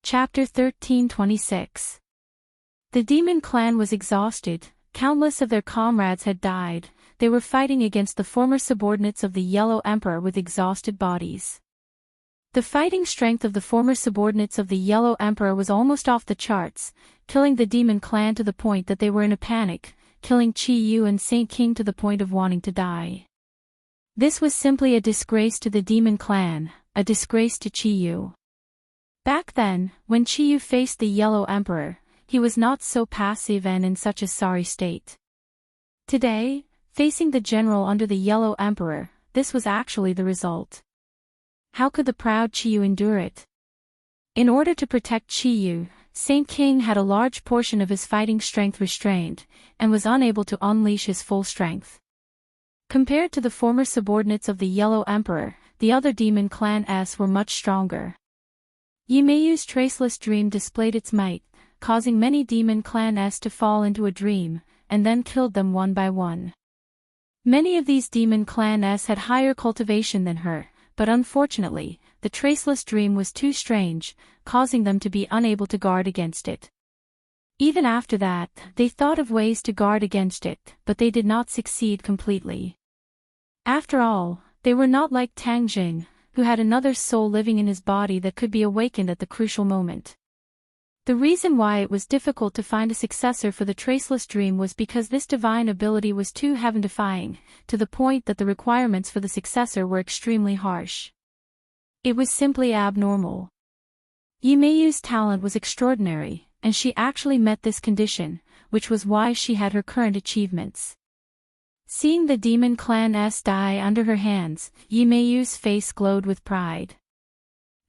Chapter 1326. The demon clan was exhausted, countless of their comrades had died, they were fighting against the former subordinates of the Yellow Emperor with exhausted bodies. The fighting strength of the former subordinates of the Yellow Emperor was almost off the charts, killing the demon clan to the point that they were in a panic, killing Chi Yu and Saint King to the point of wanting to die. This was simply a disgrace to the demon clan, a disgrace to Chi Yu. Back then, when Chi Yu faced the Yellow Emperor, he was not so passive and in such a sorry state. Today, facing the general under the Yellow Emperor, this was actually the result. How could the proud Chi Yu endure it? In order to protect Chi Yu, Saint King had a large portion of his fighting strength restrained, and was unable to unleash his full strength. Compared to the former subordinates of the Yellow Emperor, the other demon clans were much stronger. Yimeiyu's traceless dream displayed its might, causing many demon clans to fall into a dream, and then killed them one by one. Many of these demon clans had higher cultivation than her, but unfortunately, the traceless dream was too strange, causing them to be unable to guard against it. Even after that, they thought of ways to guard against it, but they did not succeed completely. After all, they were not like Tang Jing, who had another soul living in his body that could be awakened at the crucial moment. The reason why it was difficult to find a successor for the traceless dream was because this divine ability was too heaven-defying, to the point that the requirements for the successor were extremely harsh. It was simply abnormal. Yimeiyu's talent was extraordinary, and she actually met this condition, which was why she had her current achievements. Seeing the demon clans die under her hands, Yimeiyu's face glowed with pride.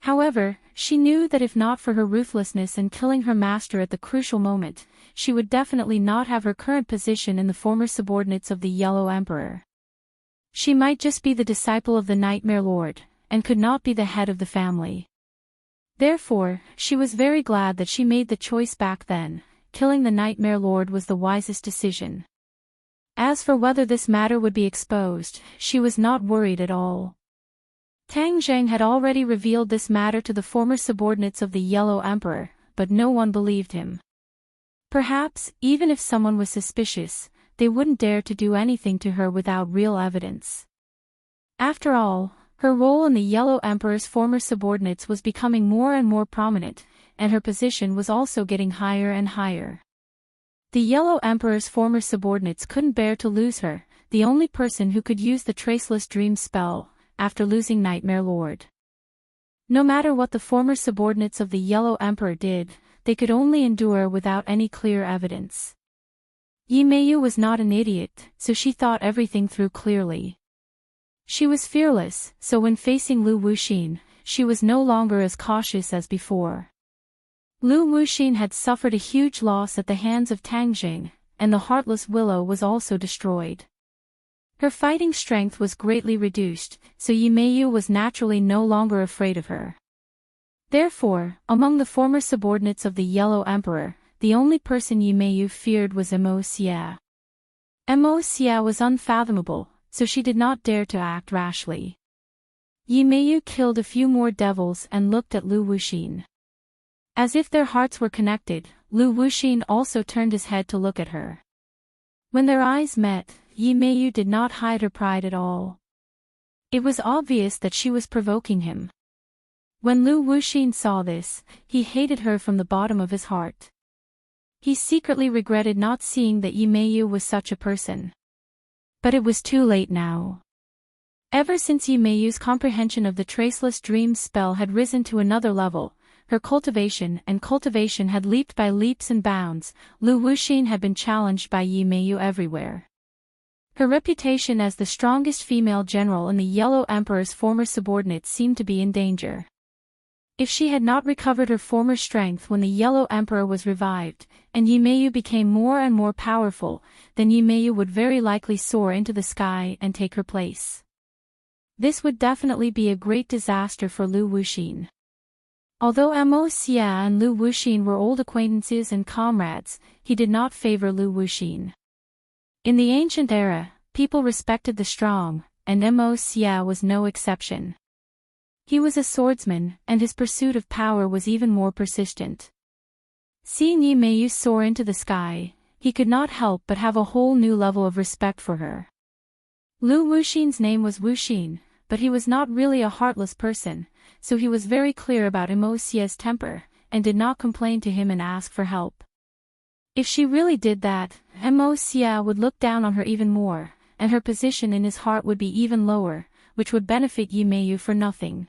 However, she knew that if not for her ruthlessness in killing her master at the crucial moment, she would definitely not have her current position in the former subordinates of the Yellow Emperor. She might just be the disciple of the Nightmare Lord, and could not be the head of the family. Therefore, she was very glad that she made the choice back then. Killing the Nightmare Lord was the wisest decision. As for whether this matter would be exposed, she was not worried at all. Tang Zheng had already revealed this matter to the former subordinates of the Yellow Emperor, but no one believed him. Perhaps, even if someone was suspicious, they wouldn't dare to do anything to her without real evidence. After all, her role in the Yellow Emperor's former subordinates was becoming more and more prominent, and her position was also getting higher and higher. The Yellow Emperor's former subordinates couldn't bear to lose her, the only person who could use the traceless dream spell, after losing Nightmare Lord. No matter what the former subordinates of the Yellow Emperor did, they could only endure without any clear evidence. Yimeiyu was not an idiot, so she thought everything through clearly. She was fearless, so when facing Lu Wuxin, she was no longer as cautious as before. Lu Wuxin had suffered a huge loss at the hands of Tang Jing, and the Heartless Willow was also destroyed. Her fighting strength was greatly reduced, so Yimeiyu was naturally no longer afraid of her. Therefore, among the former subordinates of the Yellow Emperor, the only person Yimeiyu feared was Mo Xia. Mo Xia was unfathomable, so she did not dare to act rashly. Yimeiyu killed a few more devils and looked at Lu Wuxin. As if their hearts were connected, Lu Wuxin also turned his head to look at her. When their eyes met, Yimeiyu did not hide her pride at all. It was obvious that she was provoking him. When Lu Wuxin saw this, he hated her from the bottom of his heart. He secretly regretted not seeing that Yimeiyu was such a person. But it was too late now. Ever since Yimeiyu's comprehension of the traceless dream spell had risen to another level, her cultivation had leaped by leaps and bounds. Lu Wuxin had been challenged by Yimeiyu everywhere. Her reputation as the strongest female general in the Yellow Emperor's former subordinates seemed to be in danger. If she had not recovered her former strength when the Yellow Emperor was revived, and Yimeiyu became more and more powerful, then Yimeiyu would very likely soar into the sky and take her place. This would definitely be a great disaster for Lu Wuxin. Although Mo Xia and Lu Wuxin were old acquaintances and comrades, he did not favor Lu Wuxin. In the ancient era, people respected the strong, and Mo Xia was no exception. He was a swordsman, and his pursuit of power was even more persistent. Seeing Yi Meiyu soar into the sky, he could not help but have a whole new level of respect for her. Lu Wuxin's name was Wuxin, but he was not really a heartless person, so he was very clear about Mo Xie's temper, and did not complain to him and ask for help. If she really did that, Mo Xie would look down on her even more, and her position in his heart would be even lower, which would benefit Yi Meiyu for nothing.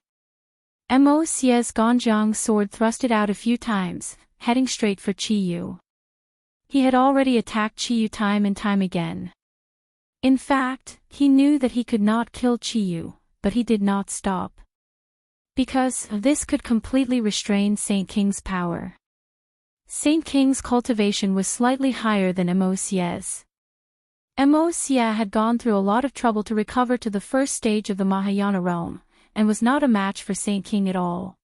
Mo Xie's Ganjiang sword thrusted out a few times, heading straight for Qiyu. He had already attacked Qiyu time and time again. In fact, he knew that he could not kill Qiyu, but he did not stop. Because this could completely restrain Saint King's power. Saint King's cultivation was slightly higher than Mo Xie's. Mo Xie had gone through a lot of trouble to recover to the first stage of the Mahayana realm, and was not a match for Saint King at all.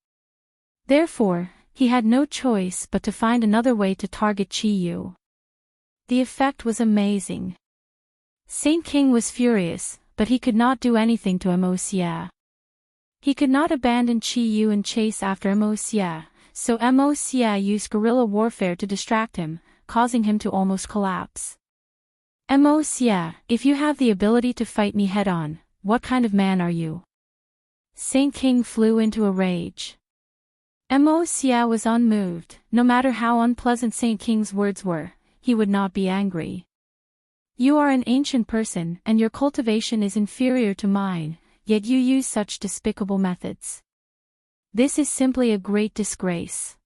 Therefore, he had no choice but to find another way to target Qiyu. The effect was amazing. Saint King was furious, but he could not do anything to Mo Xie. He could not abandon Qiyu and chase after Mo Xie, so Mo Xie used guerrilla warfare to distract him, causing him to almost collapse. Mo Xie, if you have the ability to fight me head-on, what kind of man are you? Saint King flew into a rage. Mo Xie was unmoved. No matter how unpleasant Saint King's words were, he would not be angry. You are an ancient person and your cultivation is inferior to mine, yet you use such despicable methods. This is simply a great disgrace.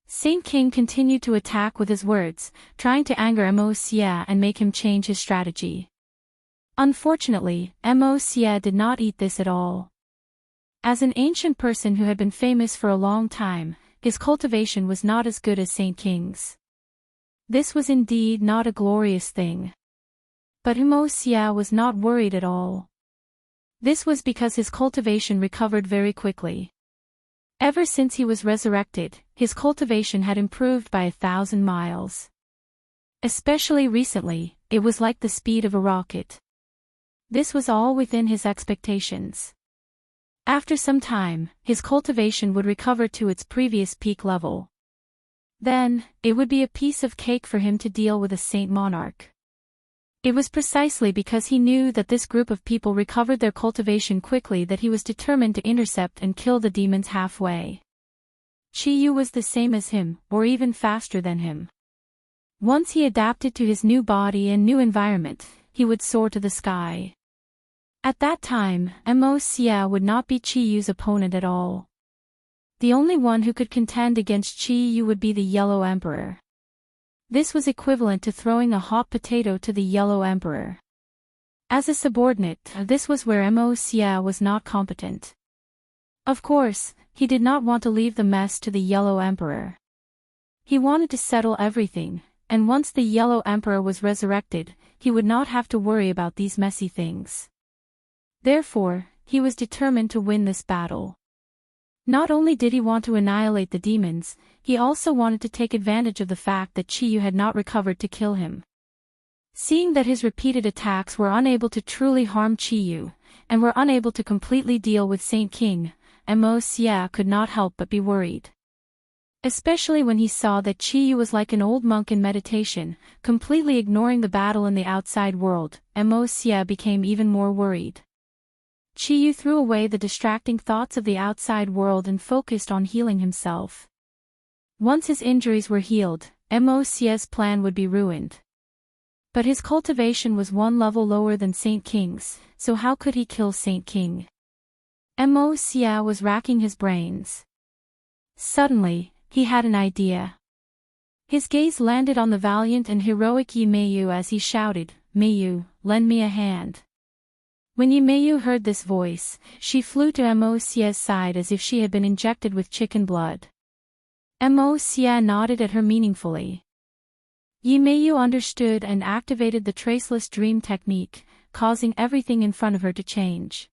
Saint King continued to attack with his words, trying to anger Mo Xie and make him change his strategy. Unfortunately, Mo Xie did not eat this at all. As an ancient person who had been famous for a long time, his cultivation was not as good as Saint King's. This was indeed not a glorious thing. But Mo Xie was not worried at all. This was because his cultivation recovered very quickly. Ever since he was resurrected, his cultivation had improved by 1,000 miles. Especially recently, it was like the speed of a rocket. This was all within his expectations. After some time, his cultivation would recover to its previous peak level. Then, it would be a piece of cake for him to deal with a saint monarch. It was precisely because he knew that this group of people recovered their cultivation quickly that he was determined to intercept and kill the demons halfway. Qiyu was the same as him, or even faster than him. Once he adapted to his new body and new environment, he would soar to the sky. At that time, Mo Xie would not be Qiyu's opponent at all. The only one who could contend against Qiyu would be the Yellow Emperor. This was equivalent to throwing a hot potato to the Yellow Emperor. As a subordinate, this was where Mo Xie was not competent. Of course, he did not want to leave the mess to the Yellow Emperor. He wanted to settle everything, and once the Yellow Emperor was resurrected, he would not have to worry about these messy things. Therefore, he was determined to win this battle. Not only did he want to annihilate the demons, he also wanted to take advantage of the fact that Qiyu had not recovered to kill him. Seeing that his repeated attacks were unable to truly harm Qiyu, and were unable to completely deal with Saint King, Mo Xie could not help but be worried. Especially when he saw that Qiyu was like an old monk in meditation, completely ignoring the battle in the outside world, Mo Xie became even more worried. Qiyu threw away the distracting thoughts of the outside world and focused on healing himself. Once his injuries were healed, Mo Xie's plan would be ruined. But his cultivation was one level lower than Saint King's, so how could he kill Saint King? Mo Xie was racking his brains. Suddenly, he had an idea. His gaze landed on the valiant and heroic Yi Meiyu as he shouted, "Meiyu, lend me a hand." When Yi Meiyu heard this voice, she flew to Mo Xie's side as if she had been injected with chicken blood. Mo Xie nodded at her meaningfully. Yi Meiyu understood and activated the traceless dream technique, causing everything in front of her to change.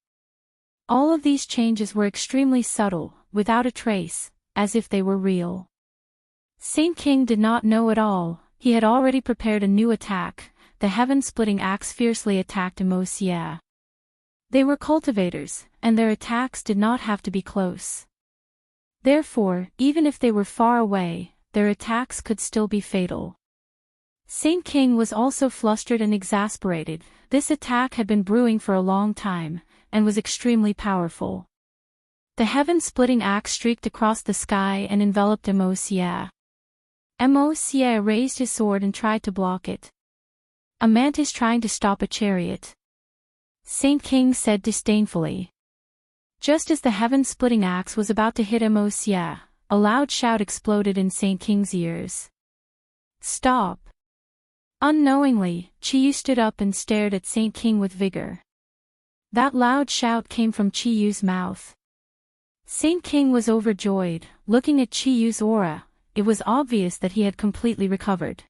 All of these changes were extremely subtle, without a trace, as if they were real. Saint King did not know at all, he had already prepared a new attack. The heaven-splitting axe fiercely attacked Mo Xie. They were cultivators, and their attacks did not have to be close. Therefore, even if they were far away, their attacks could still be fatal. Saint King was also flustered and exasperated. This attack had been brewing for a long time, and was extremely powerful. The heaven-splitting axe streaked across the sky and enveloped Mo. Mo raised his sword and tried to block it. A mantis trying to stop a chariot. Saint King said disdainfully. Just as the heaven-splitting axe was about to hit Mo, a loud shout exploded in Saint King's ears. Stop! Unknowingly, Chiyu stood up and stared at Saint King with vigor. That loud shout came from Chiyu's mouth. Saint King was overjoyed. Looking at Chiyu's aura, it was obvious that he had completely recovered.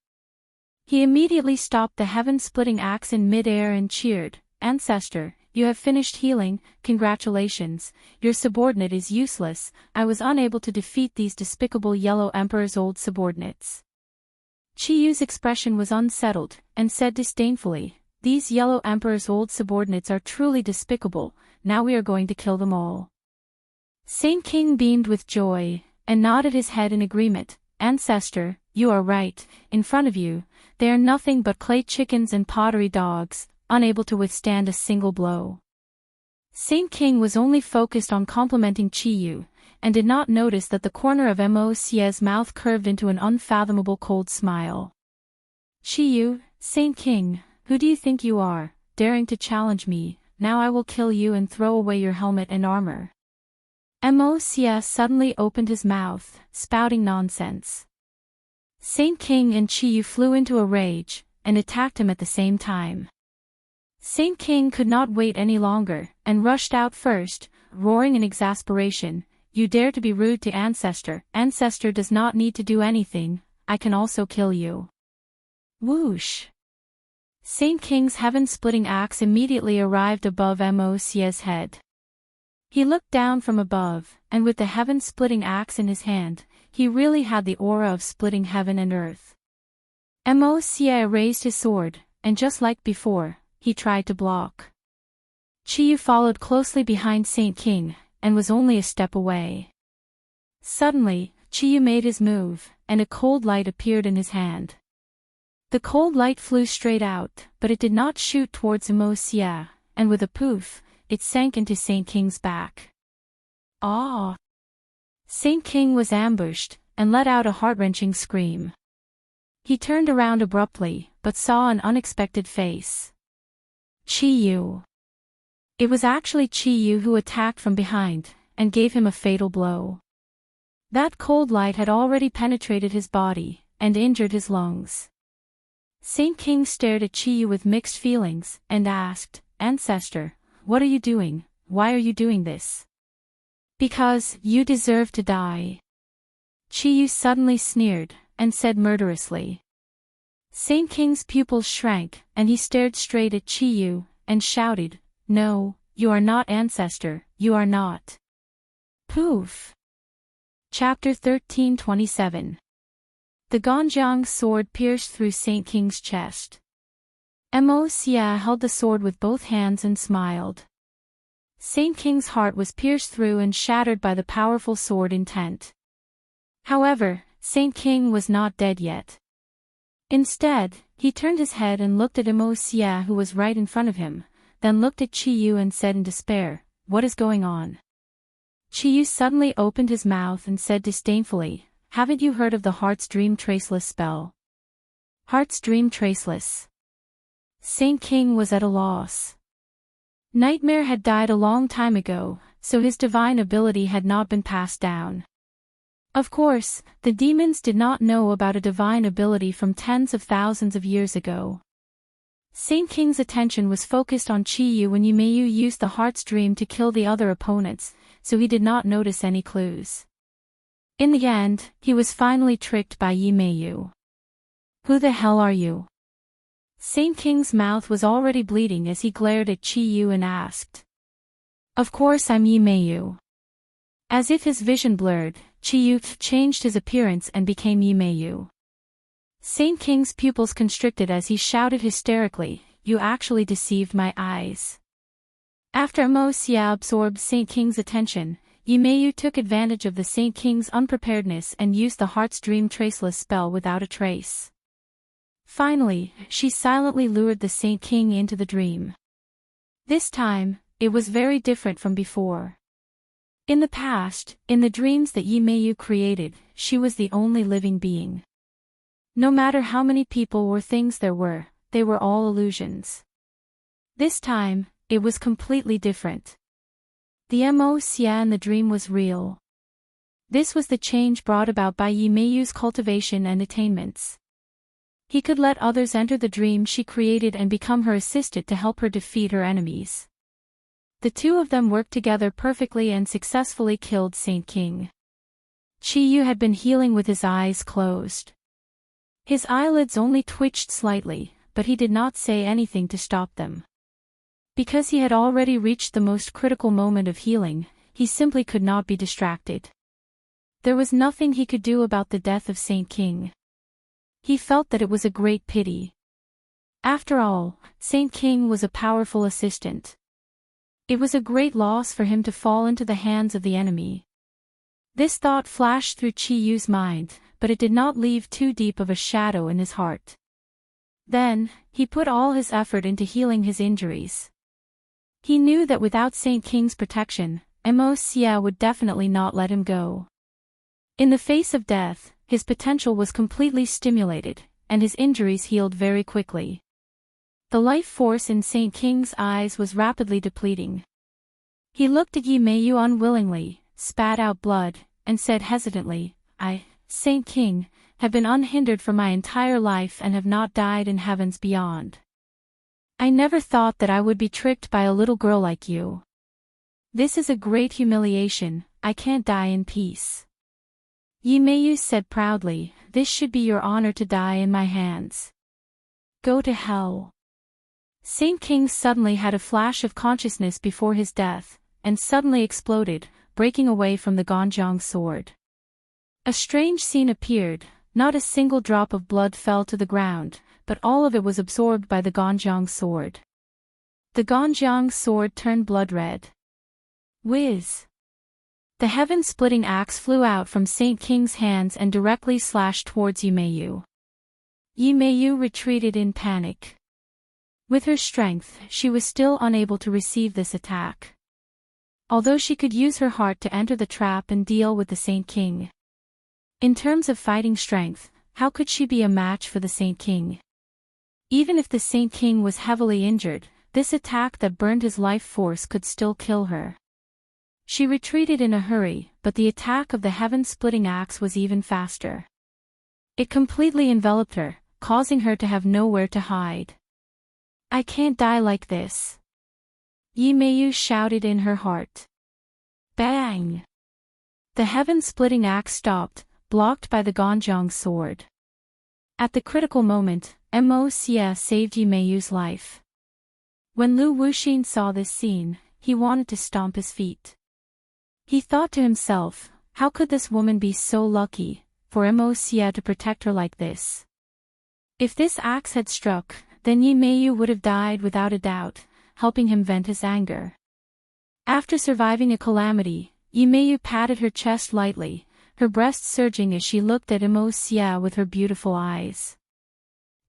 He immediately stopped the heaven-splitting axe in mid-air and cheered, "Ancestor, you have finished healing, congratulations, your subordinate is useless. I was unable to defeat these despicable Yellow Emperor's old subordinates." Chiyu's expression was unsettled, and said disdainfully, "These Yellow Emperor's old subordinates are truly despicable, now we are going to kill them all." Saint King beamed with joy, and nodded his head in agreement. "Ancestor, you are right, in front of you, they are nothing but clay chickens and pottery dogs, unable to withstand a single blow." Saint King was only focused on complimenting Chiyu, and did not notice that the corner of Mo's mouth curved into an unfathomable cold smile. "Chiyu, Saint King, who do you think you are, daring to challenge me? Now I will kill you and throw away your helmet and armor." Mo suddenly opened his mouth, spouting nonsense. Saint King and Chiyu flew into a rage, and attacked him at the same time. Saint King could not wait any longer, and rushed out first, roaring in exasperation, "You dare to be rude to Ancestor. Ancestor does not need to do anything, I can also kill you." Whoosh! Saint King's heaven-splitting axe immediately arrived above Mo's head. He looked down from above, and with the heaven-splitting axe in his hand, he really had the aura of splitting heaven and earth. Mo raised his sword, and just like before, he tried to block. Chiyu followed closely behind Saint King, and was only a step away. Suddenly, Chiyu made his move, and a cold light appeared in his hand. The cold light flew straight out, but it did not shoot towards Mo, and with a poof, it sank into Saint King's back. Ah! Saint King was ambushed, and let out a heart-wrenching scream. He turned around abruptly, but saw an unexpected face. Chiyu. It was actually Chiyu who attacked from behind, and gave him a fatal blow. That cold light had already penetrated his body, and injured his lungs. Saint King stared at Chiyu with mixed feelings, and asked, "Ancestor, what are you doing? Why are you doing this?" "Because you deserve to die." Chiyu suddenly sneered, and said murderously. Saint King's pupils shrank, and he stared straight at Chiyu, and shouted, "No, you are not Ancestor, you are not." Poof! Chapter 13:27. The Ganjiang sword pierced through Saint King's chest. Mo held the sword with both hands and smiled. Saint King's heart was pierced through and shattered by the powerful sword intent. However, Saint King was not dead yet. Instead, he turned his head and looked at Mo who was right in front of him, then looked at Chiyu and said in despair, "What is going on?" Chiyu suddenly opened his mouth and said disdainfully, "Haven't you heard of the Heart's Dream Traceless spell?" Heart's Dream Traceless. Saint King was at a loss. Nightmare had died a long time ago, so his divine ability had not been passed down. Of course, the demons did not know about a divine ability from tens of thousands of years ago. Saint King's attention was focused on Chiyu when Yumeyu used the Heart's Dream to kill the other opponents, so he did not notice any clues. In the end, he was finally tricked by Yumeyu. "Who the hell are you?" Saint King's mouth was already bleeding as he glared at Chiyu and asked. "Of course I'm Yumeyu." As if his vision blurred, Chiyu changed his appearance and became Yumeyu. Saint King's pupils constricted as he shouted hysterically, "You actually deceived my eyes." After Amos-Sia absorbed Saint King's attention, Yimeyu took advantage of the Saint King's unpreparedness and used the Heart's Dream Traceless spell without a trace. Finally, she silently lured the Saint King into the dream. This time, it was very different from before. In the past, in the dreams that Yimeyu created, she was the only living being. No matter how many people or things there were, they were all illusions. This time, it was completely different. The Amos-Sia in the dream was real. This was the change brought about by Yimeyu's cultivation and attainments. He could let others enter the dream she created and become her assistant to help her defeat her enemies. The two of them worked together perfectly and successfully killed Saint King. Chiyu had been healing with his eyes closed. His eyelids only twitched slightly, but he did not say anything to stop them. Because he had already reached the most critical moment of healing, he simply could not be distracted. There was nothing he could do about the death of Saint King. He felt that it was a great pity. After all, Saint King was a powerful assistant. It was a great loss for him to fall into the hands of the enemy. This thought flashed through Chiyu's mind, but it did not leave too deep of a shadow in his heart. Then, he put all his effort into healing his injuries. He knew that without Saint King's protection, Amos-Sia would definitely not let him go. In the face of death, his potential was completely stimulated, and his injuries healed very quickly. The life force in Saint King's eyes was rapidly depleting. He looked at Yimeyu unwillingly, spat out blood, and said hesitantly, "I, Saint King, have been unhindered for my entire life and have not died in heavens beyond. I never thought that I would be tricked by a little girl like you. This is a great humiliation, I can't die in peace." Yimeyu said proudly, "This should be your honor to die in my hands. Go to hell." Saint King suddenly had a flash of consciousness before his death, and suddenly exploded, breaking away from the Ganjiang sword. A strange scene appeared, not a single drop of blood fell to the ground, but all of it was absorbed by the Ganjiang sword. The Ganjiang sword turned blood red. Whiz! The heaven-splitting axe flew out from Saint King's hands and directly slashed towards Yimeyu. Yimeyu retreated in panic. With her strength, she was still unable to receive this attack. Although she could use her heart to enter the trap and deal with the Saint King. In terms of fighting strength, how could she be a match for the Saint King? Even if the Saint King was heavily injured, this attack that burned his life force could still kill her. She retreated in a hurry, but the attack of the heaven-splitting axe was even faster. It completely enveloped her, causing her to have nowhere to hide. "I can't die like this," Yimeyu shouted in her heart. Bang! The heaven-splitting axe stopped, blocked by the Ganjiang sword. At the critical moment, Amos-Sia saved Yimeyu's life. When Lu Wuxin saw this scene, he wanted to stomp his feet. He thought to himself, how could this woman be so lucky, for Amos-Sia to protect her like this? If this axe had struck, then Yimeyu would have died without a doubt, helping him vent his anger. After surviving a calamity, Yimeyu patted her chest lightly, her breast surging as she looked at Amos-Sia with her beautiful eyes.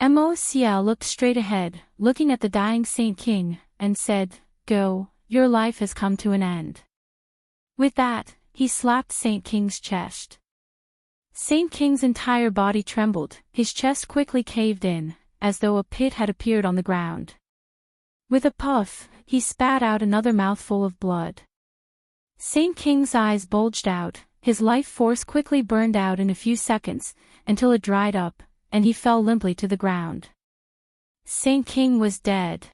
Amos-Sia looked straight ahead, looking at the dying Saint King, and said, "Go, your life has come to an end." With that, he slapped Saint King's chest. Saint King's entire body trembled, his chest quickly caved in, as though a pit had appeared on the ground. With a puff, he spat out another mouthful of blood. Saint King's eyes bulged out, his life force quickly burned out in a few seconds, until it dried up, and he fell limply to the ground. Saint King was dead.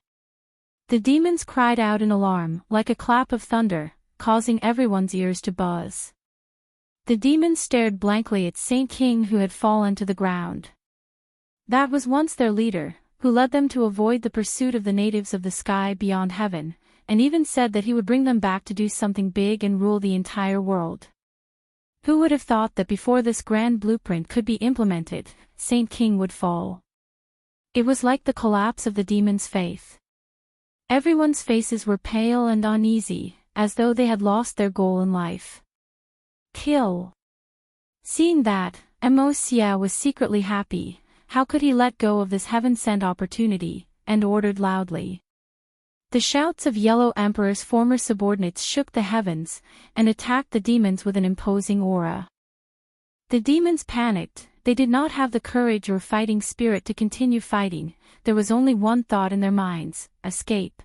The demons cried out in alarm, like a clap of thunder, causing everyone's ears to buzz. The demons stared blankly at Saint King who had fallen to the ground. That was once their leader, who led them to avoid the pursuit of the natives of the sky beyond heaven, and even said that he would bring them back to do something big and rule the entire world. Who would have thought that before this grand blueprint could be implemented, Saint King would fall? It was like the collapse of the demon's faith. Everyone's faces were pale and uneasy, as though they had lost their goal in life. Kill. Seeing that, Emosia was secretly happy. How could he let go of this heaven-sent opportunity, and ordered loudly. The shouts of Yellow Emperor's former subordinates shook the heavens, and attacked the demons with an imposing aura. The demons panicked. They did not have the courage or fighting spirit to continue fighting. There was only one thought in their minds: escape.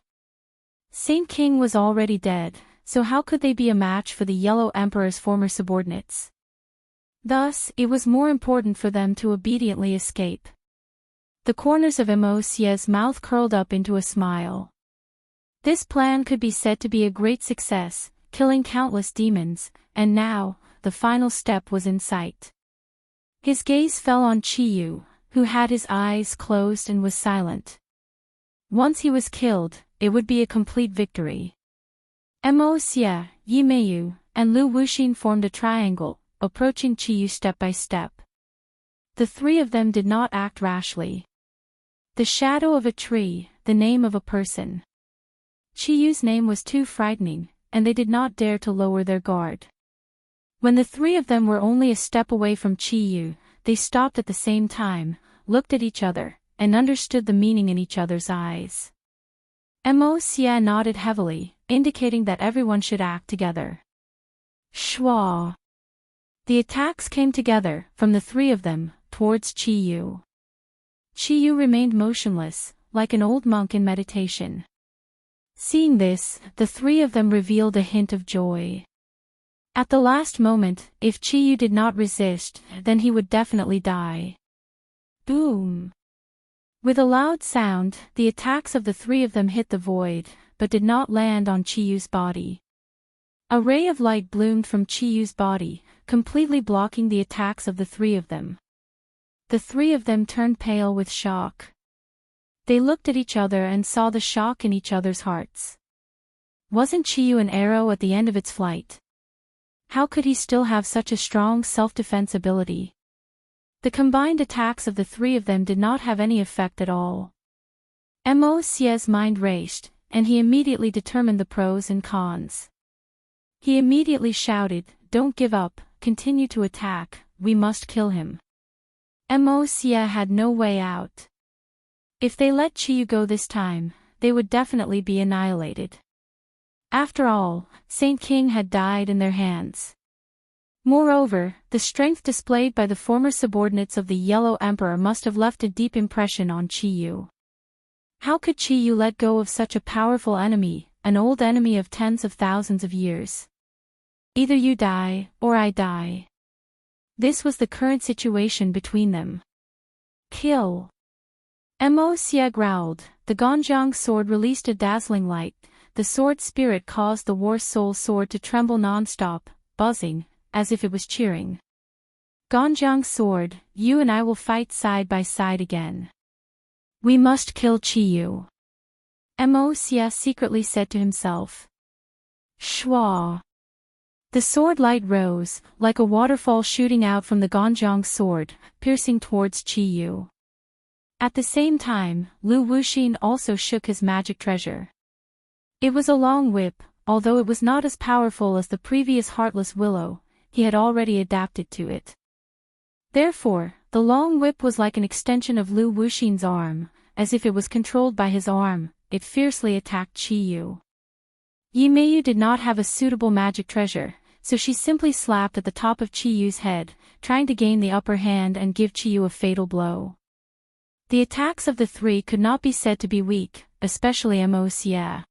Saint King was already dead, so how could they be a match for the Yellow Emperor's former subordinates? Thus, it was more important for them to obediently escape. The corners of Emosia's mouth curled up into a smile. This plan could be said to be a great success, killing countless demons, and now, the final step was in sight. His gaze fell on Chiyu, who had his eyes closed and was silent. Once he was killed, it would be a complete victory. Emosia, Yimeyu, and Lu Wuxin formed a triangle, approaching Chiyu step by step. The three of them did not act rashly. The shadow of a tree, the name of a person. Chiyu's name was too frightening, and they did not dare to lower their guard. When the three of them were only a step away from Chiyu, they stopped at the same time, looked at each other, and understood the meaning in each other's eyes. Emosia nodded heavily, indicating that everyone should act together. Shwa. The attacks came together, from the three of them, towards Chiyu. Chiyu remained motionless, like an old monk in meditation. Seeing this, the three of them revealed a hint of joy. At the last moment, if Chiyu did not resist, then he would definitely die. Boom! With a loud sound, the attacks of the three of them hit the void, but did not land on Chiyu's body. A ray of light bloomed from Chiyu's body, completely blocking the attacks of the three of them. The three of them turned pale with shock. They looked at each other and saw the shock in each other's hearts. Wasn't Chiyu an arrow at the end of its flight? How could he still have such a strong self-defense ability? The combined attacks of the three of them did not have any effect at all. Emosia's mind raced, and he immediately determined the pros and cons. He immediately shouted, "Don't give up, continue to attack, we must kill him." Emosia had no way out. If they let Chiyu go this time, they would definitely be annihilated. After all, Saint King had died in their hands. Moreover, the strength displayed by the former subordinates of the Yellow Emperor must have left a deep impression on Chiyu. How could Chiyu let go of such a powerful enemy, an old enemy of tens of thousands of years? Either you die, or I die. This was the current situation between them. Kill. Emosia growled. The Gonjiang sword released a dazzling light. The sword spirit caused the war soul sword to tremble non-stop, buzzing, as if it was cheering. Gonjiang sword, you and I will fight side by side again. We must kill Chiyu. Emosia secretly said to himself. Shwa. The sword light rose, like a waterfall shooting out from the Gonjiang sword, piercing towards Chiyu. At the same time, Lu Wuxin also shook his magic treasure. It was a long whip, although it was not as powerful as the previous heartless willow, he had already adapted to it. Therefore, the long whip was like an extension of Lu Wuxin's arm, as if it was controlled by his arm, it fiercely attacked Chiyu. Yimeyu did not have a suitable magic treasure, so she simply slapped at the top of Chiyu's head, trying to gain the upper hand and give Chiyu a fatal blow. The attacks of the three could not be said to be weak, especially Emosia.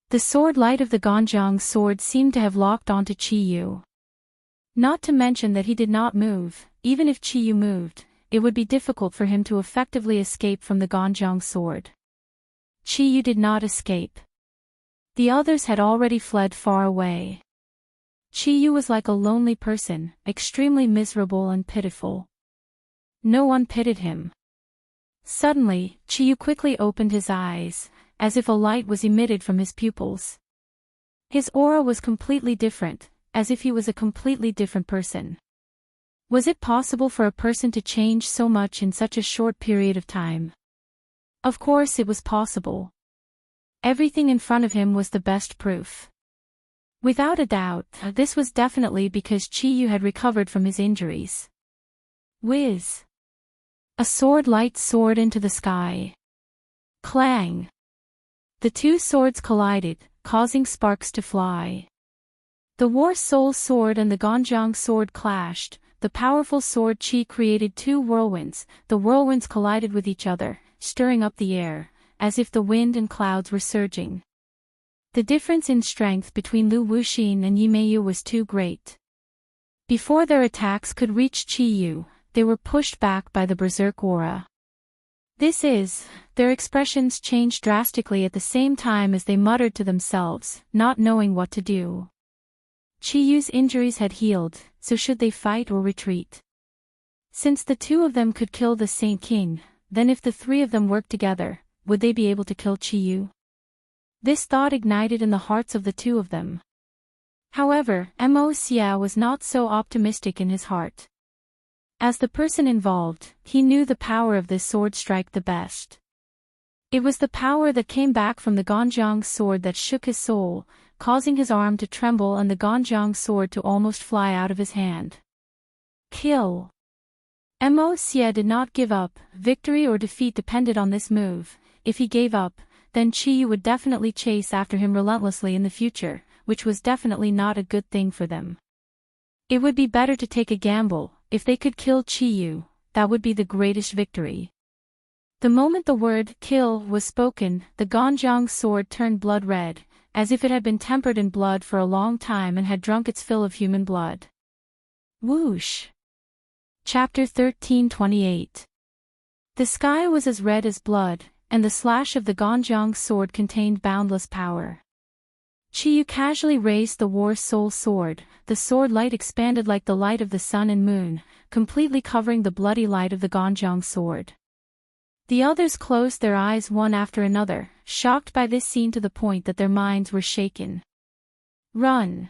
The sword light of the Gonjiang sword seemed to have locked onto Chiyu. Not to mention that he did not move. Even if Chiyu moved, it would be difficult for him to effectively escape from the Gonjiang sword. Chiyu did not escape. The others had already fled far away. Chiyu was like a lonely person, extremely miserable and pitiful. No one pitied him. Suddenly, Chiyu quickly opened his eyes, as if a light was emitted from his pupils. His aura was completely different, as if he was a completely different person. Was it possible for a person to change so much in such a short period of time? Of course it was possible. Everything in front of him was the best proof. Without a doubt, this was definitely because Chi Yu had recovered from his injuries. Whiz! A sword lights soared into the sky. Clang! The two swords collided, causing sparks to fly. The War Soul sword and the Ganjiang sword clashed. The powerful sword Qi created two whirlwinds. The whirlwinds collided with each other, stirring up the air, as if the wind and clouds were surging. The difference in strength between Lu Wuxin and Yi Meiyu was too great. Before their attacks could reach Qi Yu, they were pushed back by the berserk aura. Their expressions changed drastically at the same time as they muttered to themselves, not knowing what to do. Qi Yu's injuries had healed, so should they fight or retreat? Since the two of them could kill the Saint King, then if the three of them worked together, would they be able to kill Qi Yu? This thought ignited in the hearts of the two of them. However, Mo Xia was not so optimistic in his heart. As the person involved, he knew the power of this sword strike the best. It was the power that came back from the Ganjiang sword that shook his soul, causing his arm to tremble and the Ganjiang sword to almost fly out of his hand. Kill! Mo Xia did not give up. Victory or defeat depended on this move. If he gave up, then Qi Yu would definitely chase after him relentlessly in the future, which was definitely not a good thing for them. It would be better to take a gamble. If they could kill Qi Yu, that would be the greatest victory. The moment the word kill was spoken, the Ganjiang sword turned blood red, as if it had been tempered in blood for a long time and had drunk its fill of human blood. Whoosh! Chapter 13:28. The sky was as red as blood, and the slash of the Ganjiang sword contained boundless power. Qi Yu casually raised the War Soul sword. The sword light expanded like the light of the sun and moon, completely covering the bloody light of the Ganjiang sword. The others closed their eyes one after another, shocked by this scene to the point that their minds were shaken. Run!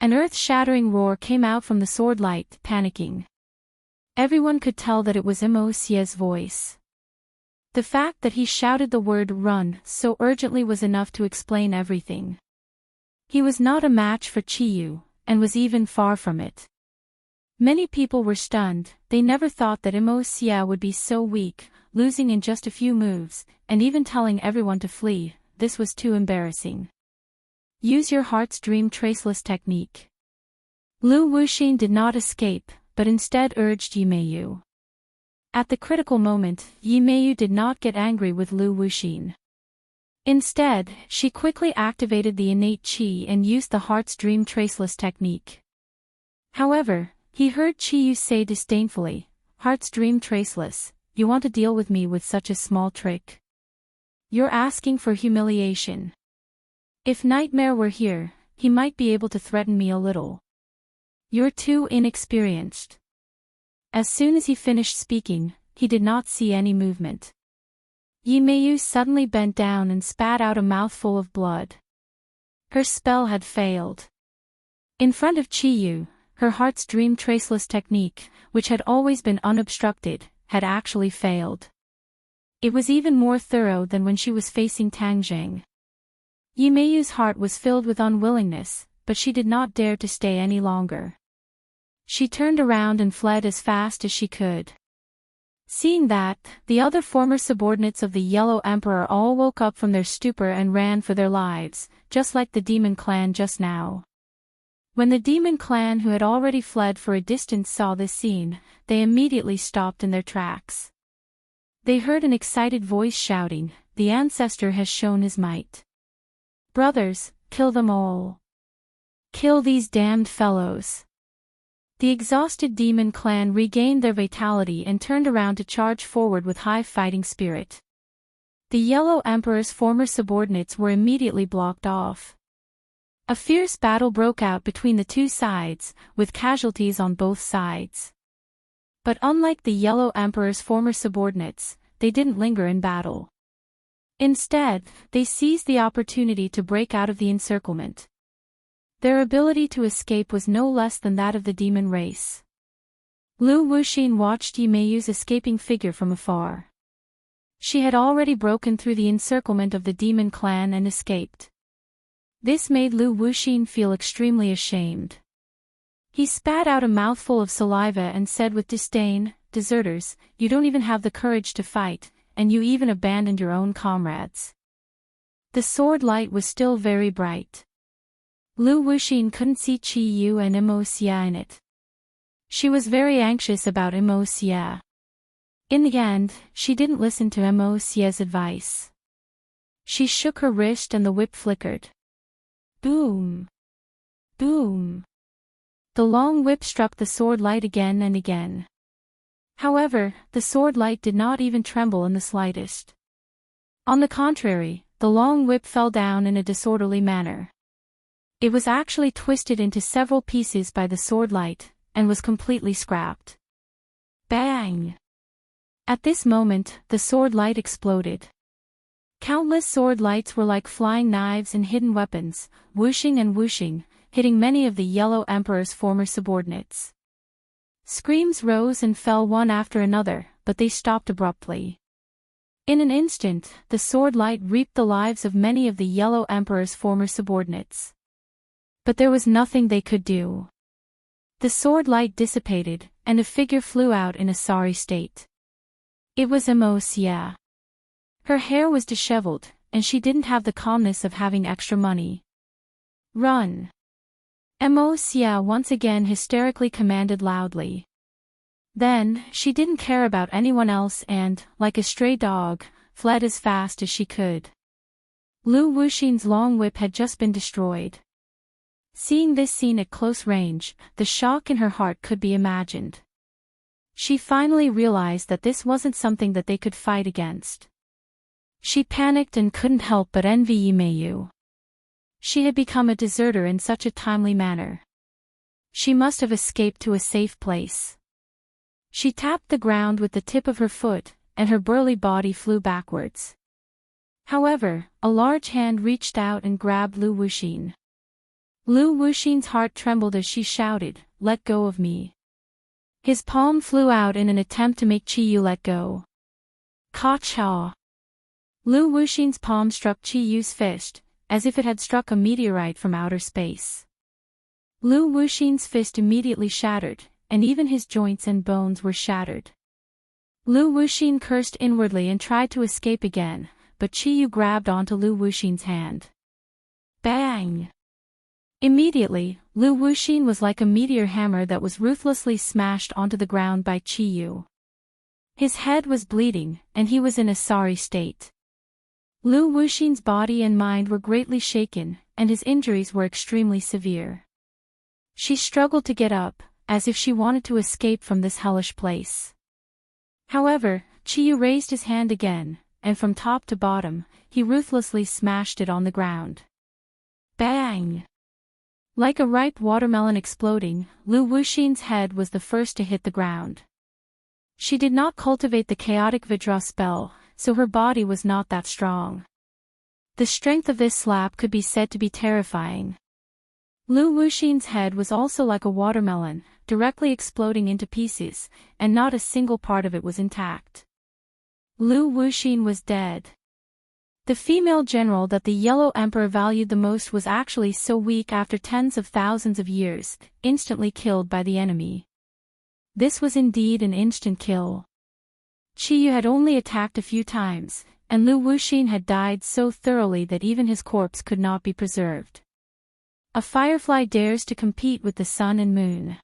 An earth-shattering roar came out from the sword light, panicking. Everyone could tell that it was Mo Xia's voice. The fact that he shouted the word run so urgently was enough to explain everything. He was not a match for Qi Yu, and was even far from it. Many people were stunned. They never thought that Mo Xia would be so weak, losing in just a few moves, and even telling everyone to flee. This was too embarrassing. Use your heart's dream traceless technique. Lu Wuxin did not escape, but instead urged Yi Meiyu. At the critical moment, Yi Meiyu did not get angry with Lu Wuxin. Instead, she quickly activated the innate qi and used the heart's dream traceless technique. However, he heard Qi Yu say disdainfully, "Heart's dream traceless, you want to deal with me with such a small trick? You're asking for humiliation. If Nightmare were here, he might be able to threaten me a little. You're too inexperienced." As soon as he finished speaking, he did not see any movement. Yi Meiyu suddenly bent down and spat out a mouthful of blood. Her spell had failed. In front of Qi Yu, her heart's dream traceless technique, which had always been unobstructed, had actually failed. It was even more thorough than when she was facing Tang Zheng. Yi Meiyu's heart was filled with unwillingness, but she did not dare to stay any longer. She turned around and fled as fast as she could. Seeing that, the other former subordinates of the Yellow Emperor all woke up from their stupor and ran for their lives, just like the demon clan just now. When the demon clan who had already fled for a distance saw this scene, they immediately stopped in their tracks. They heard an excited voice shouting, "The ancestor has shown his might. Brothers, kill them all. Kill these damned fellows." The exhausted demon clan regained their vitality and turned around to charge forward with high fighting spirit. The Yellow Emperor's former subordinates were immediately blocked off. A fierce battle broke out between the two sides, with casualties on both sides. But unlike the Yellow Emperor's former subordinates, they didn't linger in battle. Instead, they seized the opportunity to break out of the encirclement. Their ability to escape was no less than that of the demon race. Lu Wuxin watched Yi Meiyu's escaping figure from afar. She had already broken through the encirclement of the demon clan and escaped. This made Lu Wuxin feel extremely ashamed. He spat out a mouthful of saliva and said with disdain, "Deserters, you don't even have the courage to fight, and you even abandoned your own comrades." The sword light was still very bright. Lu Wuxin couldn't see Qi Yu and Imo Xia in it. She was very anxious about Imo Xia. In the end, she didn't listen to Imo Xia's advice. She shook her wrist and the whip flickered. Boom! Boom! The long whip struck the sword light again and again. However, the sword light did not even tremble in the slightest. On the contrary, the long whip fell down in a disorderly manner. It was actually twisted into several pieces by the sword light, and was completely scrapped. Bang! At this moment, the sword light exploded. Countless sword lights were like flying knives and hidden weapons, whooshing and whooshing, hitting many of the Yellow Emperor's former subordinates. Screams rose and fell one after another, but they stopped abruptly. In an instant, the sword light reaped the lives of many of the Yellow Emperor's former subordinates. But there was nothing they could do. The sword light dissipated, and a figure flew out in a sorry state. It was Imo Xia. Her hair was disheveled, and she didn't have the calmness of having extra money. Run! Imo Xia once again hysterically commanded loudly. Then, she didn't care about anyone else and, like a stray dog, fled as fast as she could. Lu Wuxin's long whip had just been destroyed. Seeing this scene at close range, the shock in her heart could be imagined. She finally realized that this wasn't something that they could fight against. She panicked and couldn't help but envy Yimeyu. She had become a deserter in such a timely manner. She must have escaped to a safe place. She tapped the ground with the tip of her foot, and her burly body flew backwards. However, a large hand reached out and grabbed Lu Wuxin. Lu Wuxin's heart trembled as she shouted, "Let go of me." His palm flew out in an attempt to make Qi Yu let go. Ka-cha! Lu Wuxin's palm struck Qi Yu's fist, as if it had struck a meteorite from outer space. Lu Wuxin's fist immediately shattered, and even his joints and bones were shattered. Lu Wuxin cursed inwardly and tried to escape again, but Qi Yu grabbed onto Lu Wuxin's hand. Bang! Immediately, Lu Wuxin was like a meteor hammer that was ruthlessly smashed onto the ground by Qi Yu. His head was bleeding, and he was in a sorry state. Lu Wuxin's body and mind were greatly shaken, and his injuries were extremely severe. She struggled to get up, as if she wanted to escape from this hellish place. However, Qi Yu raised his hand again, and from top to bottom, he ruthlessly smashed it on the ground. Bang! Like a ripe watermelon exploding, Lu Wuxin's head was the first to hit the ground. She did not cultivate the chaotic Vidra spell, so her body was not that strong. The strength of this slap could be said to be terrifying. Lu Wuxin's head was also like a watermelon, directly exploding into pieces, and not a single part of it was intact. Lu Wuxin was dead. The female general that the Yellow Emperor valued the most was actually so weak after tens of thousands of years, instantly killed by the enemy. This was indeed an instant kill. Qi Yu had only attacked a few times, and Lu Wuxin had died so thoroughly that even his corpse could not be preserved. A firefly dares to compete with the sun and moon.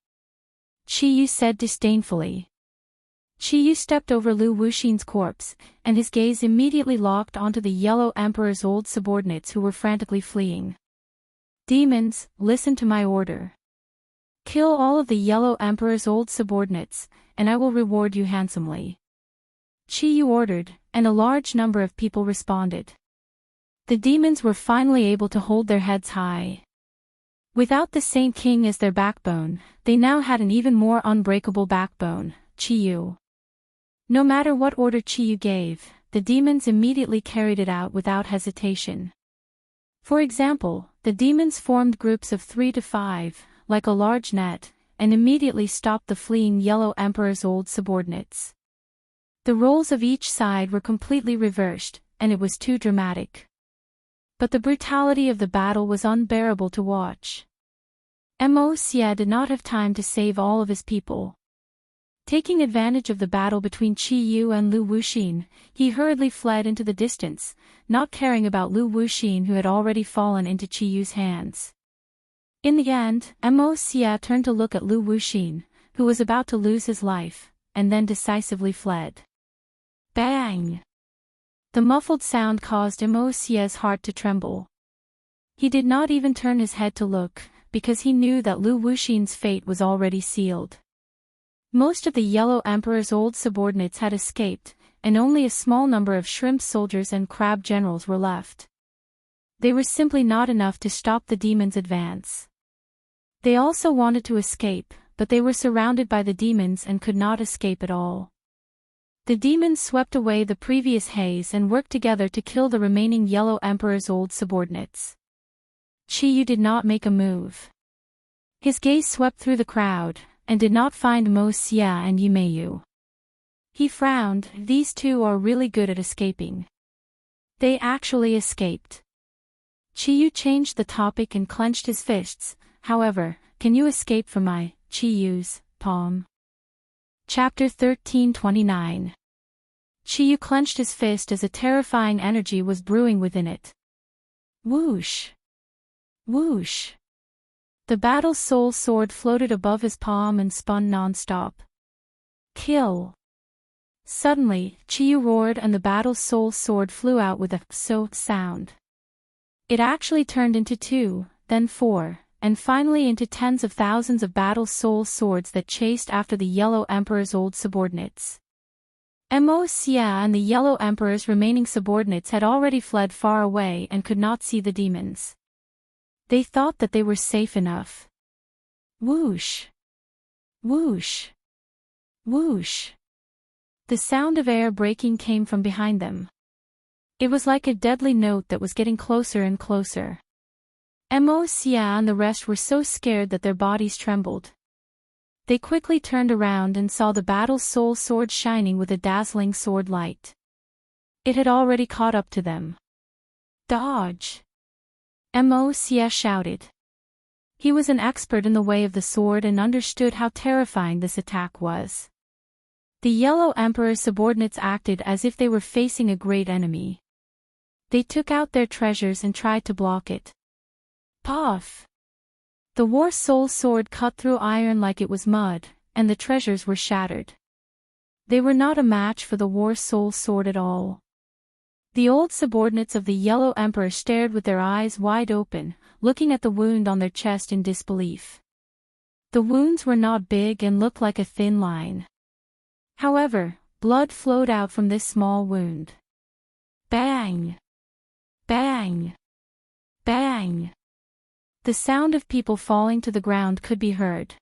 Qi Yu said disdainfully. Qi Yu stepped over Lu Wuxin's corpse, and his gaze immediately locked onto the Yellow Emperor's old subordinates who were frantically fleeing. Demons, listen to my order. Kill all of the Yellow Emperor's old subordinates, and I will reward you handsomely. Qi Yu ordered, and a large number of people responded. The demons were finally able to hold their heads high. Without the Saint King as their backbone, they now had an even more unbreakable backbone, Qi Yu. No matter what order Qi Yu gave, the demons immediately carried it out without hesitation. For example, the demons formed groups of 3 to 5, like a large net, and immediately stopped the fleeing Yellow Emperor's old subordinates. The roles of each side were completely reversed, and it was too dramatic. But the brutality of the battle was unbearable to watch. Mo Xia did not have time to save all of his people. Taking advantage of the battle between Qi Yu and Lu Wuxin, he hurriedly fled into the distance, not caring about Lu Wuxin who had already fallen into Qi Yu's hands. In the end, Mo Xia turned to look at Lu Wuxin, who was about to lose his life, and then decisively fled. Bang! The muffled sound caused Mo Xia's heart to tremble. He did not even turn his head to look, because he knew that Lu Wuxin's fate was already sealed. Most of the Yellow Emperor's old subordinates had escaped, and only a small number of shrimp soldiers and crab generals were left. They were simply not enough to stop the demon's advance. They also wanted to escape, but they were surrounded by the demons and could not escape at all. The demons swept away the previous haze and worked together to kill the remaining Yellow Emperor's old subordinates. Qi Yu did not make a move. His gaze swept through the crowd, and did not find Mo Xia and Yimeyu. He frowned. These two are really good at escaping. They actually escaped. Qi Yu changed the topic and clenched his fists. However, can you escape from my, Qi Yu's, palm? Chapter 1329. Qi Yu clenched his fist as a terrifying energy was brewing within it. Whoosh! Whoosh! The battle's soul sword floated above his palm and spun non-stop. Kill! Suddenly, Qi Yu roared and the battle's soul sword flew out with a so sound. It actually turned into 2, then 4, and finally into tens of thousands of battle's soul swords that chased after the Yellow Emperor's old subordinates. Mo Xia and the Yellow Emperor's remaining subordinates had already fled far away and could not see the demons. They thought that they were safe enough. Whoosh! Whoosh! Whoosh! The sound of air breaking came from behind them. It was like a deadly note that was getting closer and closer. Mo Xia and the rest were so scared that their bodies trembled. They quickly turned around and saw the battle's soul sword shining with a dazzling sword light. It had already caught up to them. Dodge! Mo Xia shouted. He was an expert in the way of the sword and understood how terrifying this attack was. The Yellow Emperor's subordinates acted as if they were facing a great enemy. They took out their treasures and tried to block it. Puff! The war soul sword cut through iron like it was mud, and the treasures were shattered. They were not a match for the war soul sword at all. The old subordinates of the Yellow Emperor stared with their eyes wide open, looking at the wound on their chest in disbelief. The wounds were not big and looked like a thin line. However, blood flowed out from this small wound. Bang! Bang! Bang! The sound of people falling to the ground could be heard.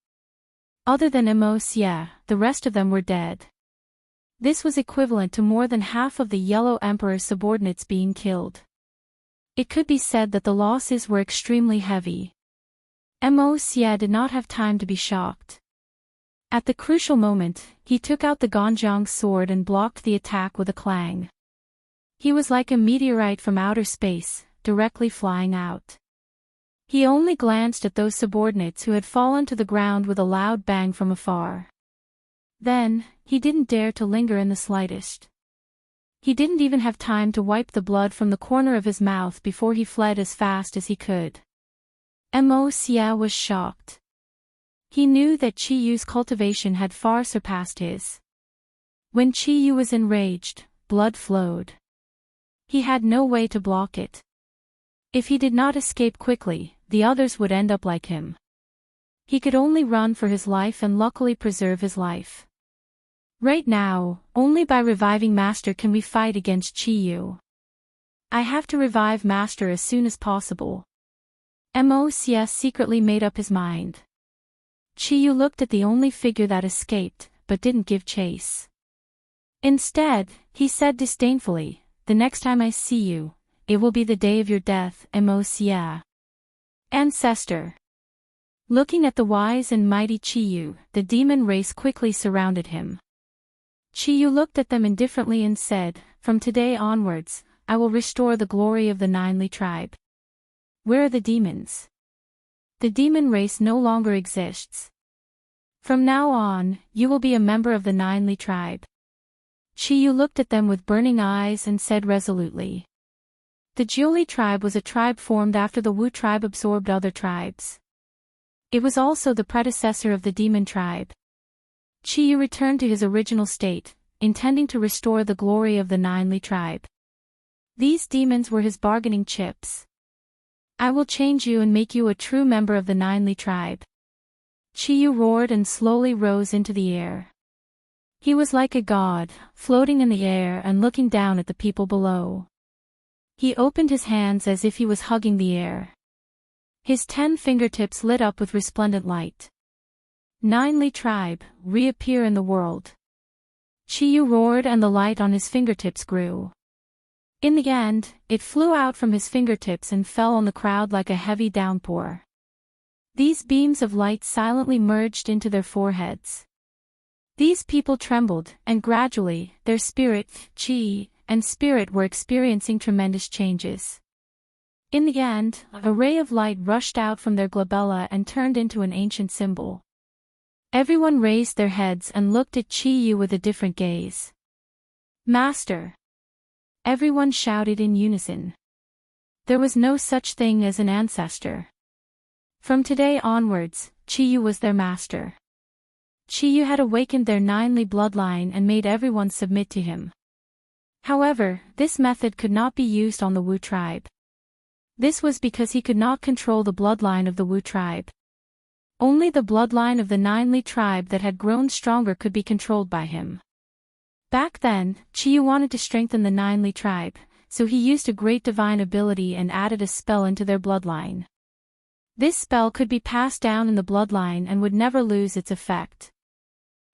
Other than Mo Xia, the rest of them were dead. This was equivalent to more than half of the Yellow Emperor's subordinates being killed. It could be said that the losses were extremely heavy. Mo Xia did not have time to be shocked. At the crucial moment, he took out the Ganjiang sword and blocked the attack with a clang. He was like a meteorite from outer space, directly flying out. He only glanced at those subordinates who had fallen to the ground with a loud bang from afar. Then, he didn't dare to linger in the slightest. He didn't even have time to wipe the blood from the corner of his mouth before he fled as fast as he could. Mo Xia was shocked. He knew that Qi Yu's cultivation had far surpassed his. When Qi Yu was enraged, blood flowed. He had no way to block it. If he did not escape quickly, the others would end up like him. He could only run for his life and luckily preserve his life. Right now, only by reviving Master can we fight against Qi Yu. I have to revive Master as soon as possible. Mo Xia secretly made up his mind. Qi Yu looked at the only figure that escaped, but didn't give chase. Instead, he said disdainfully, "The next time I see you, it will be the day of your death, Mo Xia. Ancestor." Looking at the wise and mighty Qi Yu, the demon race quickly surrounded him. Qiyu looked at them indifferently and said, "From today onwards, I will restore the glory of the Ninely tribe." "Where are the demons?" "The demon race no longer exists. From now on, you will be a member of the Ninely tribe." Qiyu looked at them with burning eyes and said resolutely. The Jiuli tribe was a tribe formed after the Wu tribe absorbed other tribes. It was also the predecessor of the demon tribe. Qiyu returned to his original state, intending to restore the glory of the Ninely tribe. These demons were his bargaining chips. "I will change you and make you a true member of the Ninely tribe." Qiyu roared and slowly rose into the air. He was like a god, floating in the air and looking down at the people below. He opened his hands as if he was hugging the air. His 10 fingertips lit up with resplendent light. "Ninely tribe, reappear in the world." Qiyu roared and the light on his fingertips grew. In the end, it flew out from his fingertips and fell on the crowd like a heavy downpour. These beams of light silently merged into their foreheads. These people trembled, and gradually, their spirit, qi, and spirit were experiencing tremendous changes. In the end, a ray of light rushed out from their glabella and turned into an ancient symbol. Everyone raised their heads and looked at Qiyu with a different gaze. "Master!" Everyone shouted in unison. There was no such thing as an ancestor. From today onwards, Qiyu was their master. Qiyu had awakened their Ninely bloodline and made everyone submit to him. However, this method could not be used on the Wu tribe. This was because he could not control the bloodline of the Wu tribe. Only the bloodline of the Ninely tribe that had grown stronger could be controlled by him. Back then, Qiyu wanted to strengthen the Ninely tribe, so he used a great divine ability and added a spell into their bloodline. This spell could be passed down in the bloodline and would never lose its effect.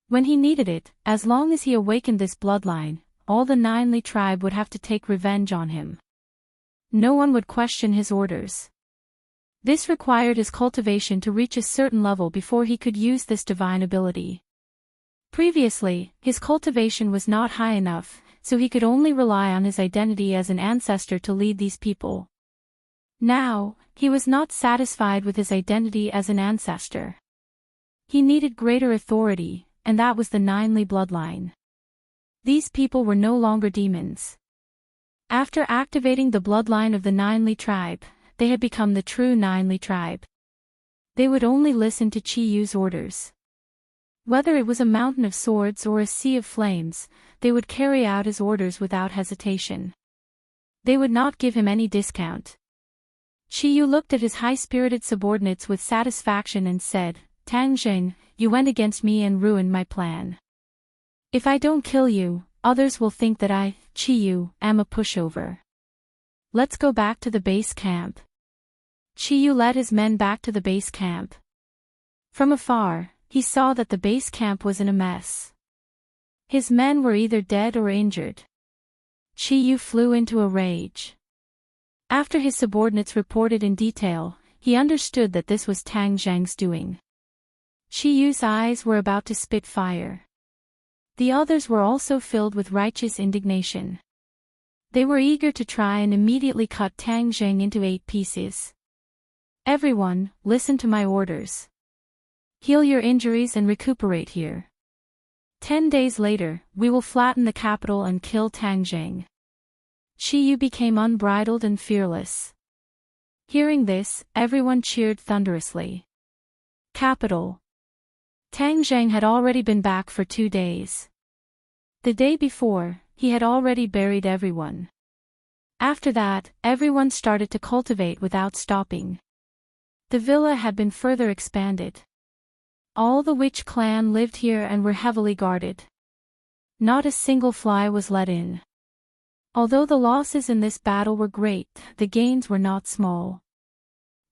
When he needed it, as long as he awakened this bloodline, all the Ninely tribe would have to take revenge on him. No one would question his orders. This required his cultivation to reach a certain level before he could use this divine ability. Previously, his cultivation was not high enough, so he could only rely on his identity as an ancestor to lead these people. Now, he was not satisfied with his identity as an ancestor. He needed greater authority, and that was the Ninely bloodline. These people were no longer demons. After activating the bloodline of the Ninely tribe, they had become the true Ninely tribe. They would only listen to Qiyu's orders. Whether it was a mountain of swords or a sea of flames, they would carry out his orders without hesitation. They would not give him any discount. Qiyu looked at his high-spirited subordinates with satisfaction and said, "Tang Zheng, you went against me and ruined my plan. If I don't kill you, others will think that I, Qiyu, am a pushover. Let's go back to the base camp." Qiyu led his men back to the base camp. From afar, he saw that the base camp was in a mess. His men were either dead or injured. Qiyu flew into a rage. After his subordinates reported in detail, he understood that this was Tang Zheng's doing. Qiyu's eyes were about to spit fire. The others were also filled with righteous indignation. They were eager to try and immediately cut Tang Zheng into 8 pieces. "Everyone, listen to my orders. Heal your injuries and recuperate here. 10 days later, we will flatten the capital and kill Tang Zheng." Qiyu became unbridled and fearless. Hearing this, everyone cheered thunderously. Capital. Tang Zheng had already been back for 2 days. The day before, he had already buried everyone. After that, everyone started to cultivate without stopping. The villa had been further expanded. All the witch clan lived here and were heavily guarded. Not a single fly was let in. Although the losses in this battle were great, the gains were not small.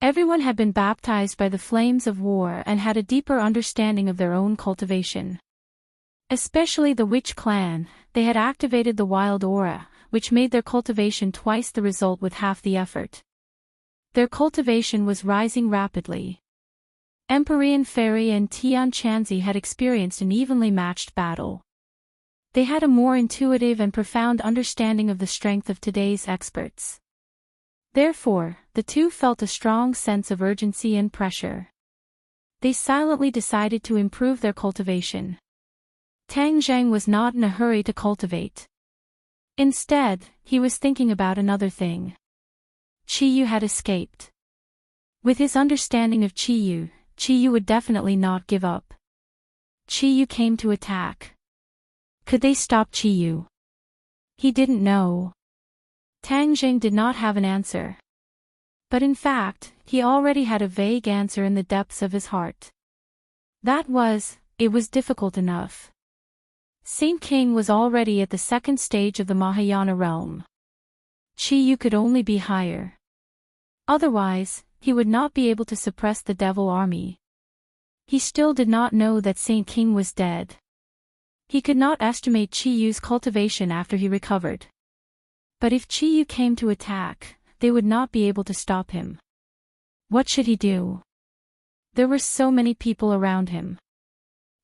Everyone had been baptized by the flames of war and had a deeper understanding of their own cultivation. Especially the witch clan, they had activated the wild aura, which made their cultivation twice the result with half the effort. Their cultivation was rising rapidly. Empyrean Fairy and Tian Chanzi had experienced an evenly matched battle. They had a more intuitive and profound understanding of the strength of today's experts. Therefore, the two felt a strong sense of urgency and pressure. They silently decided to improve their cultivation. Tang Zheng was not in a hurry to cultivate. Instead, he was thinking about another thing. Qi Yu had escaped. With his understanding of Qi Yu would definitely not give up. Qi Yu came to attack. Could they stop Qi Yu? He didn't know. Tang Zheng did not have an answer. But in fact, he already had a vague answer in the depths of his heart. It was difficult enough. Saint King was already at the second stage of the Mahayana realm. Qi Yu could only be higher. Otherwise, he would not be able to suppress the devil army. He still did not know that Saint King was dead. He could not estimate Qi Yu's cultivation after he recovered. But if Qi Yu came to attack, they would not be able to stop him. What should he do? There were so many people around him.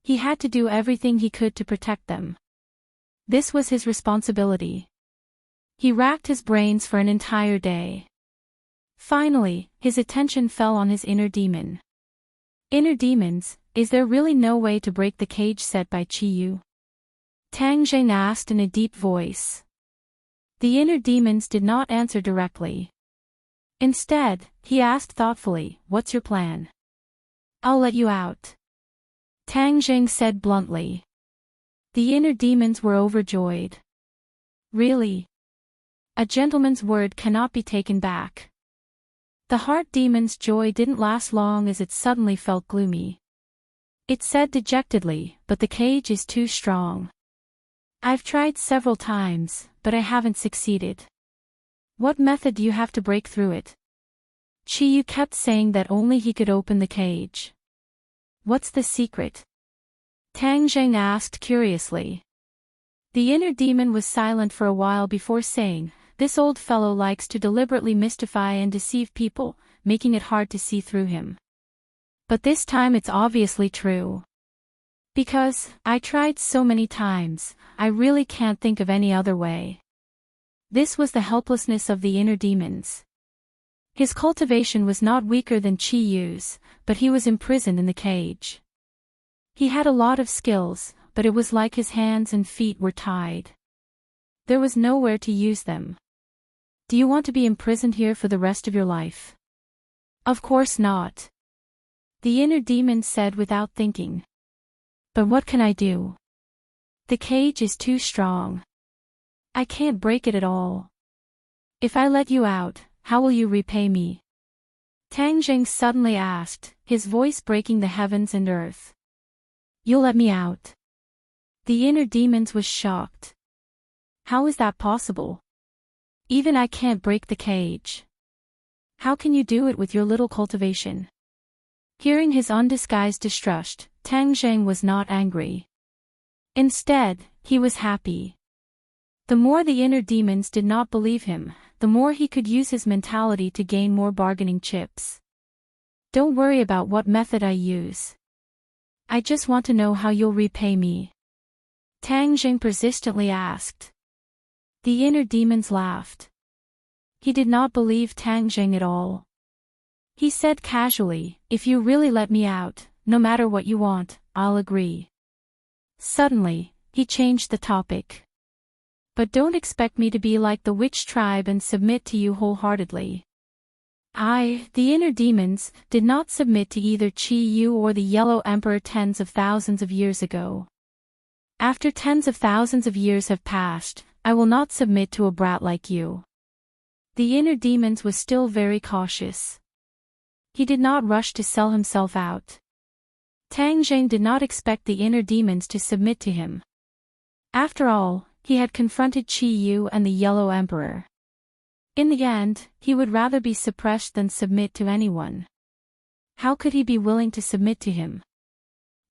He had to do everything he could to protect them. This was his responsibility. He racked his brains for an entire day. Finally, his attention fell on his inner demon. Inner demons, is there really no way to break the cage set by Qi Yu? Tang Zheng asked in a deep voice. The inner demons did not answer directly. Instead, he asked thoughtfully, "What's your plan?" "I'll let you out," Tang Zheng said bluntly. The inner demons were overjoyed. Really? A gentleman's word cannot be taken back. The heart demon's joy didn't last long as it suddenly felt gloomy. It said dejectedly, "But the cage is too strong. I've tried several times, but I haven't succeeded. What method do you have to break through it?" Qi Yu kept saying that only he could open the cage. "What's the secret?" Tang Zheng asked curiously. The inner demon was silent for a while before saying, "This old fellow likes to deliberately mystify and deceive people, making it hard to see through him. But this time it's obviously true. Because I tried so many times, I really can't think of any other way." This was the helplessness of the inner demons. His cultivation was not weaker than Qi Yu's, but he was imprisoned in the cage. He had a lot of skills, but it was like his hands and feet were tied. There was nowhere to use them. "Do you want to be imprisoned here for the rest of your life?" "Of course not," the inner demon said without thinking. "But what can I do? The cage is too strong. I can't break it at all. If I let you out, how will you repay me?" Tang Zheng suddenly asked, his voice breaking the heavens and earth. "You'll let me out?" The inner demons was shocked. "How is that possible? Even I can't break the cage. How can you do it with your little cultivation?" Hearing his undisguised distrust, Tang Zheng was not angry. Instead, he was happy. The more the inner demons did not believe him, the more he could use his mentality to gain more bargaining chips. "Don't worry about what method I use. I just want to know how you'll repay me," Tang Zheng persistently asked. The inner demons laughed. He did not believe Tang Zheng at all. He said casually, "If you really let me out, no matter what you want, I'll agree." Suddenly, he changed the topic. "But don't expect me to be like the witch tribe and submit to you wholeheartedly." The inner demons, did not submit to either Qi Yu or the Yellow Emperor tens of thousands of years ago. After tens of thousands of years have passed, I will not submit to a brat like you. The inner demons was still very cautious. He did not rush to sell himself out. Tang Zheng did not expect the inner demons to submit to him. After all, he had confronted Qi Yu and the Yellow Emperor. In the end, he would rather be suppressed than submit to anyone. How could he be willing to submit to him?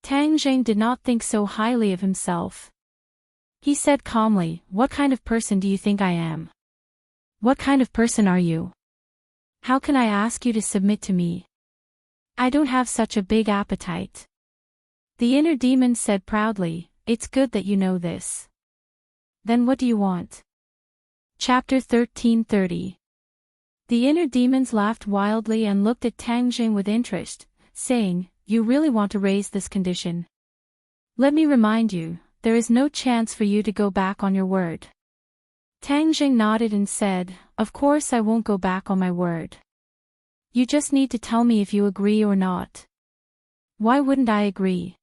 Tang Zheng did not think so highly of himself. He said calmly, "What kind of person do you think I am? What kind of person are you? How can I ask you to submit to me? I don't have such a big appetite." The inner demon said proudly, "It's good that you know this. Then what do you want? Chapter 1330. The inner demons laughed wildly and looked at Tang Jing with interest, saying, "You really want to raise this condition? Let me remind you, there is no chance for you to go back on your word." Tang Jing nodded and said, "Of course I won't go back on my word. You just need to tell me if you agree or not." "Why wouldn't I agree?"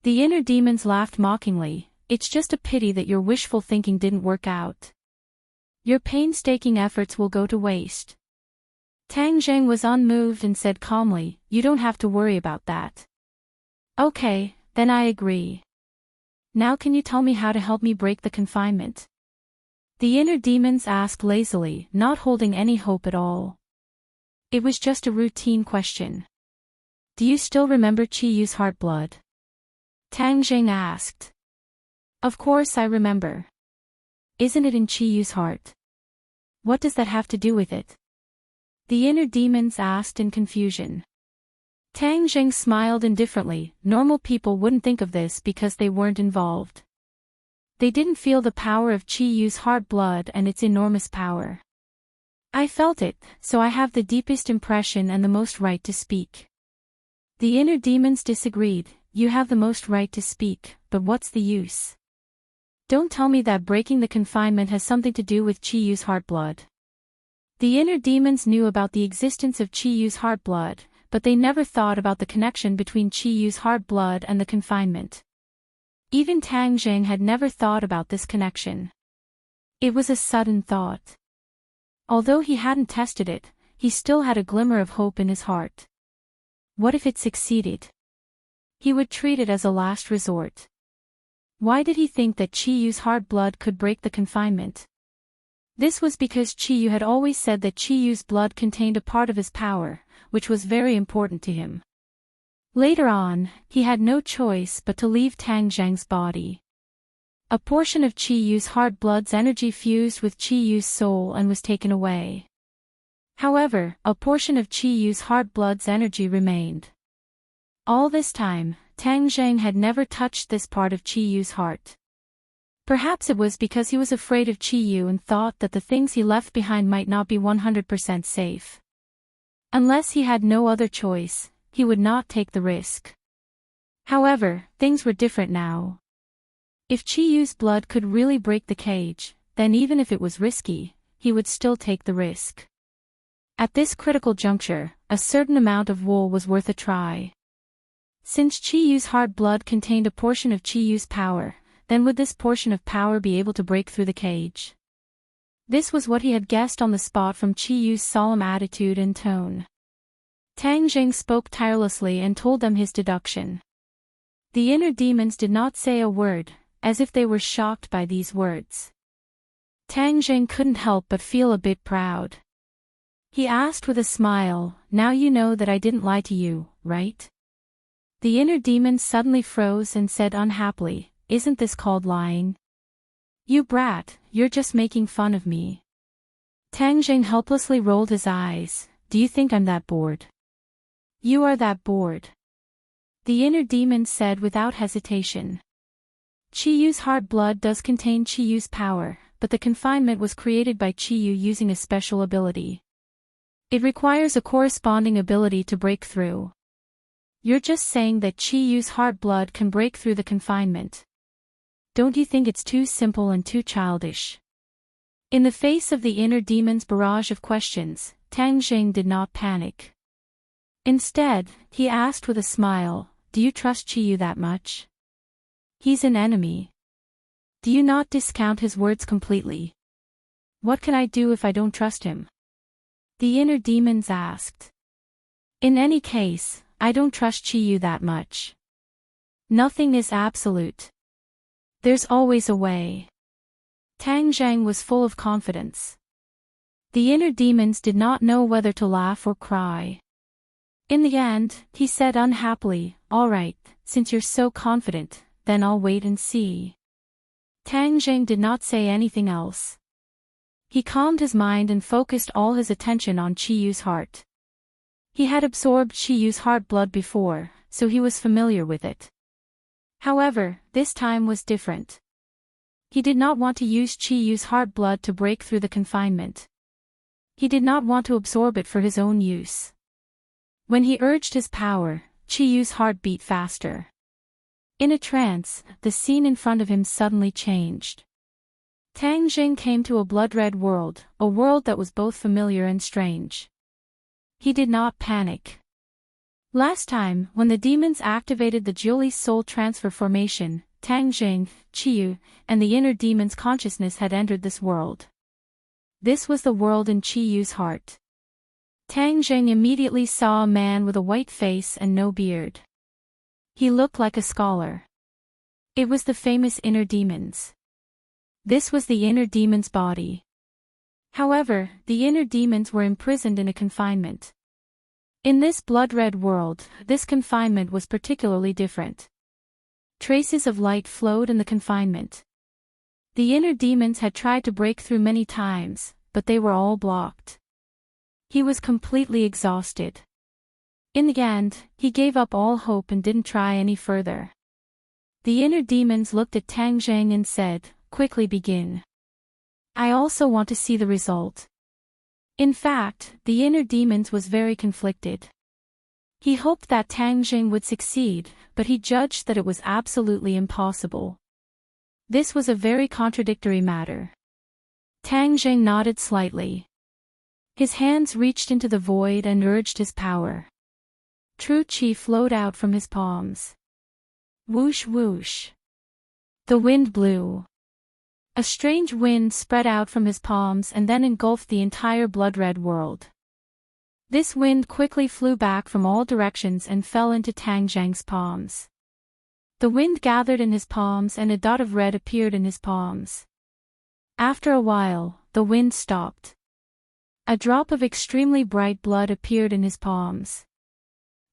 The inner demons laughed mockingly. "It's just a pity that your wishful thinking didn't work out. Your painstaking efforts will go to waste." Tang Jing was unmoved and said calmly, "You don't have to worry about that." "Okay, then I agree. Now can you tell me how to help me break the confinement?" The inner demons asked lazily, not holding any hope at all. It was just a routine question. "Do you still remember Chi Yu's heart blood?" Tang Jing asked. "Of course I remember. Isn't it in Chi Yu's heart? What does that have to do with it?" The inner demons asked in confusion. Tang Jing smiled indifferently. Normal people wouldn't think of this because they weren't involved. They didn't feel the power of Chi Yu's heart blood and its enormous power. "I felt it, so I have the deepest impression and the most right to speak." The inner demons disagreed. "You have the most right to speak, but what's the use? Don't tell me that breaking the confinement has something to do with Chi Yu's heart blood." The inner demons knew about the existence of Chi Yu's heart blood, but they never thought about the connection between Chi Yu's heart blood and the confinement. Even Tang Jing had never thought about this connection. It was a sudden thought. Although he hadn't tested it, he still had a glimmer of hope in his heart. What if it succeeded? He would treat it as a last resort. Why did he think that Chi Yu's heart blood could break the confinement? This was because Chi Yu had always said that Chi Yu's blood contained a part of his power, which was very important to him. Later on, he had no choice but to leave Tang Jing's body. A portion of Chi Yu's heart blood's energy fused with Chi Yu's soul and was taken away. However, a portion of Chi Yu's heart blood's energy remained. All this time, Tang Jing had never touched this part of Chi Yu's heart. Perhaps it was because he was afraid of Chi Yu and thought that the things he left behind might not be 100% safe. Unless he had no other choice, he would not take the risk. However, things were different now. If Chi Yu's blood could really break the cage, then even if it was risky, he would still take the risk. At this critical juncture, a certain amount of wool was worth a try. Since Chi Yu's heart blood contained a portion of Chi Yu's power, then would this portion of power be able to break through the cage? This was what he had guessed on the spot from Chi Yu's solemn attitude and tone. Tang Jing spoke tirelessly and told them his deduction. The inner demons did not say a word, as if they were shocked by these words. Tang Jing couldn't help but feel a bit proud. He asked with a smile, "Now you know that I didn't lie to you, right?" The inner demons suddenly froze and said unhappily, "Isn't this called lying?" "You brat, you're just making fun of me." Tang Jing helplessly rolled his eyes. "Do you think I'm that bored?" "You are that bored." The inner demon said without hesitation. Chi Yu's heart blood does contain Chi Yu's power, but the confinement was created by Chi Yu using a special ability. It requires a corresponding ability to break through. You're just saying that Chi Yu's heart blood can break through the confinement. Don't you think it's too simple and too childish? In the face of the inner demon's barrage of questions, Tang Jing did not panic. Instead, he asked with a smile, "Do you trust Chi Yu that much? He's an enemy. Do you not discount his words completely? What can I do if I don't trust him?" The inner demons asked. "In any case, I don't trust Chi Yu that much. Nothing is absolute. There's always a way." Tang Jing was full of confidence. The inner demons did not know whether to laugh or cry. In the end, he said unhappily, "All right, since you're so confident, then I'll wait and see." Tang Jing did not say anything else. He calmed his mind and focused all his attention on Chi Yu's heart. He had absorbed Chi Yu's heart blood before, so he was familiar with it. However, this time was different. He did not want to use Chi Yu's heart blood to break through the confinement. He did not want to absorb it for his own use. When he urged his power, Chi Yu's heart beat faster. In a trance, the scene in front of him suddenly changed. Tang Jing came to a blood-red world, a world that was both familiar and strange. He did not panic. Last time, when the demons activated the Jiuli's soul transfer formation, Tang Jing, Chi Yu, and the inner demon's consciousness had entered this world. This was the world in Chi Yu's heart. Tang Jing immediately saw a man with a white face and no beard. He looked like a scholar. It was the famous inner demons. This was the inner demon's body. However, the inner demons were imprisoned in a confinement. In this blood-red world, this confinement was particularly different. Traces of light flowed in the confinement. The inner demons had tried to break through many times, but they were all blocked. He was completely exhausted. In the end, he gave up all hope and didn't try any further. The inner demons looked at Tang Jing and said, "Quickly begin. I also want to see the result." In fact, the inner demons was very conflicted. He hoped that Tang Jing would succeed, but he judged that it was absolutely impossible. This was a very contradictory matter. Tang Jing nodded slightly. His hands reached into the void and urged his power. True Qi flowed out from his palms. Whoosh whoosh. The wind blew. A strange wind spread out from his palms and then engulfed the entire blood-red world. This wind quickly flew back from all directions and fell into Tang Jing's palms. The wind gathered in his palms and a dot of red appeared in his palms. After a while, the wind stopped. A drop of extremely bright blood appeared in his palms.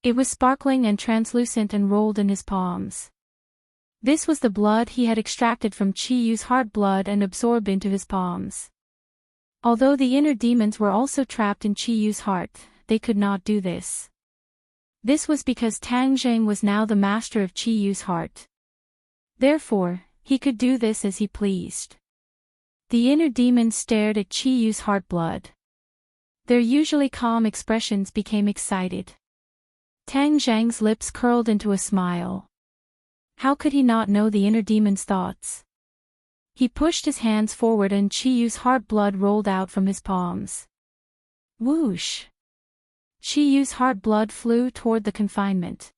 It was sparkling and translucent and rolled in his palms. This was the blood he had extracted from Chi Yu's heart blood and absorbed into his palms. Although the inner demons were also trapped in Chi Yu's heart, they could not do this. This was because Tang Jing was now the master of Chi Yu's heart. Therefore, he could do this as he pleased. The inner demons stared at Chi Yu's heart blood. Their usually calm expressions became excited. Tang Jing's lips curled into a smile. How could he not know the inner demon's thoughts? He pushed his hands forward and Chi Yu's heart blood rolled out from his palms. Whoosh! Chi Yu's heart blood flew toward the confinement.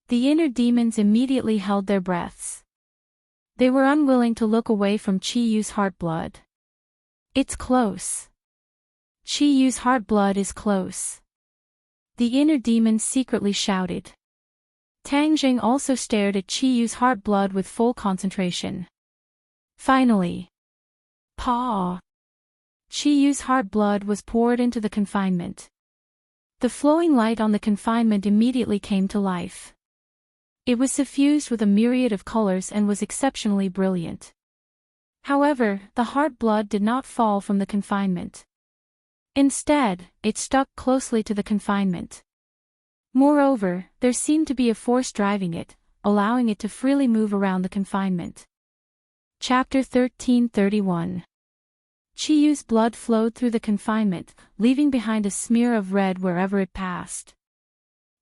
The inner demons immediately held their breaths. They were unwilling to look away from Chi Yu's heart blood. It's close. Chi Yu's heart blood is close. The inner demons secretly shouted. Tang Jing also stared at Chi Yu's heart blood with full concentration. Finally. Paw! Chi Yu's heart blood was poured into the confinement. The flowing light on the confinement immediately came to life. It was suffused with a myriad of colors and was exceptionally brilliant. However, the heart blood did not fall from the confinement. Instead, it stuck closely to the confinement. Moreover, there seemed to be a force driving it, allowing it to freely move around the confinement. Chapter 1331. Chi Yu's blood flowed through the confinement, leaving behind a smear of red wherever it passed.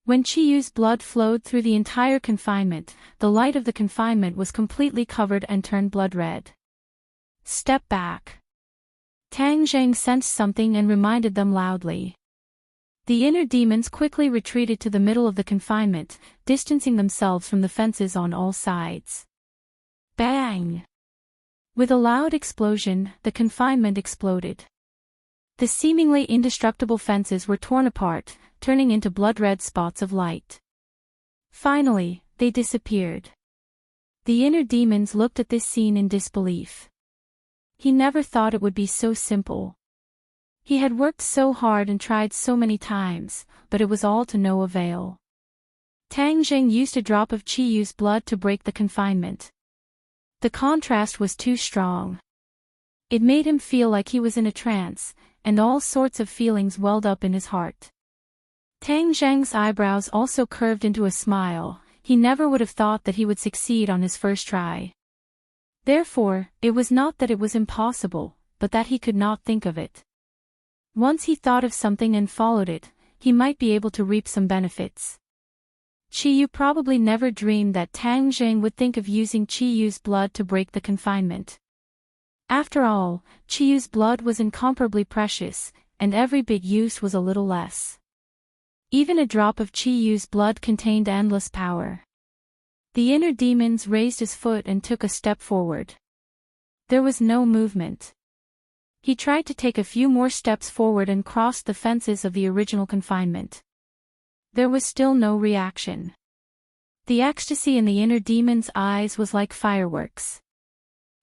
When Chi Yu's blood flowed through the entire confinement, the light of the confinement was completely covered and turned blood red. Step back. Tang Jing sensed something and reminded them loudly. The inner demons quickly retreated to the middle of the confinement, distancing themselves from the fences on all sides. Bang! With a loud explosion, the confinement exploded. The seemingly indestructible fences were torn apart, turning into blood-red spots of light. Finally, they disappeared. The inner demons looked at this scene in disbelief. He never thought it would be so simple. He had worked so hard and tried so many times, but it was all to no avail. Tang Jing used a drop of Chi Yu's blood to break the confinement. The contrast was too strong. It made him feel like he was in a trance, and all sorts of feelings welled up in his heart. Tang Jing's eyebrows also curved into a smile. He never would have thought that he would succeed on his first try. Therefore, it was not that it was impossible, but that he could not think of it. Once he thought of something and followed it, he might be able to reap some benefits. Qiyu probably never dreamed that Tang Zheng would think of using Qiyu's blood to break the confinement. After all, Qiyu's blood was incomparably precious, and every bit used was a little less. Even a drop of Qiyu's blood contained endless power. The inner demons raised his foot and took a step forward. There was no movement. He tried to take a few more steps forward and crossed the fences of the original confinement. There was still no reaction. The ecstasy in the inner demon's eyes was like fireworks.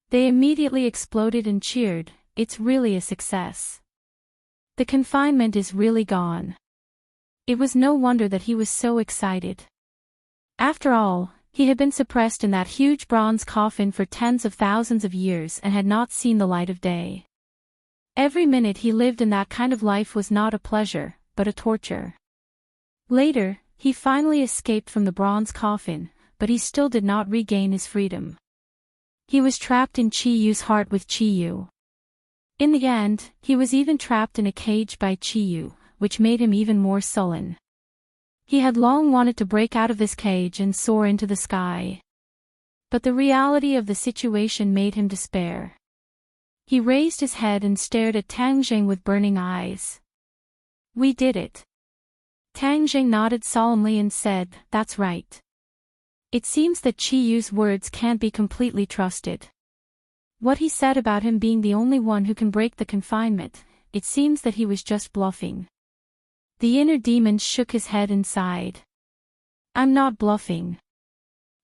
They immediately exploded and cheered. It's really a success. The confinement is really gone. It was no wonder that he was so excited. After all, he had been suppressed in that huge bronze coffin for tens of thousands of years and had not seen the light of day. Every minute he lived in that kind of life was not a pleasure, but a torture. Later, he finally escaped from the bronze coffin, but he still did not regain his freedom. He was trapped in Qiyu's heart with Qiyu. In the end, he was even trapped in a cage by Qiyu, which made him even more sullen. He had long wanted to break out of this cage and soar into the sky. But the reality of the situation made him despair. He raised his head and stared at Tang Zheng with burning eyes. "We did it." Tang Zheng nodded solemnly and said, "That's right." It seems that Qiyu's words can't be completely trusted. What he said about him being the only one who can break the confinement, it seems that he was just bluffing. The inner demon shook his head and sighed. "I'm not bluffing.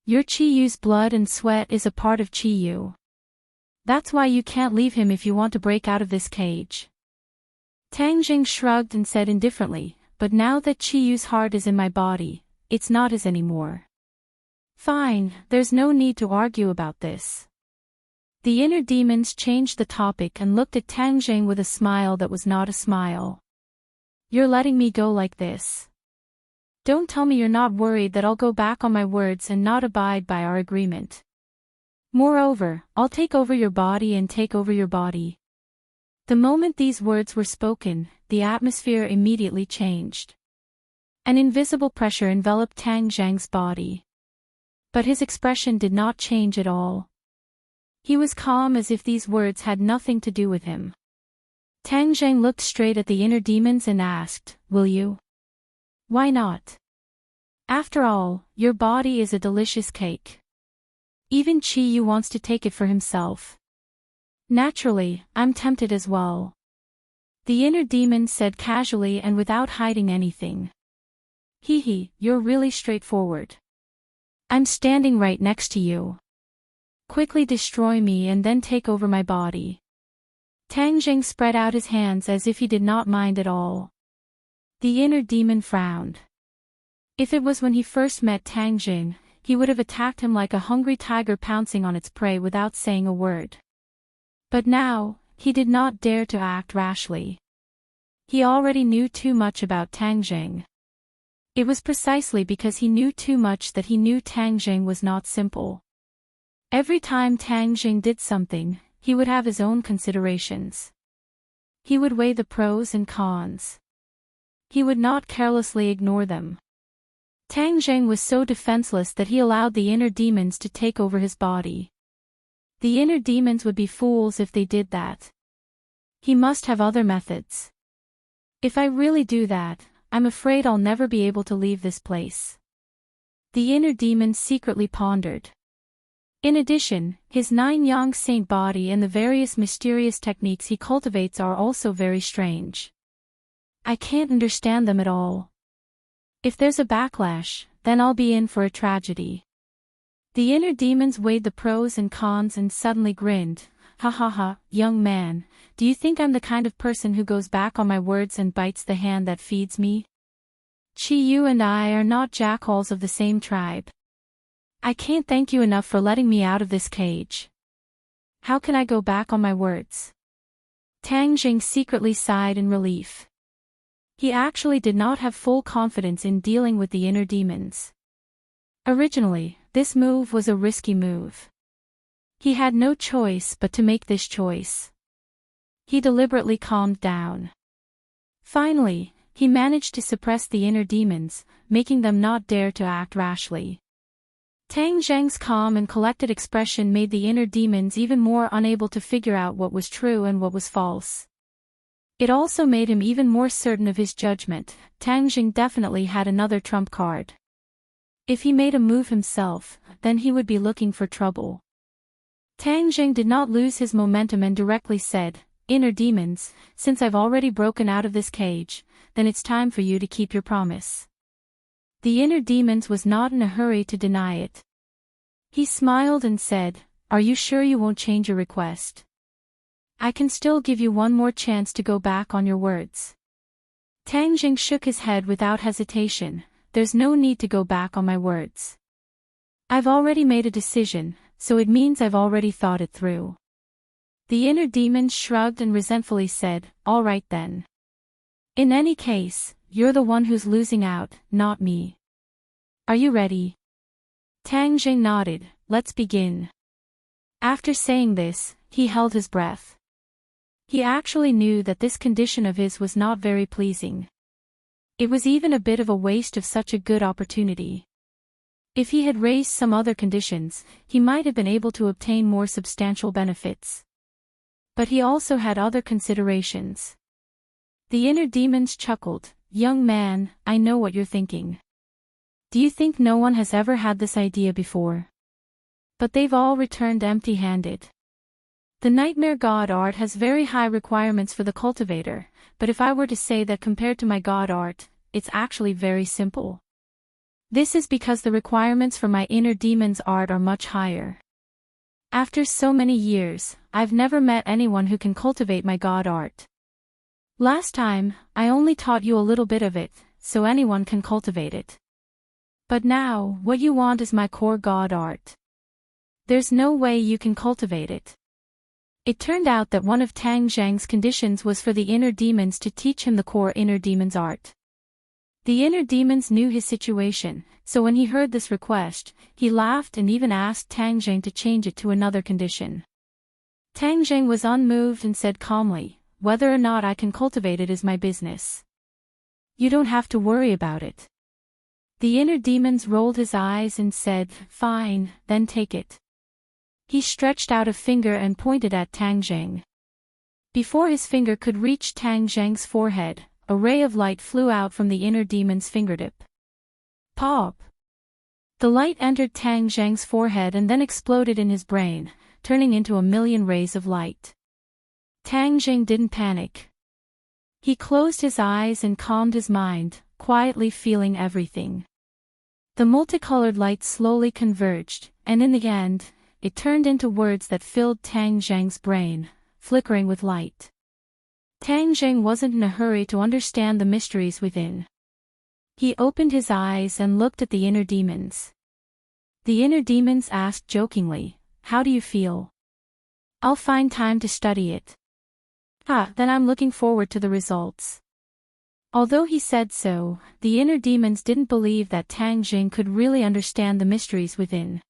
Your Qiyu's blood and sweat is a part of Qiyu. That's why you can't leave him if you want to break out of this cage." Tang Zheng shrugged and said indifferently, "But now that Qiyu's heart is in my body, it's not his anymore." "Fine, there's no need to argue about this." The inner demons changed the topic and looked at Tang Zheng with a smile that was not a smile. "You're letting me go like this? Don't tell me you're not worried that I'll go back on my words and not abide by our agreement. Moreover, I'll take over your body and take over your body." The moment these words were spoken, the atmosphere immediately changed. An invisible pressure enveloped Tang Zheng's body. But his expression did not change at all. He was calm as if these words had nothing to do with him. Tang Zheng looked straight at the inner demons and asked, "Will you?" "Why not? After all, your body is a delicious cake. Even Qiyu wants to take it for himself. Naturally, I'm tempted as well." The inner demon said casually and without hiding anything. "Hee, you're really straightforward. I'm standing right next to you. Quickly destroy me and then take over my body." Tang Zheng spread out his hands as if he did not mind at all. The inner demon frowned. If it was when he first met Tang Zheng, he would have attacked him like a hungry tiger pouncing on its prey without saying a word. But now, he did not dare to act rashly. He already knew too much about Tang Zheng. It was precisely because he knew too much that he knew Tang Zheng was not simple. Every time Tang Zheng did something, he would have his own considerations. He would weigh the pros and cons. He would not carelessly ignore them. Tang Zheng was so defenseless that he allowed the inner demons to take over his body. The inner demons would be fools if they did that. He must have other methods. "If I really do that, I'm afraid I'll never be able to leave this place." The inner demon secretly pondered. In addition, his 9-yang saint body and the various mysterious techniques he cultivates are also very strange. I can't understand them at all. If there's a backlash, then I'll be in for a tragedy. The inner demons weighed the pros and cons and suddenly grinned. "Ha ha ha, young man, do you think I'm the kind of person who goes back on my words and bites the hand that feeds me? Qiyu and I are not jackals of the same tribe. I can't thank you enough for letting me out of this cage. How can I go back on my words?" Tang Zheng secretly sighed in relief. He actually did not have full confidence in dealing with the inner demons. Originally, this move was a risky move. He had no choice but to make this choice. He deliberately calmed down. Finally, he managed to suppress the inner demons, making them not dare to act rashly. Tang Zheng's calm and collected expression made the inner demons even more unable to figure out what was true and what was false. It also made him even more certain of his judgment. Tang Zheng definitely had another trump card. If he made a move himself, then he would be looking for trouble. Tang Zheng did not lose his momentum and directly said, "Inner demons, since I've already broken out of this cage, then it's time for you to keep your promise." The inner demons was not in a hurry to deny it. He smiled and said, "Are you sure you won't change your request? I can still give you one more chance to go back on your words." Tang Zheng shook his head without hesitation. "There's no need to go back on my words. I've already made a decision, so it means I've already thought it through." The inner demons shrugged and resentfully said, "All right then. In any case, you're the one who's losing out, not me. Are you ready?" Tang Zheng nodded. "Let's begin." After saying this, he held his breath. He actually knew that this condition of his was not very pleasing. It was even a bit of a waste of such a good opportunity. If he had raised some other conditions, he might have been able to obtain more substantial benefits. But he also had other considerations. The inner demons chuckled. "Young man, I know what you're thinking. Do you think no one has ever had this idea before? But they've all returned empty-handed. The Nightmare God art has very high requirements for the cultivator, but if I were to say that compared to my God art, it's actually very simple. This is because the requirements for my inner demons art are much higher. After so many years, I've never met anyone who can cultivate my God art. Last time, I only taught you a little bit of it, so anyone can cultivate it. But now, what you want is my core God art. There's no way you can cultivate it." It turned out that one of Tang Zheng's conditions was for the inner demons to teach him the core inner demons art. The inner demons knew his situation, so when he heard this request, he laughed and even asked Tang Zheng to change it to another condition. Tang Zheng was unmoved and said calmly, "Whether or not I can cultivate it is my business. You don't have to worry about it." The inner demons rolled his eyes and said, "Fine, then take it." He stretched out a finger and pointed at Tang Zheng. Before his finger could reach Tang Zheng's forehead, a ray of light flew out from the inner demon's fingertip. Pop! The light entered Tang Zheng's forehead and then exploded in his brain, turning into a million rays of light. Tang Zheng didn't panic. He closed his eyes and calmed his mind, quietly feeling everything. The multicolored light slowly converged, and in the end, it turned into words that filled Tang Zheng's brain, flickering with light. Tang Zheng wasn't in a hurry to understand the mysteries within. He opened his eyes and looked at the inner demons. The inner demons asked jokingly, "How do you feel?" "I'll find time to study it." Then I'm looking forward to the results." Although he said so, the inner demons didn't believe that Tang Zheng could really understand the mysteries within.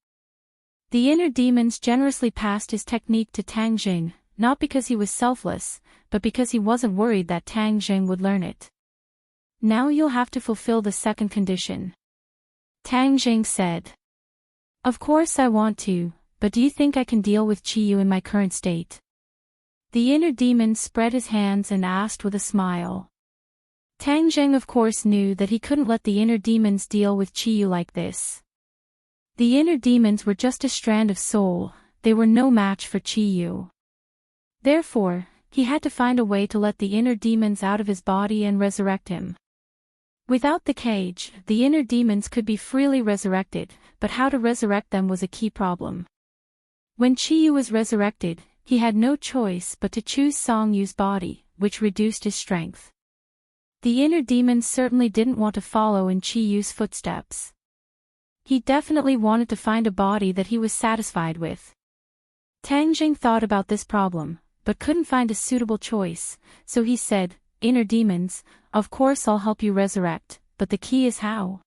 The inner demons generously passed his technique to Tang Zheng, not because he was selfless, but because he wasn't worried that Tang Zheng would learn it. "Now you'll have to fulfill the second condition," Tang Zheng said. "Of course I want to, but do you think I can deal with Qiyu in my current state?" The inner demon spread his hands and asked with a smile. Tang Zheng of course knew that he couldn't let the inner demons deal with Qiyu like this. The inner demons were just a strand of soul, they were no match for Qiyu. Therefore, he had to find a way to let the inner demons out of his body and resurrect him. Without the cage, the inner demons could be freely resurrected, but how to resurrect them was a key problem. When Qiyu was resurrected, he had no choice but to choose Song Yu's body, which reduced his strength. The inner demons certainly didn't want to follow in Qiyu's footsteps. He definitely wanted to find a body that he was satisfied with. Tang Zheng thought about this problem, but couldn't find a suitable choice, so he said, "Inner demons, of course I'll help you resurrect, but the key is how?"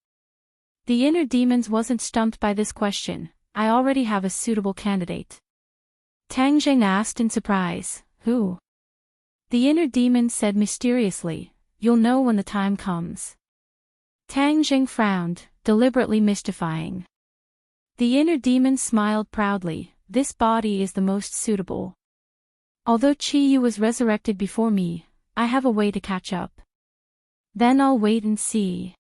The inner demons wasn't stumped by this question. "I already have a suitable candidate. Tang Jing asked in surprise. Who? The inner demon said mysteriously, you'll know when the time comes. Tang Jing frowned, deliberately mystifying. The inner demon smiled proudly, this body is the most suitable. Although Qi Yu was resurrected before me, I have a way to catch up. Then I'll wait and see.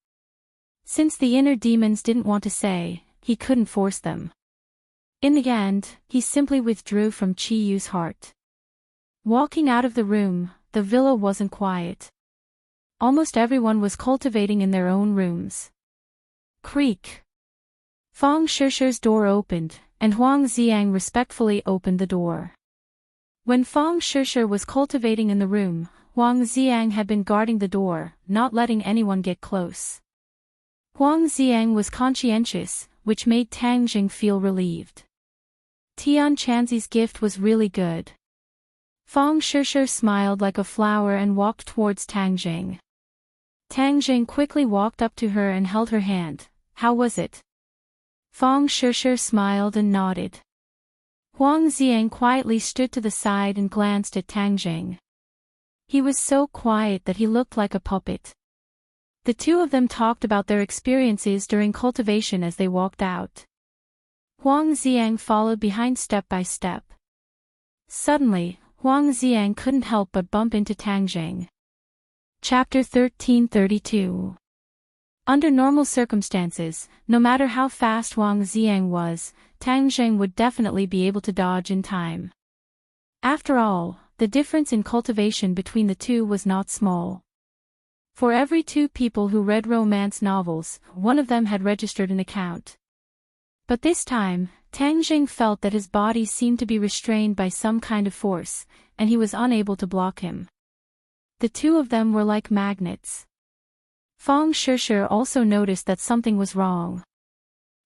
Since the inner demons didn't want to say, he couldn't force them. In the end, he simply withdrew from Qi Yu's heart. Walking out of the room, the villa wasn't quiet. Almost everyone was cultivating in their own rooms. Creak. Fang Shishi's door opened, and Huang Xiang respectfully opened the door. When Fang Shishi was cultivating in the room, Huang Xiang had been guarding the door, not letting anyone get close. Huang Xiang was conscientious, which made Tang Jing feel relieved. Tian Chanzi's gift was really good. Fang Shishi smiled like a flower and walked towards Tang Jing. Tang Jing quickly walked up to her and held her hand. How was it? Fang Shishi smiled and nodded. Huang Xiang quietly stood to the side and glanced at Tang Jing. He was so quiet that he looked like a puppet. The two of them talked about their experiences during cultivation as they walked out. Huang Xiang followed behind step by step. Suddenly, Huang Xiang couldn't help but bump into Tang Jing. Chapter 1332. Under normal circumstances, no matter how fast Huang Xiang was, Tang Jing would definitely be able to dodge in time. After all, the difference in cultivation between the two was not small. For every 2 people who read romance novels, one of them had registered an account. But this time, Tang Jing felt that his body seemed to be restrained by some kind of force, and he was unable to block him. The two of them were like magnets. Fang Shishi also noticed that something was wrong.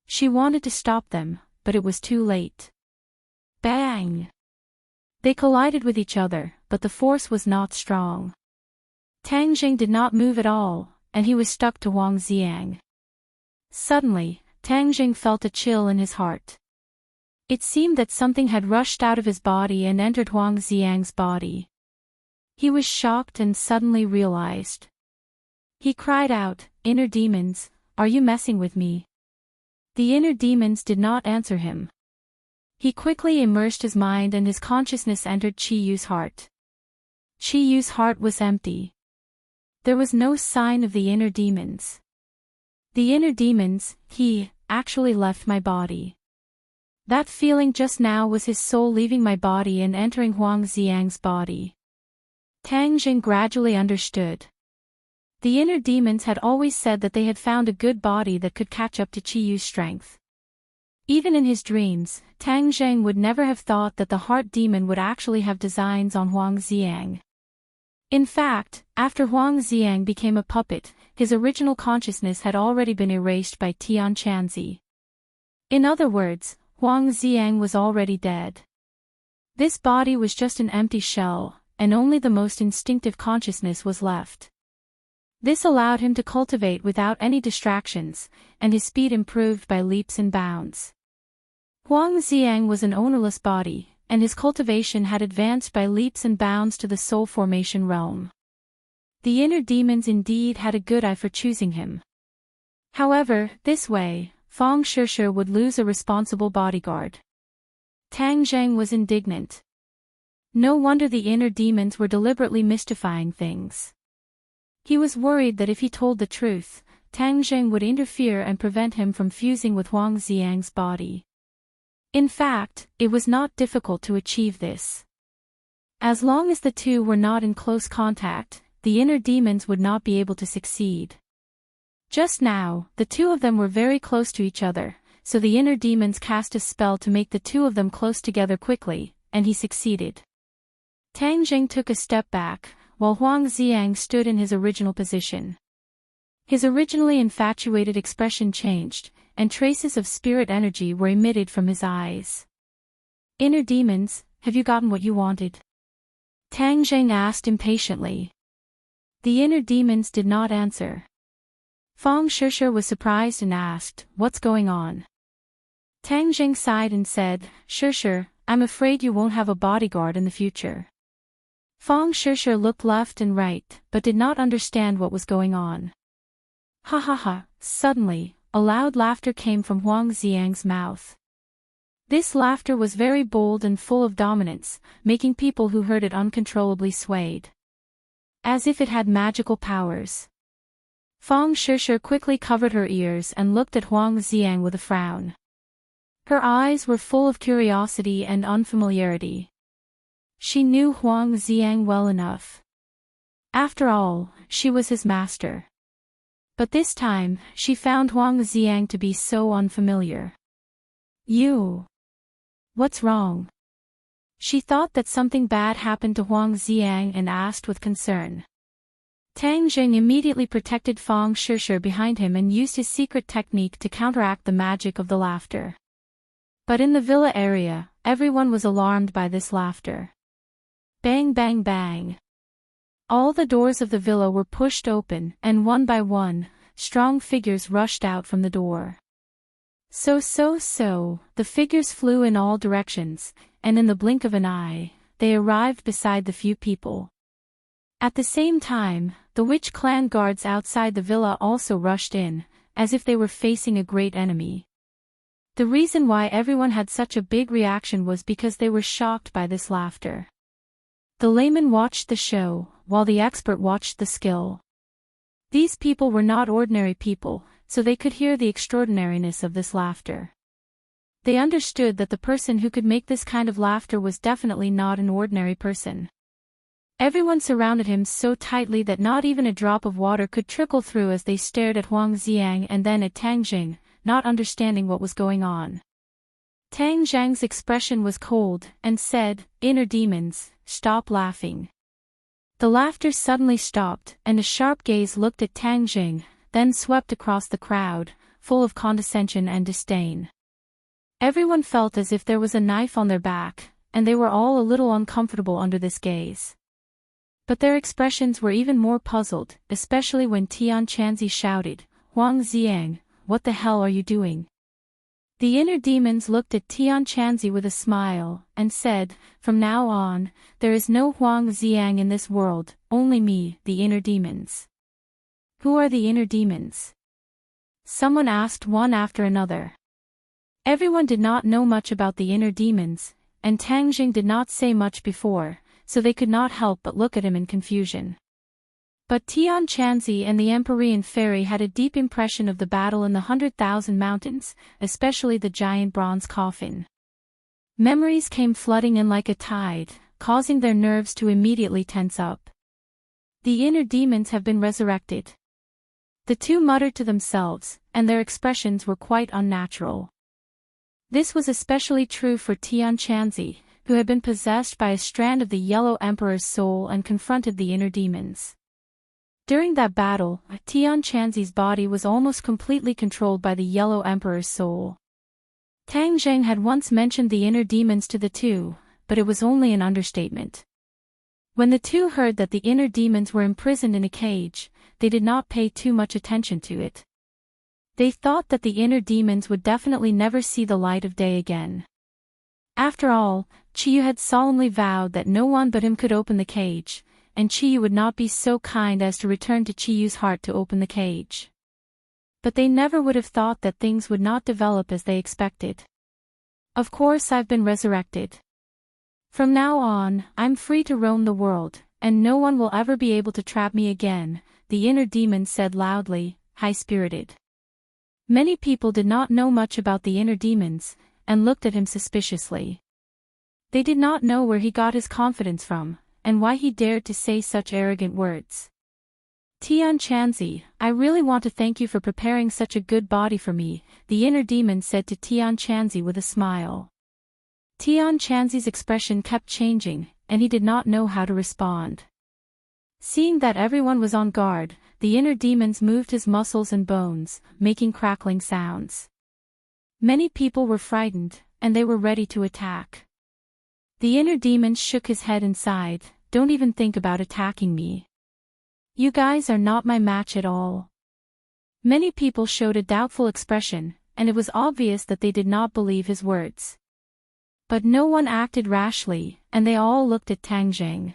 She wanted to stop them, but it was too late. Bang! They collided with each other, but the force was not strong. Tang Jing did not move at all, and he was stuck to Huang Xiang. Suddenly, Tang Jing felt a chill in his heart. It seemed that something had rushed out of his body and entered Huang Xiang's body. He was shocked and suddenly realized. He cried out, "Inner demons, are you messing with me?" The inner demons did not answer him. He quickly immersed his mind and his consciousness entered Qi Yu's heart. Qi Yu's heart was empty. There was no sign of the inner demons. The inner demons, he, actually left my body. That feeling just now was his soul leaving my body and entering Huang Xiang's body. Tang Jing gradually understood. The inner demons had always said that they had found a good body that could catch up to Qi Yu's strength. Even in his dreams, Tang Jing would never have thought that the heart demon would actually have designs on Huang Xiang. In fact, after Huang Xiang became a puppet, his original consciousness had already been erased by Tian Chanzi. In other words, Huang Xiang was already dead. This body was just an empty shell, and only the most instinctive consciousness was left. This allowed him to cultivate without any distractions, and his speed improved by leaps and bounds. Huang Xiang was an ownerless body, and his cultivation had advanced by leaps and bounds to the soul formation realm. The inner demons indeed had a good eye for choosing him. However, this way, Fang Shishi would lose a responsible bodyguard. Tang Jing was indignant. No wonder the inner demons were deliberately mystifying things. He was worried that if he told the truth, Tang Jing would interfere and prevent him from fusing with Huang Xiang's body. In fact, it was not difficult to achieve this. As long as the two were not in close contact, the inner demons would not be able to succeed. Just now, the two of them were very close to each other, so the inner demons cast a spell to make the two of them close together quickly, and he succeeded. Tang Jing took a step back, while Huang Xiang stood in his original position. His originally infatuated expression changed, and traces of spirit energy were emitted from his eyes. "Inner demons, have you gotten what you wanted?" Tang Jing asked impatiently. The inner demons did not answer. Fang Shishi was surprised and asked, "What's going on?" Tang Jing sighed and said, "Shishi, I'm afraid you won't have a bodyguard in the future. Fang Shishir looked left and right, but did not understand what was going on. Ha ha ha, suddenly, a loud laughter came from Huang Xiang's mouth. This laughter was very bold and full of dominance, making people who heard it uncontrollably swayed. As if it had magical powers. Fang Shishir quickly covered her ears and looked at Huang Xiang with a frown. Her eyes were full of curiosity and unfamiliarity. She knew Huang Xiang well enough. After all, she was his master. But this time, she found Huang Xiang to be so unfamiliar. You. What's wrong? She thought that something bad happened to Huang Xiang and asked with concern. Tang Jing immediately protected Fang Shishir behind him and used his secret technique to counteract the magic of the laughter. But in the villa area, everyone was alarmed by this laughter. Bang bang bang. All the doors of the villa were pushed open and one by one, strong figures rushed out from the door. So, the figures flew in all directions, and in the blink of an eye, they arrived beside the few people. At the same time, the witch clan guards outside the villa also rushed in, as if they were facing a great enemy. The reason why everyone had such a big reaction was because they were shocked by this laughter. The layman watched the show, while the expert watched the skill. These people were not ordinary people, so they could hear the extraordinariness of this laughter. They understood that the person who could make this kind of laughter was definitely not an ordinary person. Everyone surrounded him so tightly that not even a drop of water could trickle through as they stared at Huang Xiang and then at Tang Jing, not understanding what was going on. Tang Zhang's expression was cold, and said, "Inner demons, stop laughing." The laughter suddenly stopped, and a sharp gaze looked at Tang Jing, then swept across the crowd, full of condescension and disdain. Everyone felt as if there was a knife on their back, and they were all a little uncomfortable under this gaze. But their expressions were even more puzzled, especially when Tian Chanzi shouted, "Huang Xiang, what the hell are you doing?" The inner demons looked at Tian Chanzi with a smile, and said, "From now on, there is no Huang Xiang in this world, only me, the inner demons." Who are the inner demons? Someone asked one after another. Everyone did not know much about the inner demons, and Tang Jing did not say much before, so they could not help but look at him in confusion. But Tian Chanzi and the Empyrean Fairy had a deep impression of the battle in the 100,000 Mountains, especially the giant bronze coffin. Memories came flooding in like a tide, causing their nerves to immediately tense up. The inner demons have been resurrected. The two muttered to themselves, and their expressions were quite unnatural. This was especially true for Tian Chanzi, who had been possessed by a strand of the Yellow Emperor's soul and confronted the inner demons. During that battle, Tian Chanzi's body was almost completely controlled by the Yellow Emperor's soul. Tang Zheng had once mentioned the inner demons to the two, but it was only an understatement. When the two heard that the inner demons were imprisoned in a cage, they did not pay too much attention to it. They thought that the inner demons would definitely never see the light of day again. After all, Chiyu had solemnly vowed that no one but him could open the cage, and Chiyu would not be so kind as to return to Chiyu's heart to open the cage. But they never would have thought that things would not develop as they expected. Of course I've been resurrected. From now on, I'm free to roam the world, and no one will ever be able to trap me again, the inner demon said loudly, high-spirited. Many people did not know much about the inner demons, and looked at him suspiciously. They did not know where he got his confidence from, and why he dared to say such arrogant words. Tian Chanzi, I really want to thank you for preparing such a good body for me, the inner demon said to Tian Chanzi with a smile. Tian Chanzi's expression kept changing, and he did not know how to respond. Seeing that everyone was on guard, the inner demons moved his muscles and bones, making crackling sounds. Many people were frightened, and they were ready to attack. The inner demon shook his head and sighed, "Don't even think about attacking me. You guys are not my match at all." Many people showed a doubtful expression, and it was obvious that they did not believe his words. But no one acted rashly, and they all looked at Tang Zheng.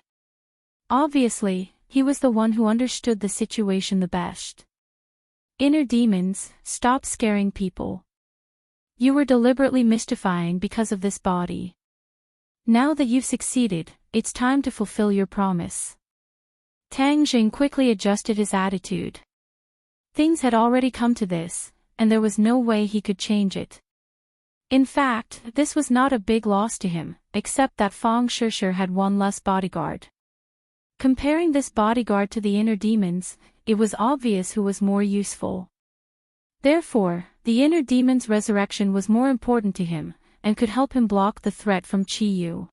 Obviously, he was the one who understood the situation the best. Inner demons, stop scaring people. You were deliberately mystifying because of this body. Now that you've succeeded, it's time to fulfill your promise. Tang Zheng quickly adjusted his attitude. Things had already come to this, and there was no way he could change it. In fact, this was not a big loss to him, except that Fang Shishir had one less bodyguard. Comparing this bodyguard to the inner demons, it was obvious who was more useful. Therefore, the inner demon's resurrection was more important to him, and could help him block the threat from Qi Yu.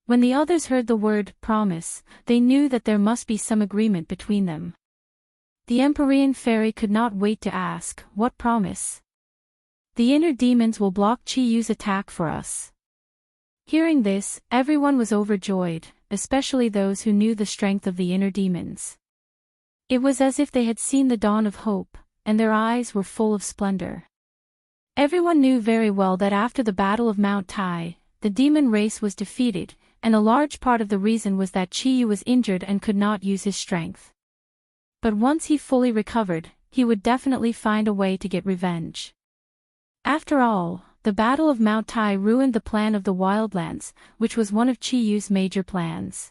When the others heard the word promise, they knew that there must be some agreement between them. The Empyrean fairy could not wait to ask, what promise? The inner demons will block Qi Yu's attack for us. Hearing this, everyone was overjoyed, especially those who knew the strength of the inner demons. It was as if they had seen the dawn of hope, and their eyes were full of splendor. Everyone knew very well that after the Battle of Mount Tai, the demon race was defeated, and a large part of the reason was that Qi Yu was injured and could not use his strength. But once he fully recovered, he would definitely find a way to get revenge. After all, the Battle of Mount Tai ruined the plan of the Wildlands, which was one of Qi Yu's major plans.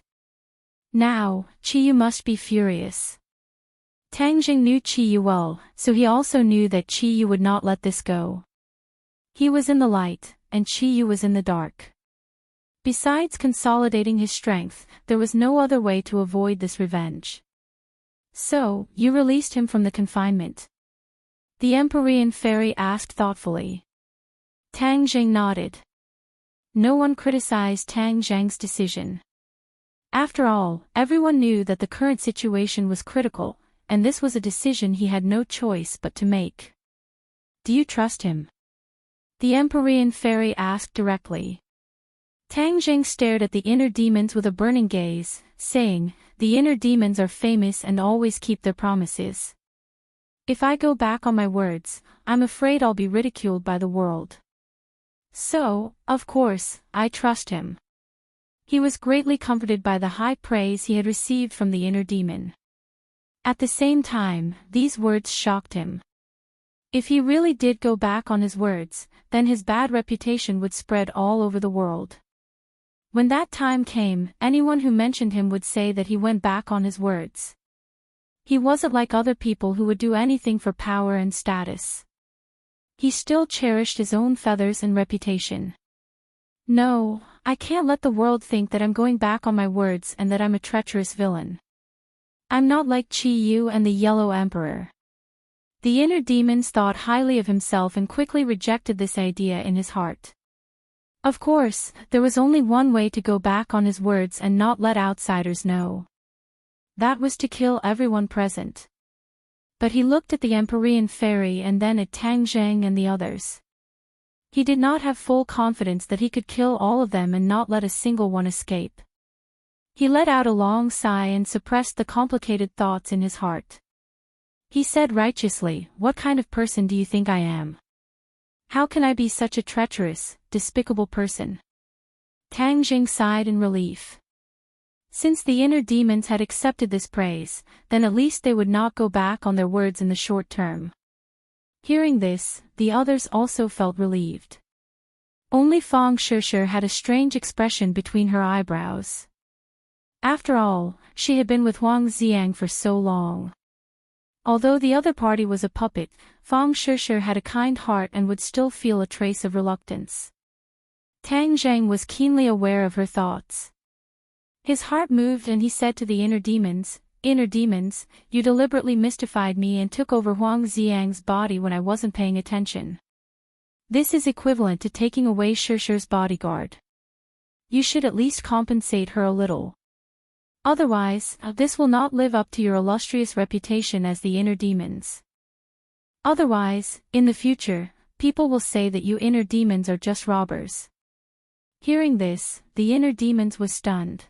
Now, Qi Yu must be furious. Tang Zheng knew Qi Yu well, so he also knew that Qi Yu would not let this go. He was in the light, and Qi Yu was in the dark. Besides consolidating his strength, there was no other way to avoid this revenge. So, you released him from the confinement? The Empyrean fairy asked thoughtfully. Tang Zheng nodded. No one criticized Tang Zheng's decision. After all, everyone knew that the current situation was critical, and this was a decision he had no choice but to make. Do you trust him? The Empyrean fairy asked directly. Tang Zheng stared at the inner demons with a burning gaze, saying, the inner demons are famous and always keep their promises. If I go back on my words, I'm afraid I'll be ridiculed by the world. So, of course, I trust him. He was greatly comforted by the high praise he had received from the inner demon. At the same time, these words shocked him. If he really did go back on his words, then his bad reputation would spread all over the world. When that time came, anyone who mentioned him would say that he went back on his words. He wasn't like other people who would do anything for power and status. He still cherished his own feathers and reputation. No, I can't let the world think that I'm going back on my words and that I'm a treacherous villain. I'm not like Qi Yu and the Yellow Emperor. The inner demons thought highly of himself and quickly rejected this idea in his heart. Of course, there was only one way to go back on his words and not let outsiders know. That was to kill everyone present. But he looked at the Empyrean fairy and then at Tang Zheng and the others. He did not have full confidence that he could kill all of them and not let a single one escape. He let out a long sigh and suppressed the complicated thoughts in his heart. He said righteously, what kind of person do you think I am? How can I be such a treacherous, despicable person? Tang Zheng sighed in relief. Since the inner demons had accepted this praise, then at least they would not go back on their words in the short term. Hearing this, the others also felt relieved. Only Fang Shishir had a strange expression between her eyebrows. After all, she had been with Huang Xiang for so long. Although the other party was a puppet, Fang Shishir had a kind heart and would still feel a trace of reluctance. Tang Zheng was keenly aware of her thoughts. His heart moved and he said to the inner demons, you deliberately mystified me and took over Huang Xiang's body when I wasn't paying attention. This is equivalent to taking away Shishir's bodyguard. You should at least compensate her a little. Otherwise, this will not live up to your illustrious reputation as the inner demons. Otherwise, in the future, people will say that you inner demons are just robbers. Hearing this, the inner demons was stunned.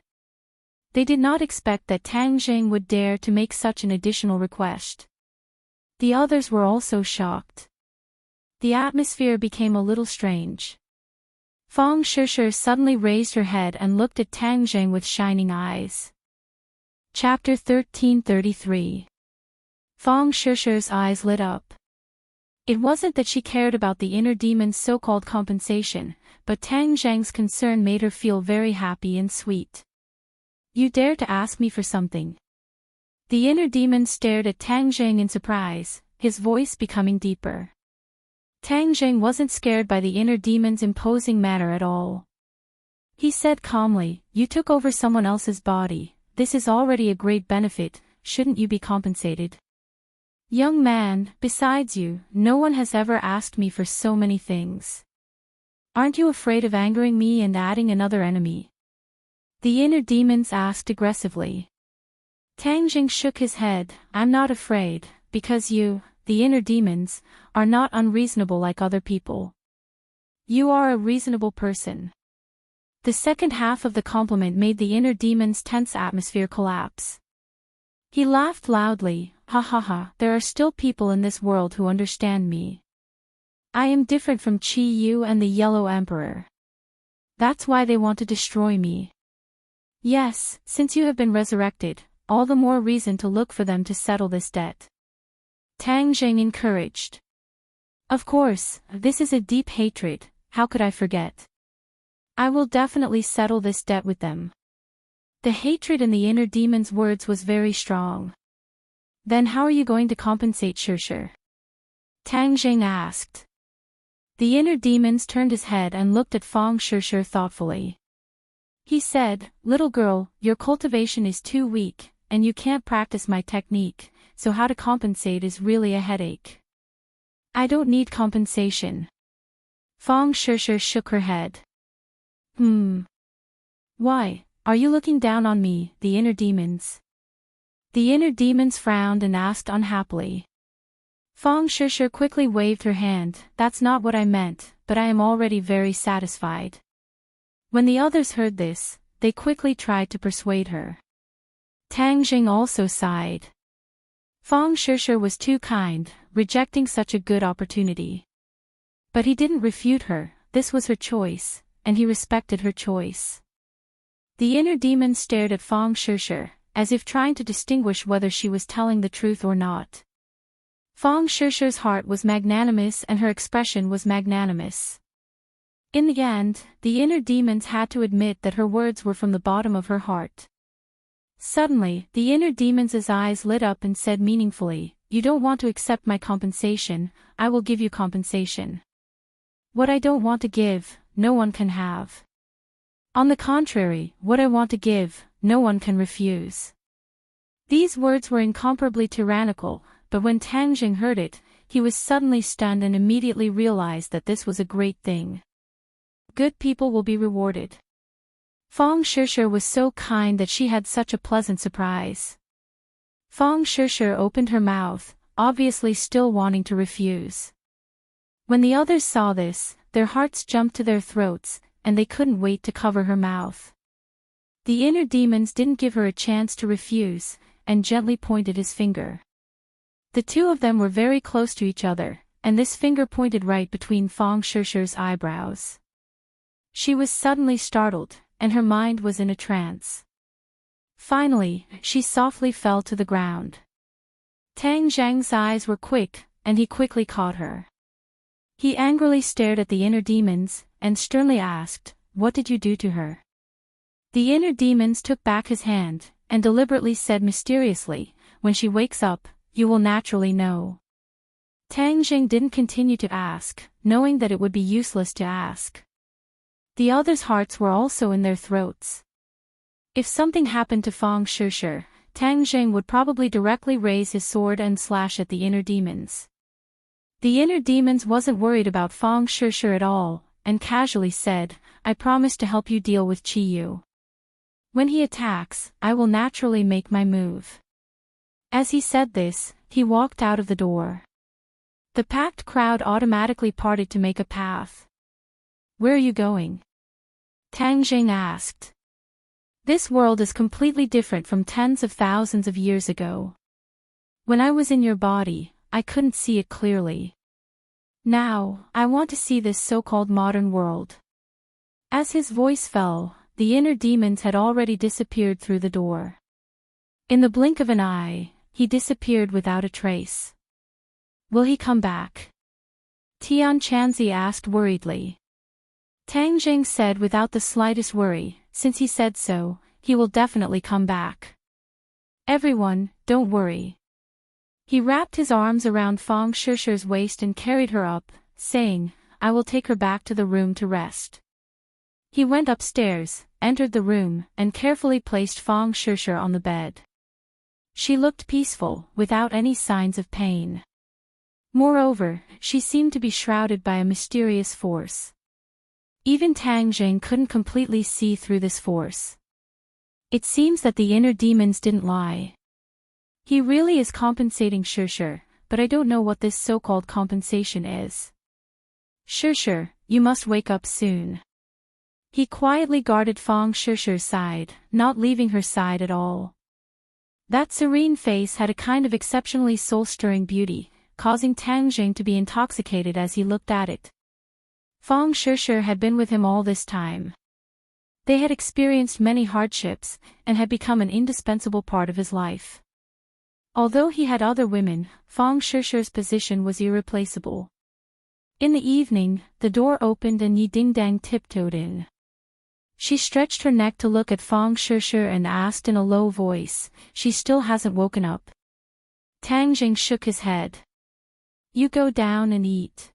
They did not expect that Tang Zheng would dare to make such an additional request. The others were also shocked. The atmosphere became a little strange. Fang Shishir suddenly raised her head and looked at Tang Zheng with shining eyes. Chapter 1333. Fang Shishir's eyes lit up. It wasn't that she cared about the inner demon's so-called compensation, but Tang Zheng's concern made her feel very happy and sweet. You dare to ask me for something? The inner demon stared at Tang Zheng in surprise, his voice becoming deeper. Tang Zheng wasn't scared by the inner demon's imposing manner at all. He said calmly, "You took over someone else's body, this is already a great benefit, shouldn't you be compensated?" Young man, besides you, no one has ever asked me for so many things. Aren't you afraid of angering me and adding another enemy? The inner demons asked aggressively. Tang Zheng shook his head, "I'm not afraid, because you, the inner demons, are not unreasonable like other people. You are a reasonable person." The second half of the compliment made the inner demon's tense atmosphere collapse. He laughed loudly, "Ha ha ha, there are still people in this world who understand me. I am different from Qi Yu and the Yellow Emperor. That's why they want to destroy me. Yes, since you have been resurrected, all the more reason to look for them to settle this debt." Tang Zheng encouraged. "Of course, this is a deep hatred, how could I forget? I will definitely settle this debt with them." The hatred in the inner demon's words was very strong. "Then how are you going to compensate Shishir?" Tang Zheng asked. The inner demons turned his head and looked at Fang Shishir thoughtfully. He said, "Little girl, your cultivation is too weak, and you can't practice my technique, so how to compensate is really a headache. I don't need compensation." Fang Shishir shook her head. Why, are you looking down on me, the inner demons?" The inner demons frowned and asked unhappily. Fang Shishir quickly waved her hand, "That's not what I meant, but I am already very satisfied." When the others heard this, they quickly tried to persuade her. Tang Zheng also sighed. Fang Shishir was too kind, rejecting such a good opportunity. But he didn't refute her, this was her choice, and he respected her choice. The inner demon stared at Fang Shishir, as if trying to distinguish whether she was telling the truth or not. Fang Shishir's heart was magnanimous and her expression was magnanimous. In the end, the inner demons had to admit that her words were from the bottom of her heart. Suddenly, the inner demon's eyes lit up and said meaningfully, "You don't want to accept my compensation, I will give you compensation. What I don't want to give, no one can have. On the contrary, what I want to give, no one can refuse." These words were incomparably tyrannical, but when Tang Zheng heard it, he was suddenly stunned and immediately realized that this was a great thing. Good people will be rewarded. Fang Shishir was so kind that she had such a pleasant surprise. Fang Shishir opened her mouth, obviously still wanting to refuse. When the others saw this, their hearts jumped to their throats, and they couldn't wait to cover her mouth. The inner demons didn't give her a chance to refuse, and gently pointed his finger. The two of them were very close to each other, and this finger pointed right between Fang Shishir's eyebrows. She was suddenly startled, and her mind was in a trance. Finally, she softly fell to the ground. Tang Zheng's eyes were quick, and he quickly caught her. He angrily stared at the inner demons, and sternly asked, "What did you do to her?" The inner demons took back his hand, and deliberately said mysteriously, "When she wakes up, you will naturally know." Tang Zheng didn't continue to ask, knowing that it would be useless to ask. The others' hearts were also in their throats. If something happened to Fang Shishir, Tang Zheng would probably directly raise his sword and slash at the inner demons. The inner demons wasn't worried about Fang Shishir at all, and casually said, "I promise to help you deal with Qi Yu. When he attacks, I will naturally make my move." As he said this, he walked out of the door. The packed crowd automatically parted to make a path. "Where are you going?" Tang Zheng asked. "This world is completely different from tens of thousands of years ago. When I was in your body, I couldn't see it clearly. Now, I want to see this so-called modern world. As his voice fell, the inner demons had already disappeared through the door. In the blink of an eye, he disappeared without a trace. Will he come back? Tian Chanzi asked worriedly. Tang Jing said without the slightest worry, since he said so, he will definitely come back. Everyone, don't worry. He wrapped his arms around Fang Shishi's waist and carried her up, saying, I will take her back to the room to rest. He went upstairs, entered the room, and carefully placed Fang Shishi on the bed. She looked peaceful, without any signs of pain. Moreover, she seemed to be shrouded by a mysterious force. Even Tang Jing couldn't completely see through this force. It seems that the inner demons didn't lie. He really is compensating Shishi, but I don't know what this so-called compensation is. Shishi, you must wake up soon. He quietly guarded Fang Shishi's side, not leaving her side at all. That serene face had a kind of exceptionally soul-stirring beauty, causing Tang Jing to be intoxicated as he looked at it. Fang Shishi had been with him all this time. They had experienced many hardships, and had become an indispensable part of his life. Although he had other women, Fang Shishi's position was irreplaceable. In the evening, the door opened and Yi Dingdang tiptoed in. She stretched her neck to look at Fang Shishi and asked in a low voice, she still hasn't woken up. Tang Jing shook his head. You go down and eat.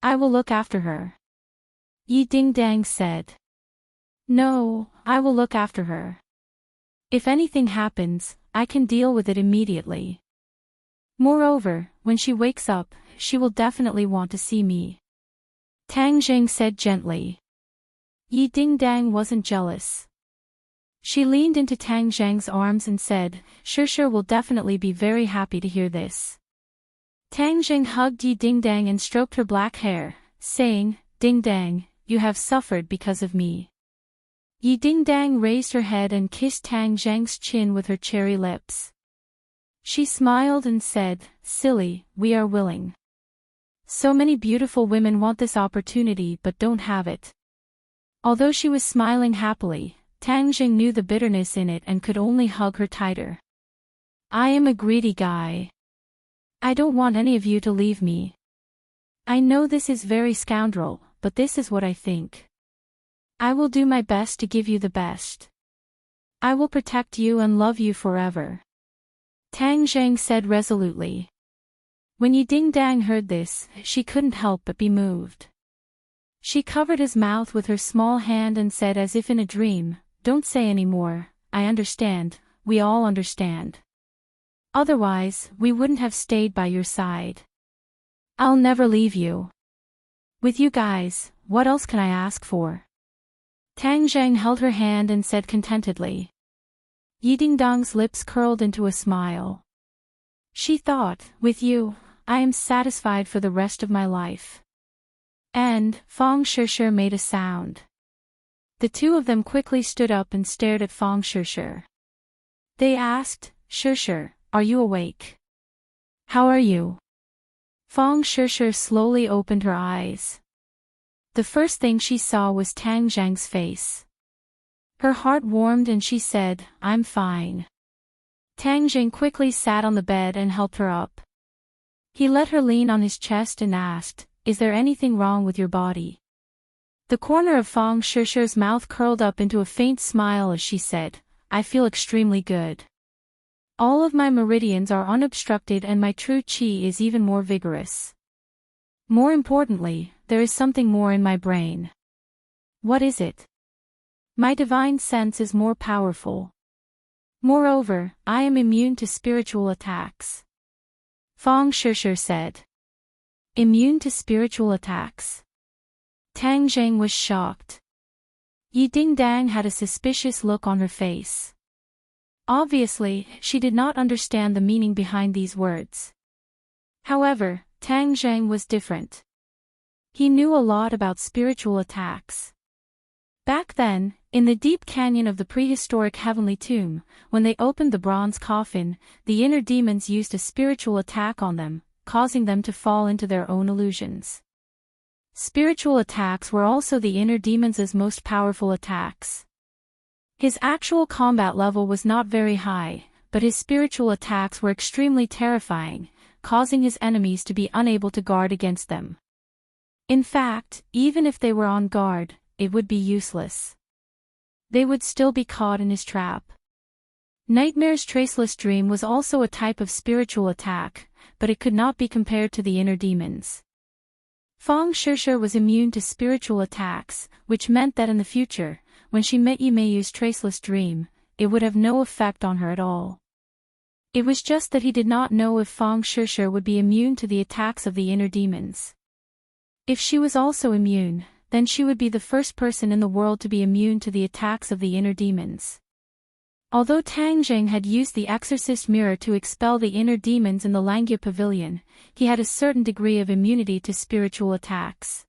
I will look after her. Yi Dingdang said. No, I will look after her. If anything happens, I can deal with it immediately. Moreover, when she wakes up, she will definitely want to see me. Tang Jing said gently. Yi Dingdang wasn't jealous. She leaned into Tang Jing's arms and said, Shishi will definitely be very happy to hear this. Tang Jing hugged Yi Dingdang and stroked her black hair, saying, Dingdang, you have suffered because of me. Yi Dingdang raised her head and kissed Tang Jing's chin with her cherry lips. She smiled and said, silly, we are willing. So many beautiful women want this opportunity but don't have it. Although she was smiling happily, Tang Jing knew the bitterness in it and could only hug her tighter. I am a greedy guy. I don't want any of you to leave me. I know this is very scoundrel, but this is what I think. I will do my best to give you the best. I will protect you and love you forever. Tang Jing said resolutely. When Yi Dingdang heard this, she couldn't help but be moved. She covered his mouth with her small hand and said as if in a dream, don't say any more, I understand, we all understand. Otherwise, we wouldn't have stayed by your side. I'll never leave you. With you guys, what else can I ask for? Tang Jing held her hand and said contentedly. Yi Dingdang's lips curled into a smile. She thought, with you, I am satisfied for the rest of my life. And, Fang Shishi made a sound. The two of them quickly stood up and stared at Fang Shishi. They asked, Shishi, are you awake? How are you? Fang Shishi slowly opened her eyes. The first thing she saw was Tang Jing's face. Her heart warmed and she said, I'm fine. Tang Jing quickly sat on the bed and helped her up. He let her lean on his chest and asked, is there anything wrong with your body? The corner of Fang Shishi's mouth curled up into a faint smile as she said, I feel extremely good. All of my meridians are unobstructed and my true qi is even more vigorous. More importantly, there is something more in my brain. What is it? My divine sense is more powerful. Moreover, I am immune to spiritual attacks. Fang Shishi said. Immune to spiritual attacks. Tang Jing was shocked. Yi Dingdang had a suspicious look on her face. Obviously, she did not understand the meaning behind these words. However, Tang Jing was different. He knew a lot about spiritual attacks. Back then, in the deep canyon of the prehistoric heavenly tomb, when they opened the bronze coffin, the inner demons used a spiritual attack on them, causing them to fall into their own illusions. Spiritual attacks were also the inner demons' most powerful attacks. His actual combat level was not very high, but his spiritual attacks were extremely terrifying, causing his enemies to be unable to guard against them. In fact, even if they were on guard, it would be useless. They would still be caught in his trap. Nightmare's traceless dream was also a type of spiritual attack, but it could not be compared to the inner demons. Fang Shishir was immune to spiritual attacks, which meant that in the future, when she met Yimeiyu's traceless dream, it would have no effect on her at all. It was just that he did not know if Fang Shishir would be immune to the attacks of the inner demons. If she was also immune, then she would be the first person in the world to be immune to the attacks of the inner demons. Although Tang Zheng had used the exorcist mirror to expel the inner demons in the Langya pavilion, he had a certain degree of immunity to spiritual attacks.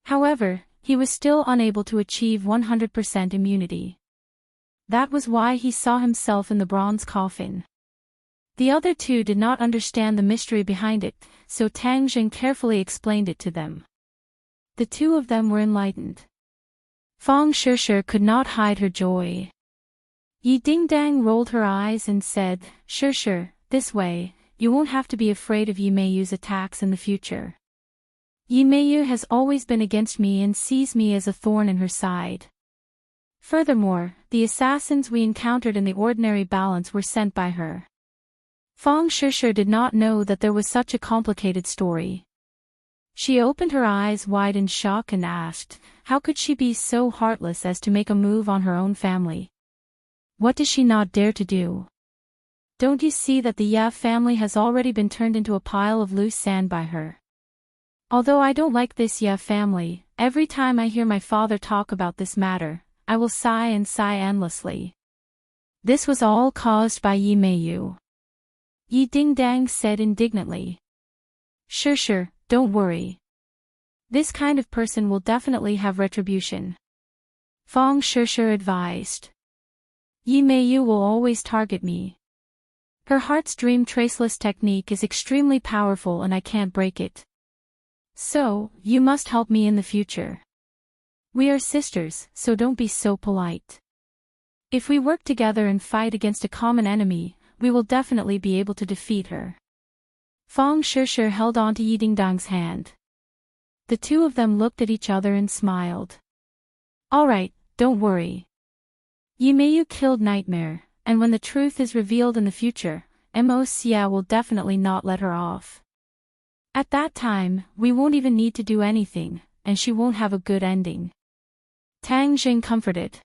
However, he was still unable to achieve 100% immunity. That was why he saw himself in the bronze coffin. The other two did not understand the mystery behind it, so Tang Zheng carefully explained it to them. The two of them were enlightened. Fang Shishir could not hide her joy. Yi Dingdang rolled her eyes and said, "Shishir, this way, you won't have to be afraid of Yimeiyu's attacks in the future. Yimeiyu has always been against me and sees me as a thorn in her side. Furthermore, the assassins we encountered in the ordinary balance were sent by her." Fang Shishir did not know that there was such a complicated story. She opened her eyes wide in shock and asked, how could she be so heartless as to make a move on her own family? What does she not dare to do? Don't you see that the Ye family has already been turned into a pile of loose sand by her? Although I don't like this Ye family, every time I hear my father talk about this matter, I will sigh and sigh endlessly. This was all caused by Yimeiyu. Yi Dingdang said indignantly. Sure, don't worry. This kind of person will definitely have retribution. Fang Shishir advised. Yimeiyu will always target me. Her heart's dream traceless technique is extremely powerful and I can't break it. So, you must help me in the future. We are sisters, so don't be so polite. If we work together and fight against a common enemy, we will definitely be able to defeat her. Fang Shishir held on to Yi Dingdang's hand. The two of them looked at each other and smiled. Alright, don't worry. Yimeiyu killed Nightmare, and when the truth is revealed in the future, Mo Xia will definitely not let her off. At that time, we won't even need to do anything, and she won't have a good ending. Tang Jing comforted.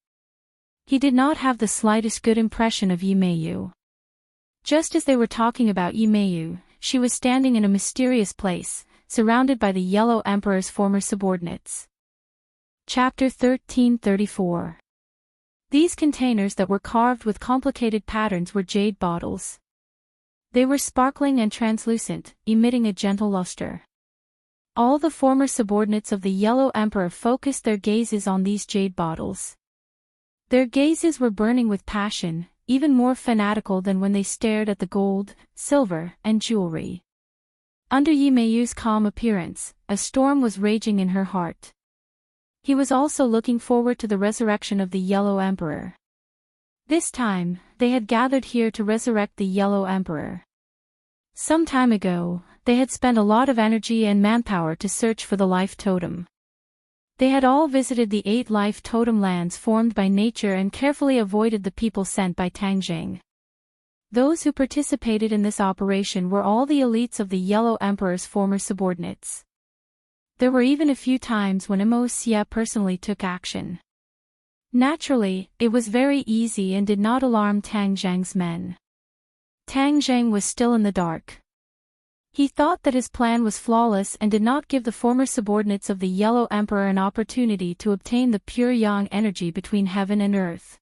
He did not have the slightest good impression of Yimeiyu. Just as they were talking about Yimeiyu, she was standing in a mysterious place, surrounded by the Yellow Emperor's former subordinates. Chapter 1334. These containers that were carved with complicated patterns were jade bottles. They were sparkling and translucent, emitting a gentle luster. All the former subordinates of the Yellow Emperor focused their gazes on these jade bottles. Their gazes were burning with passion, even more fanatical than when they stared at the gold, silver, and jewelry. Under Yimeiyu's calm appearance, a storm was raging in her heart. He was also looking forward to the resurrection of the Yellow Emperor. This time, they had gathered here to resurrect the Yellow Emperor. Some time ago, they had spent a lot of energy and manpower to search for the life totem. They had all visited the 8 life totem lands formed by nature and carefully avoided the people sent by Tang Jing. Those who participated in this operation were all the elites of the Yellow Emperor's former subordinates. There were even a few times when Mo Xia personally took action. Naturally, it was very easy and did not alarm Tang Zheng's men. Tang Zheng was still in the dark. He thought that his plan was flawless and did not give the former subordinates of the Yellow Emperor an opportunity to obtain the pure yang energy between heaven and earth.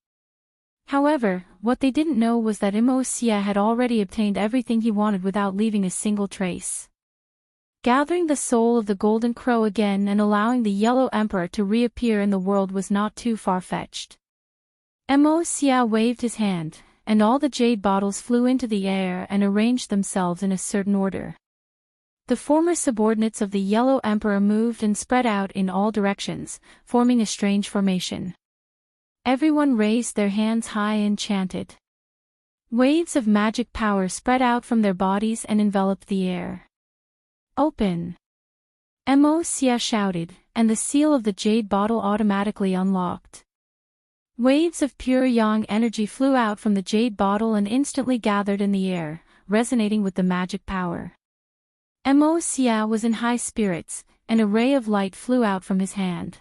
However, what they didn't know was that Mo Xia had already obtained everything he wanted without leaving a single trace. Gathering the soul of the Golden Crow again and allowing the Yellow Emperor to reappear in the world was not too far-fetched. Mo Xia waved his hand, and all the jade bottles flew into the air and arranged themselves in a certain order. The former subordinates of the Yellow Emperor moved and spread out in all directions, forming a strange formation. Everyone raised their hands high and chanted. Waves of magic power spread out from their bodies and enveloped the air. Open! Mo Xia shouted, and the seal of the jade bottle automatically unlocked. Waves of pure yang energy flew out from the jade bottle and instantly gathered in the air, resonating with the magic power. Mo Xia was in high spirits, and a ray of light flew out from his hand.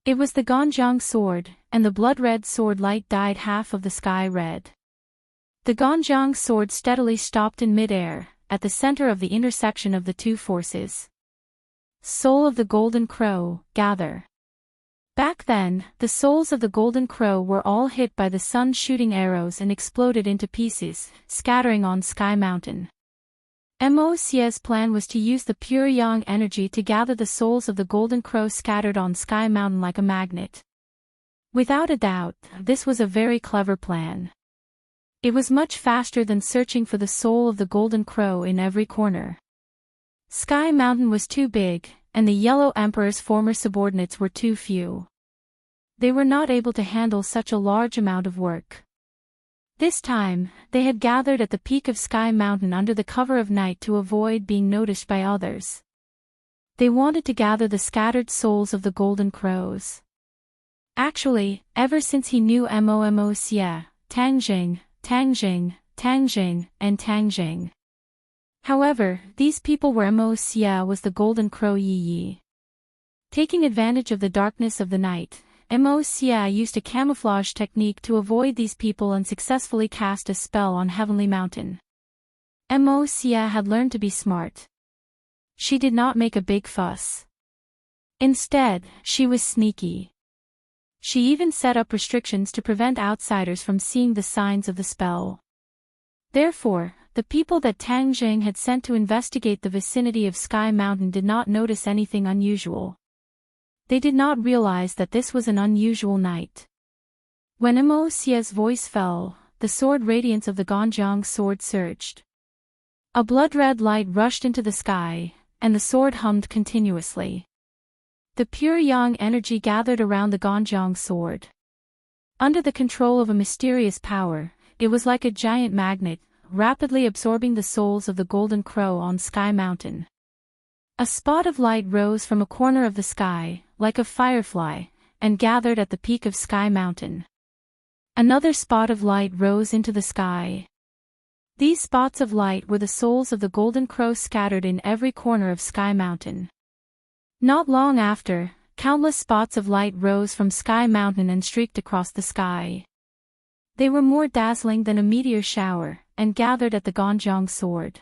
It was the Ganjiang sword, and the blood-red sword light dyed half of the sky red. The Ganjiang sword steadily stopped in mid-air, at the center of the intersection of the two forces. Soul of the Golden Crow, gather. Back then, the souls of the Golden Crow were all hit by the sun shooting arrows and exploded into pieces, scattering on Sky Mountain. Mo Xia's plan was to use the pure yang energy to gather the souls of the Golden Crow scattered on Sky Mountain like a magnet. Without a doubt, this was a very clever plan. It was much faster than searching for the soul of the Golden Crow in every corner. Sky Mountain was too big, and the Yellow Emperor's former subordinates were too few. They were not able to handle such a large amount of work. This time, they had gathered at the peak of Sky Mountain under the cover of night to avoid being noticed by others. They wanted to gather the scattered souls of the Golden Crows. Actually, ever since he knew Mo Xia, Tangjing, and Tangjing. However, these people were Mo Xia was the Golden Crow Yi Yi. Taking advantage of the darkness of the night, Mo Xia used a camouflage technique to avoid these people and successfully cast a spell on Heavenly Mountain. Mo Xia had learned to be smart. She did not make a big fuss. Instead, she was sneaky. She even set up restrictions to prevent outsiders from seeing the signs of the spell. Therefore, the people that Tang Jing had sent to investigate the vicinity of Sky Mountain did not notice anything unusual. They did not realize that this was an unusual night. When Mo Xia's voice fell, the sword radiance of the Ganjiang sword surged. A blood-red light rushed into the sky, and the sword hummed continuously. The pure yang energy gathered around the Ganjiang sword. Under the control of a mysterious power, it was like a giant magnet, rapidly absorbing the souls of the Golden Crow on Sky Mountain. A spot of light rose from a corner of the sky, like a firefly, and gathered at the peak of Sky Mountain. Another spot of light rose into the sky. These spots of light were the souls of the Golden Crow scattered in every corner of Sky Mountain. Not long after, countless spots of light rose from Sky Mountain and streaked across the sky. They were more dazzling than a meteor shower, and gathered at the Ganjiang sword.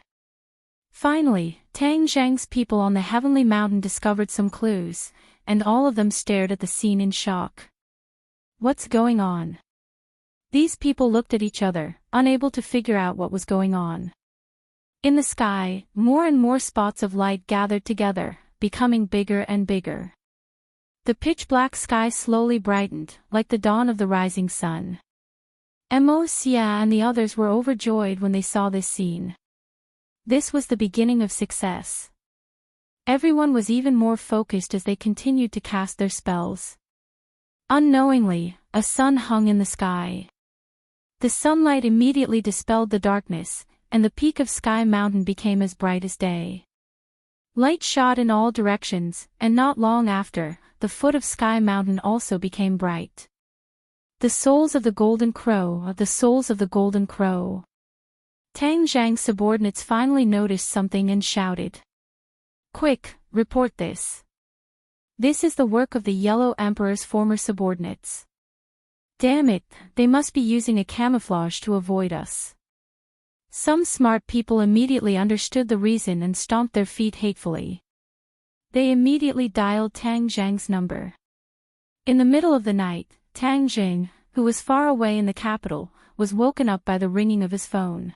Finally, Tang Zhang's people on the Heavenly Mountain discovered some clues, and all of them stared at the scene in shock. What's going on? These people looked at each other, unable to figure out what was going on. In the sky, more and more spots of light gathered together, becoming bigger and bigger. The pitch-black sky slowly brightened, like the dawn of the rising sun. Mo Xia and the others were overjoyed when they saw this scene. This was the beginning of success. Everyone was even more focused as they continued to cast their spells. Unknowingly, a sun hung in the sky. The sunlight immediately dispelled the darkness, and the peak of Sky Mountain became as bright as day. Light shot in all directions, and not long after, the foot of Sky Mountain also became bright. The souls of the Golden Crow, the souls of the Golden Crow. Tang Zhang's subordinates finally noticed something and shouted. Quick, report this. This is the work of the Yellow Emperor's former subordinates. Damn it, they must be using a camouflage to avoid us. Some smart people immediately understood the reason and stomped their feet hatefully. They immediately dialed Tang Zhang's number. In the middle of the night, Tang Jing, who was far away in the capital, was woken up by the ringing of his phone.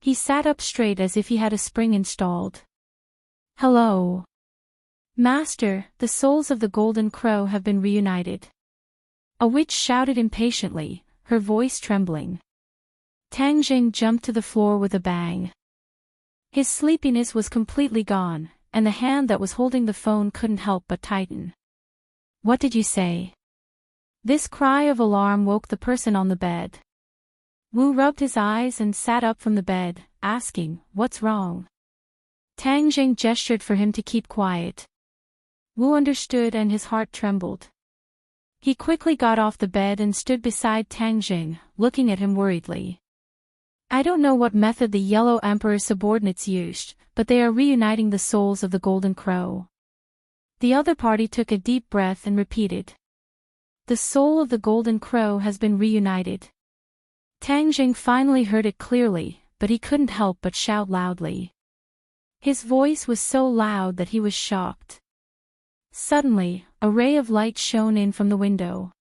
He sat up straight as if he had a spring installed. Hello. Master, the souls of the Golden Crow have been reunited. A witch shouted impatiently, her voice trembling. Tang Jing jumped to the floor with a bang. His sleepiness was completely gone, and the hand that was holding the phone couldn't help but tighten. "What did you say?" This cry of alarm woke the person on the bed. Wu rubbed his eyes and sat up from the bed, asking, "What's wrong?" Tang Jing gestured for him to keep quiet. Wu understood and his heart trembled. He quickly got off the bed and stood beside Tang Jing, looking at him worriedly. "I don't know what method the Yellow Emperor's subordinates used, but they are reuniting the souls of the Golden Crow." The other party took a deep breath and repeated. "The soul of the Golden Crow has been reunited." Tang Jing finally heard it clearly, but he couldn't help but shout loudly. His voice was so loud that he was shocked. Suddenly, a ray of light shone in from the window.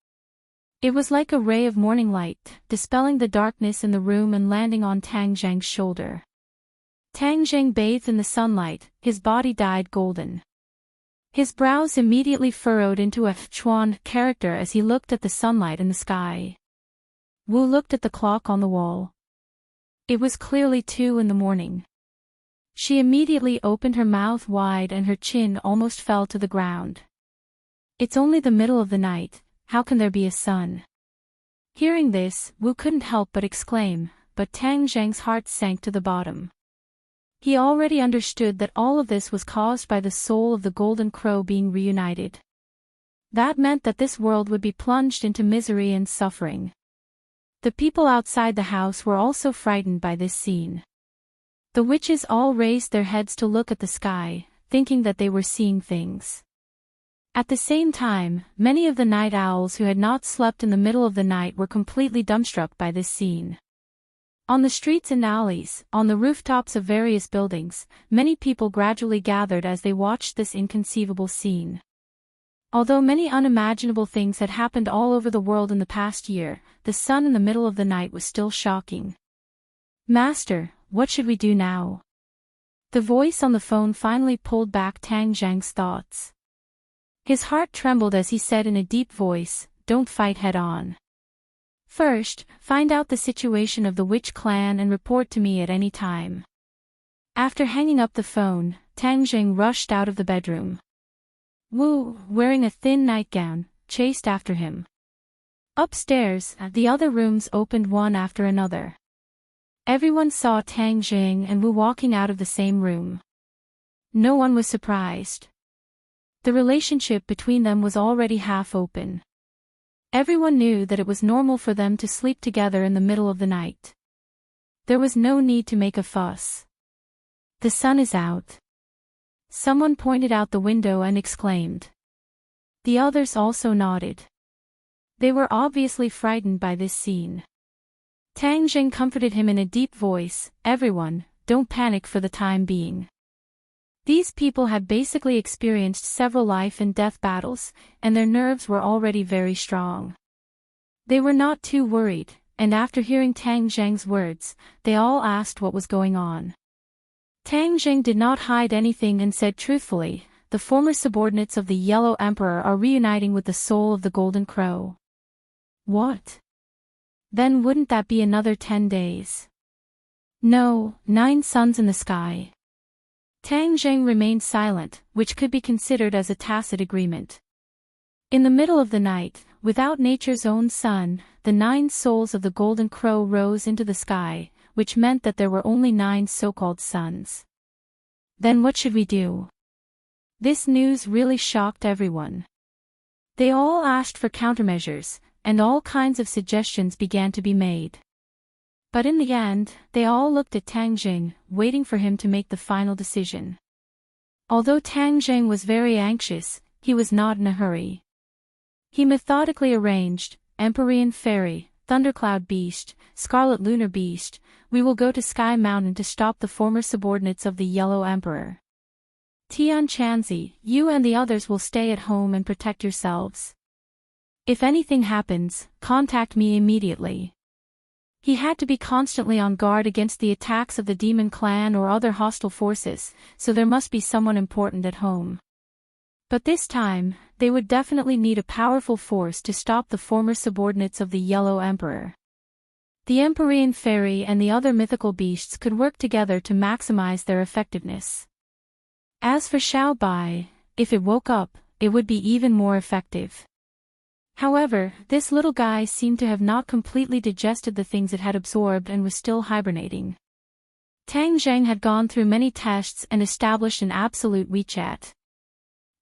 It was like a ray of morning light, dispelling the darkness in the room and landing on Tang Jing's shoulder. Tang Jing bathed in the sunlight, his body dyed golden. His brows immediately furrowed into a Chuan character as he looked at the sunlight in the sky. Wu looked at the clock on the wall. It was clearly 2 in the morning. She immediately opened her mouth wide and her chin almost fell to the ground. "It's only the middle of the night, how can there be a sun?" Hearing this, Wu couldn't help but exclaim, but Tang Jing's heart sank to the bottom. He already understood that all of this was caused by the soul of the Golden Crow being reunited. That meant that this world would be plunged into misery and suffering. The people outside the house were also frightened by this scene. The witches all raised their heads to look at the sky, thinking that they were seeing things. At the same time, many of the night owls who had not slept in the middle of the night were completely dumbstruck by this scene. On the streets and alleys, on the rooftops of various buildings, many people gradually gathered as they watched this inconceivable scene. Although many unimaginable things had happened all over the world in the past year, the sun in the middle of the night was still shocking. "Master, what should we do now?" The voice on the phone finally pulled back Tang Jing's thoughts. His heart trembled as he said in a deep voice, "Don't fight head-on. First, find out the situation of the witch clan and report to me at any time." After hanging up the phone, Tang Jing rushed out of the bedroom. Wu, wearing a thin nightgown, chased after him. Upstairs, the other rooms opened one after another. Everyone saw Tang Jing and Wu walking out of the same room. No one was surprised. The relationship between them was already half open. Everyone knew that it was normal for them to sleep together in the middle of the night. There was no need to make a fuss. "The sun is out." Someone pointed out the window and exclaimed. The others also nodded. They were obviously frightened by this scene. Tang Jing comforted him in a deep voice, "Everyone, don't panic for the time being." These people had basically experienced several life and death battles, and their nerves were already very strong. They were not too worried, and after hearing Tang Jing's words, they all asked what was going on. Tang Jing did not hide anything and said truthfully, "The former subordinates of the Yellow Emperor are reuniting with the soul of the Golden Crow." "What? Then wouldn't that be another 10 days? "No, 9 suns in the sky." Tang Jing remained silent, which could be considered as a tacit agreement. In the middle of the night, without nature's own sun, the 9 souls of the Golden Crow rose into the sky, which meant that there were only 9 so-called suns. Then what should we do? This news really shocked everyone. They all asked for countermeasures, and all kinds of suggestions began to be made. But in the end, they all looked at Tang Jing, waiting for him to make the final decision. Although Tang Jing was very anxious, he was not in a hurry. He methodically arranged, Empyrean Fairy, Thundercloud Beast, Scarlet Lunar Beast, we will go to Sky Mountain to stop the former subordinates of the Yellow Emperor. Tian Chanzi, you and the others will stay at home and protect yourselves. If anything happens, contact me immediately. He had to be constantly on guard against the attacks of the demon clan or other hostile forces, so there must be someone important at home. But this time, they would definitely need a powerful force to stop the former subordinates of the Yellow Emperor. The Empyrean fairy and the other mythical beasts could work together to maximize their effectiveness. As for Xiao Bai, if it woke up, it would be even more effective. However, this little guy seemed to have not completely digested the things it had absorbed and was still hibernating. Tang Zheng had gone through many tests and established an absolute WeChat.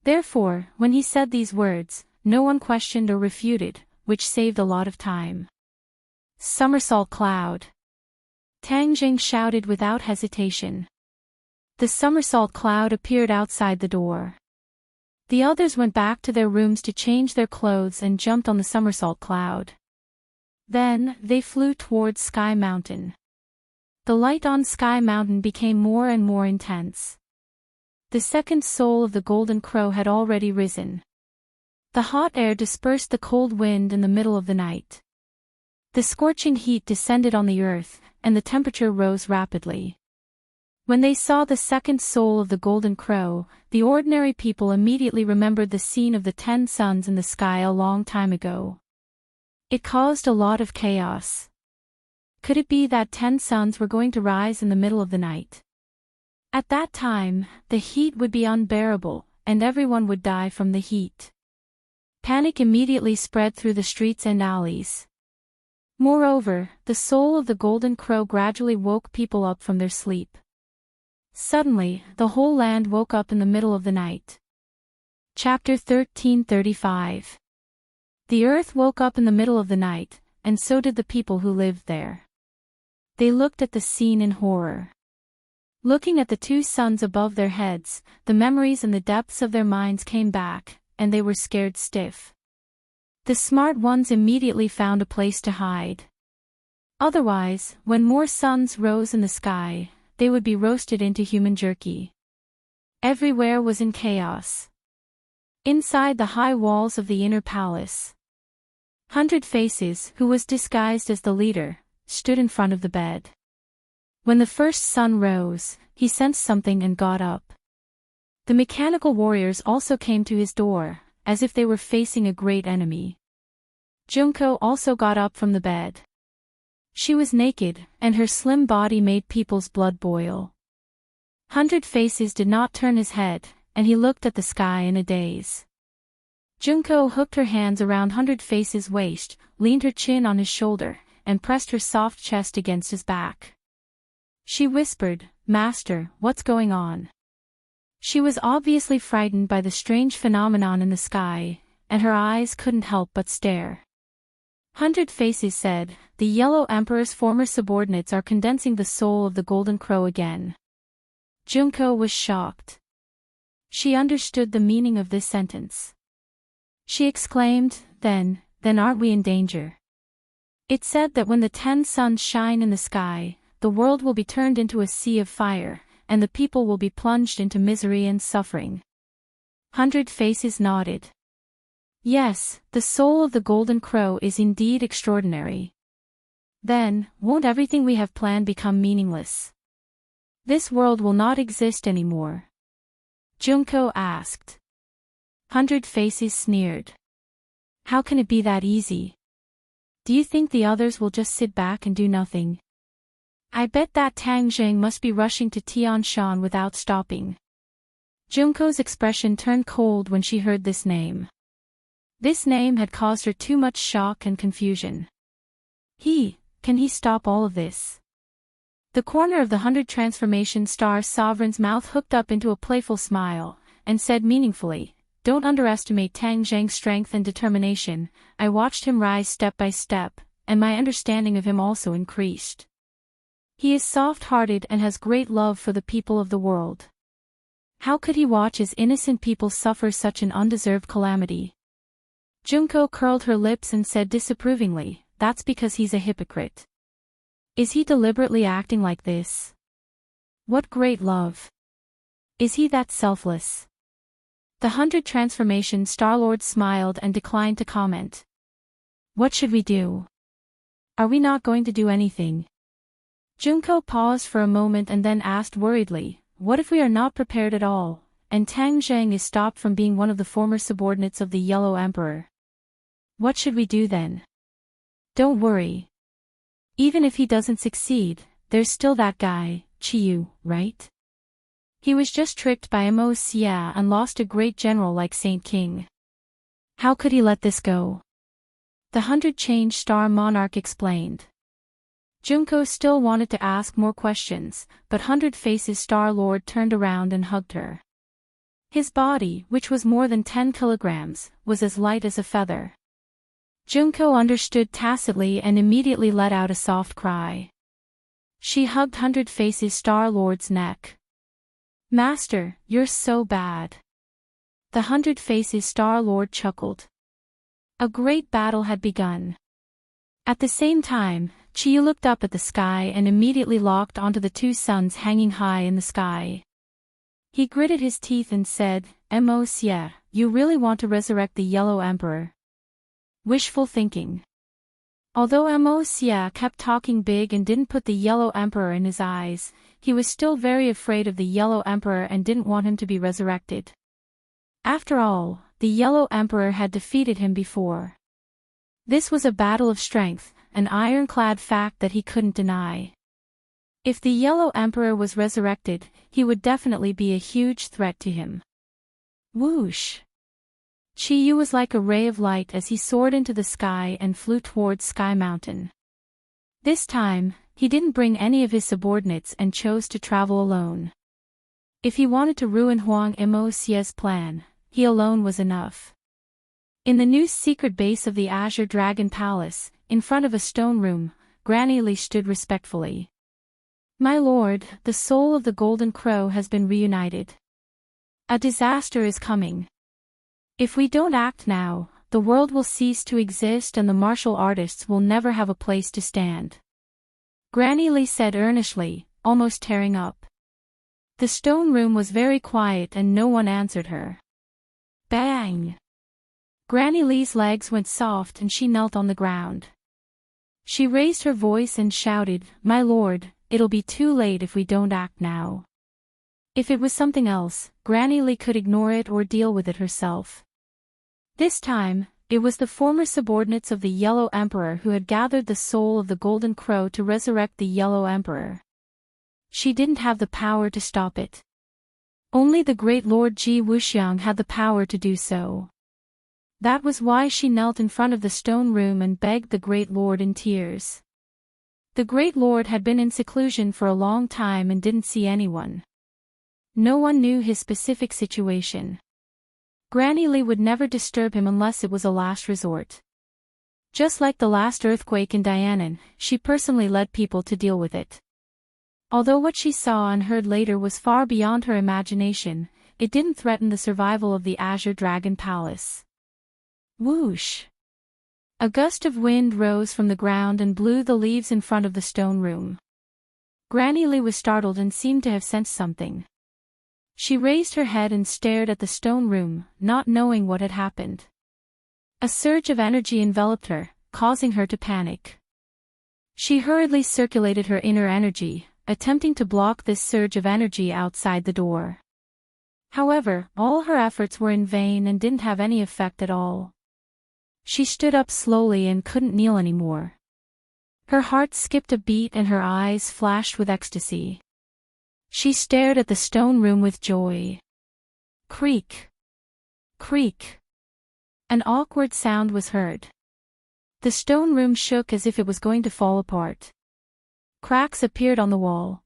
Therefore, when he said these words, no one questioned or refuted, which saved a lot of time. Somersault cloud. Tang Zheng shouted without hesitation. The somersault cloud appeared outside the door. The others went back to their rooms to change their clothes and jumped on the somersault cloud. Then, they flew towards Sky Mountain. The light on Sky Mountain became more and more intense. The second soul of the golden crow had already risen. The hot air dispersed the cold wind in the middle of the night. The scorching heat descended on the earth, and the temperature rose rapidly. When they saw the second soul of the golden crow, the ordinary people immediately remembered the scene of the 10 suns in the sky a long time ago. It caused a lot of chaos. Could it be that 10 suns were going to rise in the middle of the night? At that time, the heat would be unbearable, and everyone would die from the heat. Panic immediately spread through the streets and alleys. Moreover, the soul of the golden crow gradually woke people up from their sleep. Suddenly, the whole land woke up in the middle of the night. Chapter 1335. The earth woke up in the middle of the night, and so did the people who lived there. They looked at the scene in horror. Looking at the 2 suns above their heads, the memories in the depths of their minds came back, and they were scared stiff. The smart ones immediately found a place to hide. Otherwise, when more suns rose in the sky, they would be roasted into human jerky. Everywhere was in chaos. Inside the high walls of the inner palace, 100 Faces, who was disguised as the leader, stood in front of the bed. When the first sun rose, he sensed something and got up. The mechanical warriors also came to his door, as if they were facing a great enemy. Junko also got up from the bed. She was naked, and her slim body made people's blood boil. 100 Faces did not turn his head, and he looked at the sky in a daze. Junko hooked her hands around 100 Faces' waist, leaned her chin on his shoulder, and pressed her soft chest against his back. She whispered, "Master, what's going on?" She was obviously frightened by the strange phenomenon in the sky, and her eyes couldn't help but stare. 100 Faces said, "The Yellow Emperor's former subordinates are condensing the soul of the Golden Crow again." Junko was shocked. She understood the meaning of this sentence. She exclaimed, then aren't we in danger? It said that when the 10 suns shine in the sky, the world will be turned into a sea of fire, and the people will be plunged into misery and suffering. 100 Faces nodded. Yes, the soul of the Golden Crow is indeed extraordinary. Then, won't everything we have planned become meaningless? This world will not exist anymore? Junko asked. 100 Faces sneered. How can it be that easy? Do you think the others will just sit back and do nothing? I bet that Tang Zheng must be rushing to Tianshan without stopping. Junko's expression turned cold when she heard this name. This name had caused her too much shock and confusion. Can he stop all of this? The corner of the 100 Transformation Star Sovereign's mouth hooked up into a playful smile, and said meaningfully, "Don't underestimate Tang Zheng's strength and determination. I watched him rise step by step, and my understanding of him also increased. He is soft-hearted and has great love for the people of the world. How could he watch as innocent people suffer such an undeserved calamity?" Junko curled her lips and said disapprovingly, "That's because he's a hypocrite. Is he deliberately acting like this? What great love! Is he that selfless?" The 100 Transformation Star-Lord smiled and declined to comment. "What should we do? Are we not going to do anything?" Junko paused for a moment and then asked worriedly, "What if we are not prepared at all, and Tang Zheng is stopped from being one of the former subordinates of the Yellow Emperor? What should we do then?" "Don't worry. Even if he doesn't succeed, there's still that guy, Chiyu, right? He was just tricked by Xia and lost a great general like Saint King. How could he let this go? The 100-change star monarch explained. Junko still wanted to ask more questions, but 100 Faces Star Lord turned around and hugged her. His body, which was more than 10 kilograms, was as light as a feather. Junko understood tacitly and immediately let out a soft cry. She hugged 100 Faces Star Lord's neck. Master, you're so bad. The 100 Faces Star Lord chuckled. A great battle had begun. At the same time, Chiyu looked up at the sky and immediately locked onto the two suns hanging high in the sky. He gritted his teeth and said, Xia, you really want to resurrect the Yellow Emperor? Wishful thinking. Although Xia kept talking big and didn't put the Yellow Emperor in his eyes, he was still very afraid of the Yellow Emperor and didn't want him to be resurrected. After all, the Yellow Emperor had defeated him before. This was a battle of strength, an ironclad fact that he couldn't deny. If the Yellow Emperor was resurrected, he would definitely be a huge threat to him. Whoosh! Chiyu was like a ray of light as he soared into the sky and flew towards Sky Mountain. This time, he didn't bring any of his subordinates and chose to travel alone. If he wanted to ruin Huang Xia's plan, he alone was enough. In the new secret base of the Azure Dragon Palace, in front of a stone room, Granny Li stood respectfully. My lord, the soul of the Golden Crow has been reunited. A disaster is coming. If we don't act now, the world will cease to exist and the martial artists will never have a place to stand. Granny Li said earnestly, almost tearing up. The stone room was very quiet and no one answered her. Bang! Granny Li's legs went soft and she knelt on the ground. She raised her voice and shouted, My lord, it'll be too late if we don't act now. If it was something else, Granny Li could ignore it or deal with it herself. This time, it was the former subordinates of the Yellow Emperor who had gathered the soul of the Golden Crow to resurrect the Yellow Emperor. She didn't have the power to stop it. Only the great Lord Ji Wuxiang had the power to do so. That was why she knelt in front of the stone room and begged the great lord in tears. The great lord had been in seclusion for a long time and didn't see anyone. No one knew his specific situation. Granny Li would never disturb him unless it was a last resort. Just like the last earthquake in Dianan, she personally led people to deal with it. Although what she saw and heard later was far beyond her imagination, it didn't threaten the survival of the Azure Dragon Palace. Whoosh! A gust of wind rose from the ground and blew the leaves in front of the stone room. Granny Li was startled and seemed to have sensed something. She raised her head and stared at the stone room, not knowing what had happened. A surge of energy enveloped her, causing her to panic. She hurriedly circulated her inner energy, attempting to block this surge of energy outside the door. However, all her efforts were in vain and didn't have any effect at all. She stood up slowly and couldn't kneel anymore. Her heart skipped a beat and her eyes flashed with ecstasy. She stared at the stone room with joy. Creak! Creak! An awkward sound was heard. The stone room shook as if it was going to fall apart. Cracks appeared on the wall.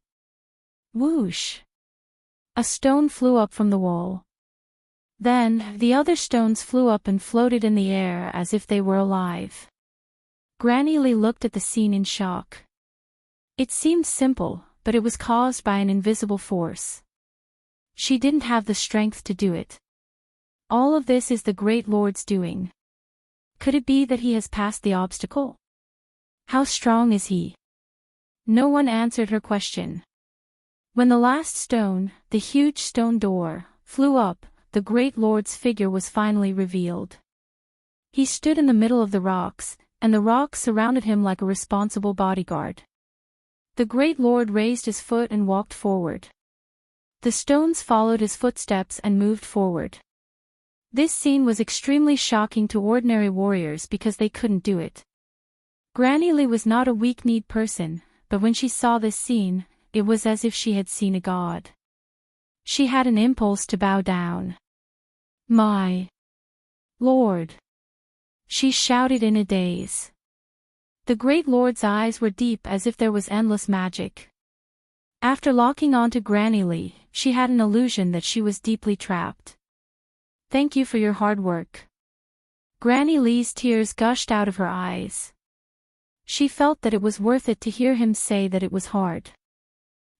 Whoosh! A stone flew up from the wall. Then, the other stones flew up and floated in the air as if they were alive. Granny Li looked at the scene in shock. It seemed simple, but it was caused by an invisible force. She didn't have the strength to do it. All of this is the Great Lord's doing. Could it be that he has passed the obstacle? How strong is he? No one answered her question. When the last stone, the huge stone door, flew up, the Great Lord's figure was finally revealed. He stood in the middle of the rocks, and the rocks surrounded him like a responsible bodyguard. The Great Lord raised his foot and walked forward. The stones followed his footsteps and moved forward. This scene was extremely shocking to ordinary warriors because they couldn't do it. Granny Lee was not a weak-kneed person, but when she saw this scene, it was as if she had seen a god. She had an impulse to bow down. "My Lord!" she shouted in a daze. The great lord's eyes were deep as if there was endless magic. After locking onto Granny Lee, she had an illusion that she was deeply trapped. "Thank you for your hard work." Granny Lee's tears gushed out of her eyes. She felt that it was worth it to hear him say that it was hard.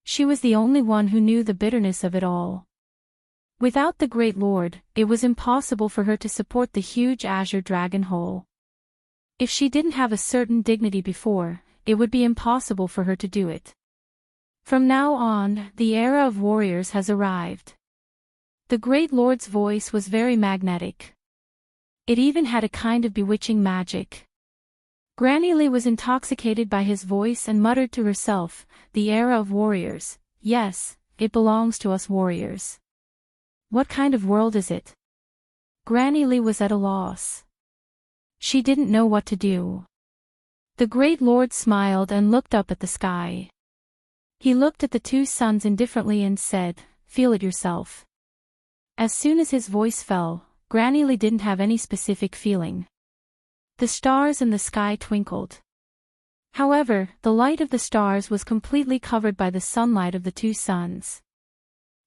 She was the only one who knew the bitterness of it all. Without the Great Lord, it was impossible for her to support the huge azure dragon hole. If she didn't have a certain dignity before, it would be impossible for her to do it. From now on, the era of warriors has arrived. The Great Lord's voice was very magnetic. It even had a kind of bewitching magic. Granny Lee was intoxicated by his voice and muttered to herself, "The era of warriors, yes, it belongs to us warriors. What kind of world is it?" Granny Lee was at a loss. She didn't know what to do. The Great Lord smiled and looked up at the sky. He looked at the two suns indifferently and said, "Feel it yourself." As soon as his voice fell, Granny Lee didn't have any specific feeling. The stars in the sky twinkled. However, the light of the stars was completely covered by the sunlight of the two suns.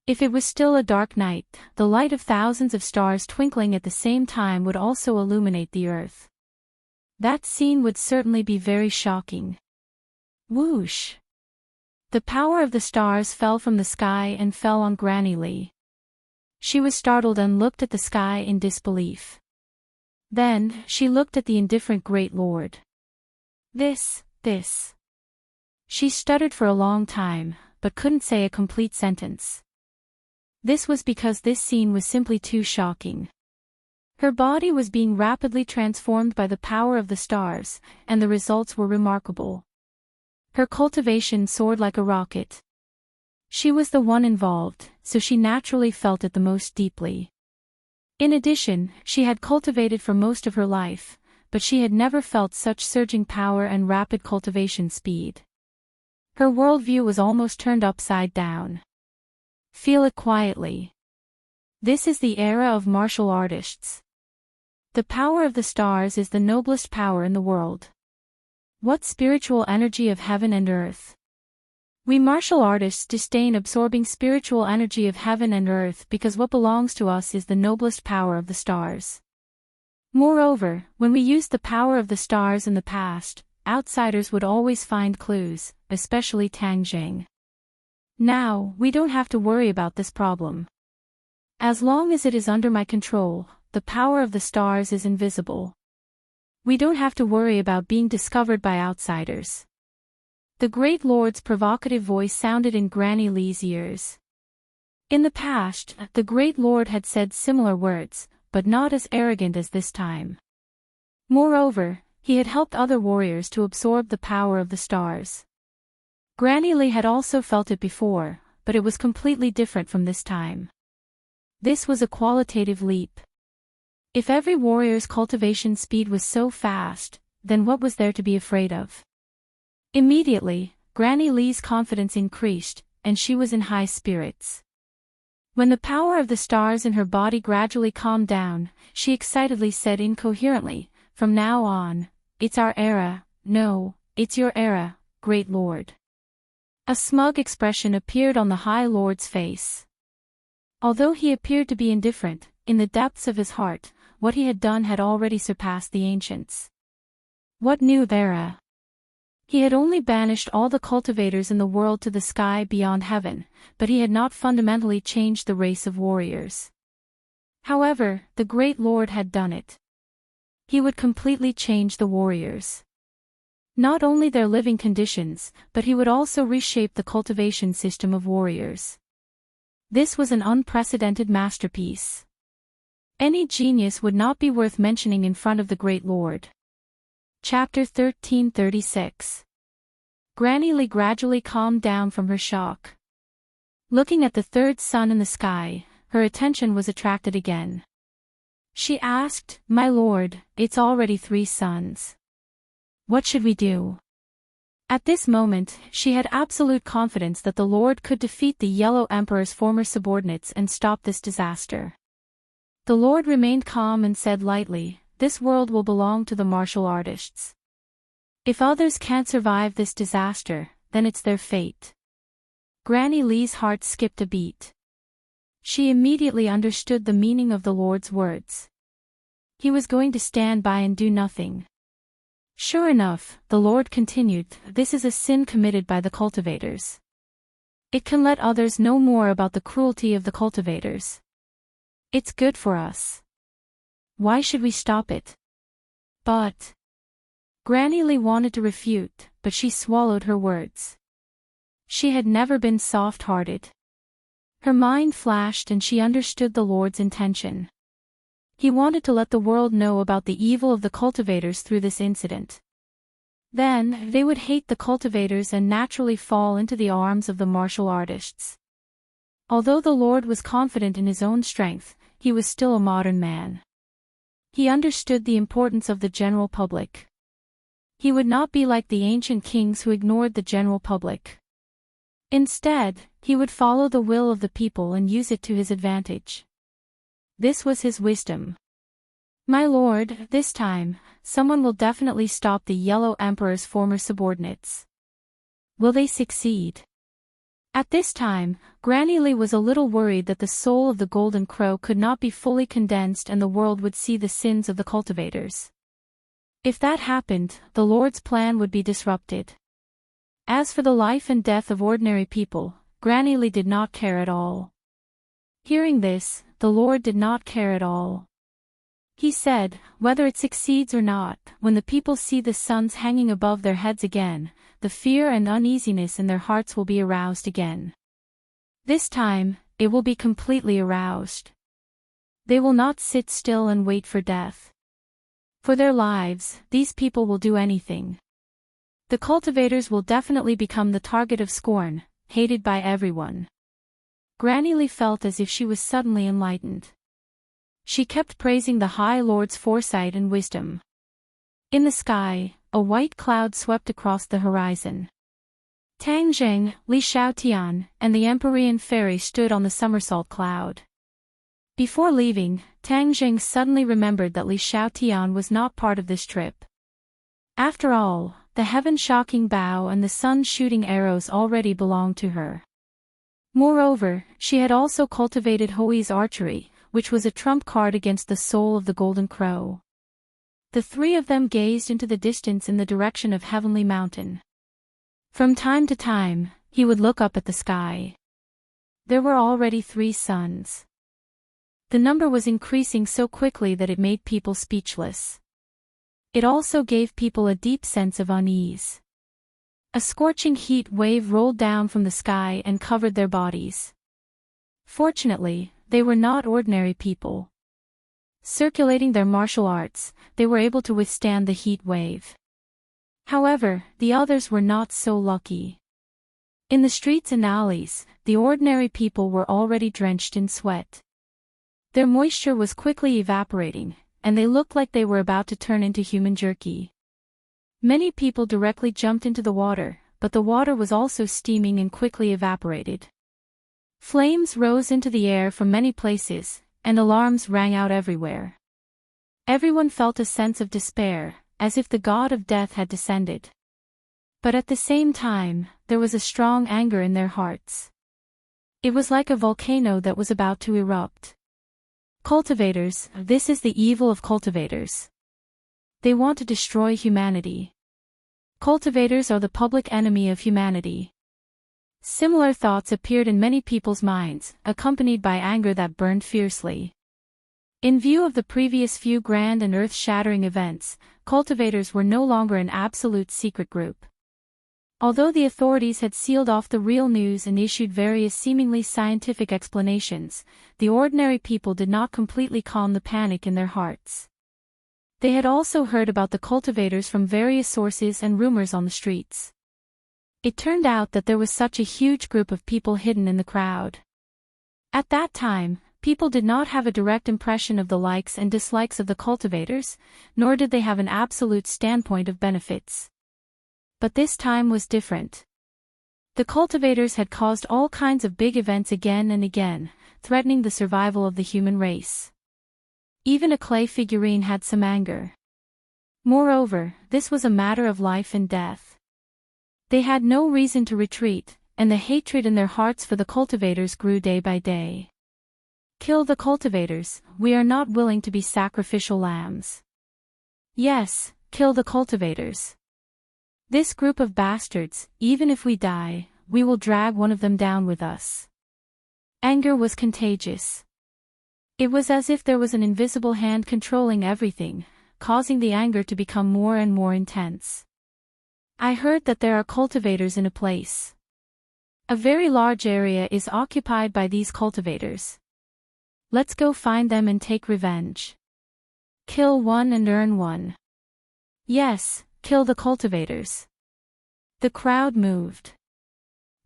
If it was still a dark night, the light of thousands of stars twinkling at the same time would also illuminate the earth. That scene would certainly be very shocking. Whoosh! The power of the stars fell from the sky and fell on Granny Lee. She was startled and looked at the sky in disbelief. Then, she looked at the indifferent Great Lord. This. She stuttered for a long time, but couldn't say a complete sentence. This was because this scene was simply too shocking. Her body was being rapidly transformed by the power of the stars, and the results were remarkable. Her cultivation soared like a rocket. She was the one involved, so she naturally felt it the most deeply. In addition, she had cultivated for most of her life, but she had never felt such surging power and rapid cultivation speed. Her worldview was almost turned upside down. Feel it quietly. This is the era of martial artists. The power of the stars is the noblest power in the world. What spiritual energy of heaven and earth! We martial artists disdain absorbing spiritual energy of heaven and earth because what belongs to us is the noblest power of the stars. Moreover, when we used the power of the stars in the past, outsiders would always find clues, especially Tang Jing. Now, we don't have to worry about this problem. As long as it is under my control, the power of the stars is invisible. We don't have to worry about being discovered by outsiders. The Great Lord's provocative voice sounded in Granny Lee's ears. In the past, the Great Lord had said similar words, but not as arrogant as this time. Moreover, he had helped other warriors to absorb the power of the stars. Granny Lee had also felt it before, but it was completely different from this time. This was a qualitative leap. If every warrior's cultivation speed was so fast, then what was there to be afraid of? Immediately, Granny Lee's confidence increased, and she was in high spirits. When the power of the stars in her body gradually calmed down, she excitedly said incoherently, "From now on, it's our era, no, it's your era, Great Lord." A smug expression appeared on the High Lord's face. Although he appeared to be indifferent, in the depths of his heart, what he had done had already surpassed the ancients. What new era? He had only banished all the cultivators in the world to the sky beyond heaven, but he had not fundamentally changed the race of warriors. However, the Great Lord had done it. He would completely change the warriors. Not only their living conditions, but he would also reshape the cultivation system of warriors. This was an unprecedented masterpiece. Any genius would not be worth mentioning in front of the Great Lord. Chapter 1336. Granny Lee gradually calmed down from her shock. Looking at the third sun in the sky, her attention was attracted again. She asked, "My lord, it's already 3 suns. What should we do? At this moment, she had absolute confidence that the Lord could defeat the Yellow Emperor's former subordinates and stop this disaster. The Lord remained calm and said lightly, "This world will belong to the martial artists. If others can't survive this disaster, then it's their fate." Granny Lee's heart skipped a beat. She immediately understood the meaning of the Lord's words. He was going to stand by and do nothing. Sure enough, the Lord continued, "This is a sin committed by the cultivators. It can let others know more about the cruelty of the cultivators. It's good for us. Why should we stop it?" But Granny Lee wanted to refute, but she swallowed her words. She had never been soft-hearted. Her mind flashed and she understood the Lord's intention. He wanted to let the world know about the evil of the cultivators through this incident. Then, they would hate the cultivators and naturally fall into the arms of the martial artists. Although the Lord was confident in his own strength, he was still a modern man. He understood the importance of the general public. He would not be like the ancient kings who ignored the general public. Instead, he would follow the will of the people and use it to his advantage. This was his wisdom. "My lord, this time, someone will definitely stop the Yellow Emperor's former subordinates. Will they succeed?" At this time, Granny Lee was a little worried that the soul of the Golden Crow could not be fully condensed and the world would see the sins of the cultivators. If that happened, the Lord's plan would be disrupted. As for the life and death of ordinary people, Granny Lee did not care at all. Hearing this, the Lord did not care at all. He said, "Whether it succeeds or not, when the people see the suns hanging above their heads again, the fear and uneasiness in their hearts will be aroused again. This time, it will be completely aroused. They will not sit still and wait for death. For their lives, these people will do anything. The cultivators will definitely become the target of scorn, hated by everyone." Granny Lee felt as if she was suddenly enlightened. She kept praising the High Lord's foresight and wisdom. In the sky, a white cloud swept across the horizon. Tang Zheng, Li Xiaotian, and the Empyrean fairy stood on the somersault cloud. Before leaving, Tang Zheng suddenly remembered that Li Xiaotian was not part of this trip. After all, the heaven-shocking bow and the sun-shooting arrows already belonged to her. Moreover, she had also cultivated Hoi's archery, which was a trump card against the soul of the Golden Crow. The three of them gazed into the distance in the direction of Heavenly Mountain. From time to time, he would look up at the sky. There were already 3 suns. The number was increasing so quickly that it made people speechless. It also gave people a deep sense of unease. A scorching heat wave rolled down from the sky and covered their bodies. Fortunately, they were not ordinary people. Circulating their martial arts, they were able to withstand the heat wave. However, the others were not so lucky. In the streets and alleys, the ordinary people were already drenched in sweat. Their moisture was quickly evaporating, and they looked like they were about to turn into human jerky. Many people directly jumped into the water, but the water was also steaming and quickly evaporated. Flames rose into the air from many places, and alarms rang out everywhere. Everyone felt a sense of despair, as if the god of death had descended. But at the same time, there was a strong anger in their hearts. It was like a volcano that was about to erupt. Cultivators, this is the evil of cultivators. They want to destroy humanity. Cultivators are the public enemy of humanity. Similar thoughts appeared in many people's minds, accompanied by anger that burned fiercely. In view of the previous few grand and earth-shattering events, cultivators were no longer an absolute secret group. Although the authorities had sealed off the real news and issued various seemingly scientific explanations, the ordinary people did not completely calm the panic in their hearts. They had also heard about the cultivators from various sources and rumors on the streets. It turned out that there was such a huge group of people hidden in the crowd. At that time, People did not have a direct impression of the likes and dislikes of the cultivators, nor did they have an absolute standpoint of benefits. But this time was different. The cultivators had caused all kinds of big events again and again, threatening the survival of the human race. Even a clay figurine had some anger. Moreover, this was a matter of life and death. They had no reason to retreat, and the hatred in their hearts for the cultivators grew day by day. Kill the cultivators, we are not willing to be sacrificial lambs. Yes, kill the cultivators. This group of bastards, even if we die, we will drag one of them down with us. Anger was contagious. It was as if there was an invisible hand controlling everything, causing the anger to become more and more intense. I heard that there are cultivators in a place. A very large area is occupied by these cultivators. Let's go find them and take revenge. Kill one and earn one. Yes, kill the cultivators. The crowd moved.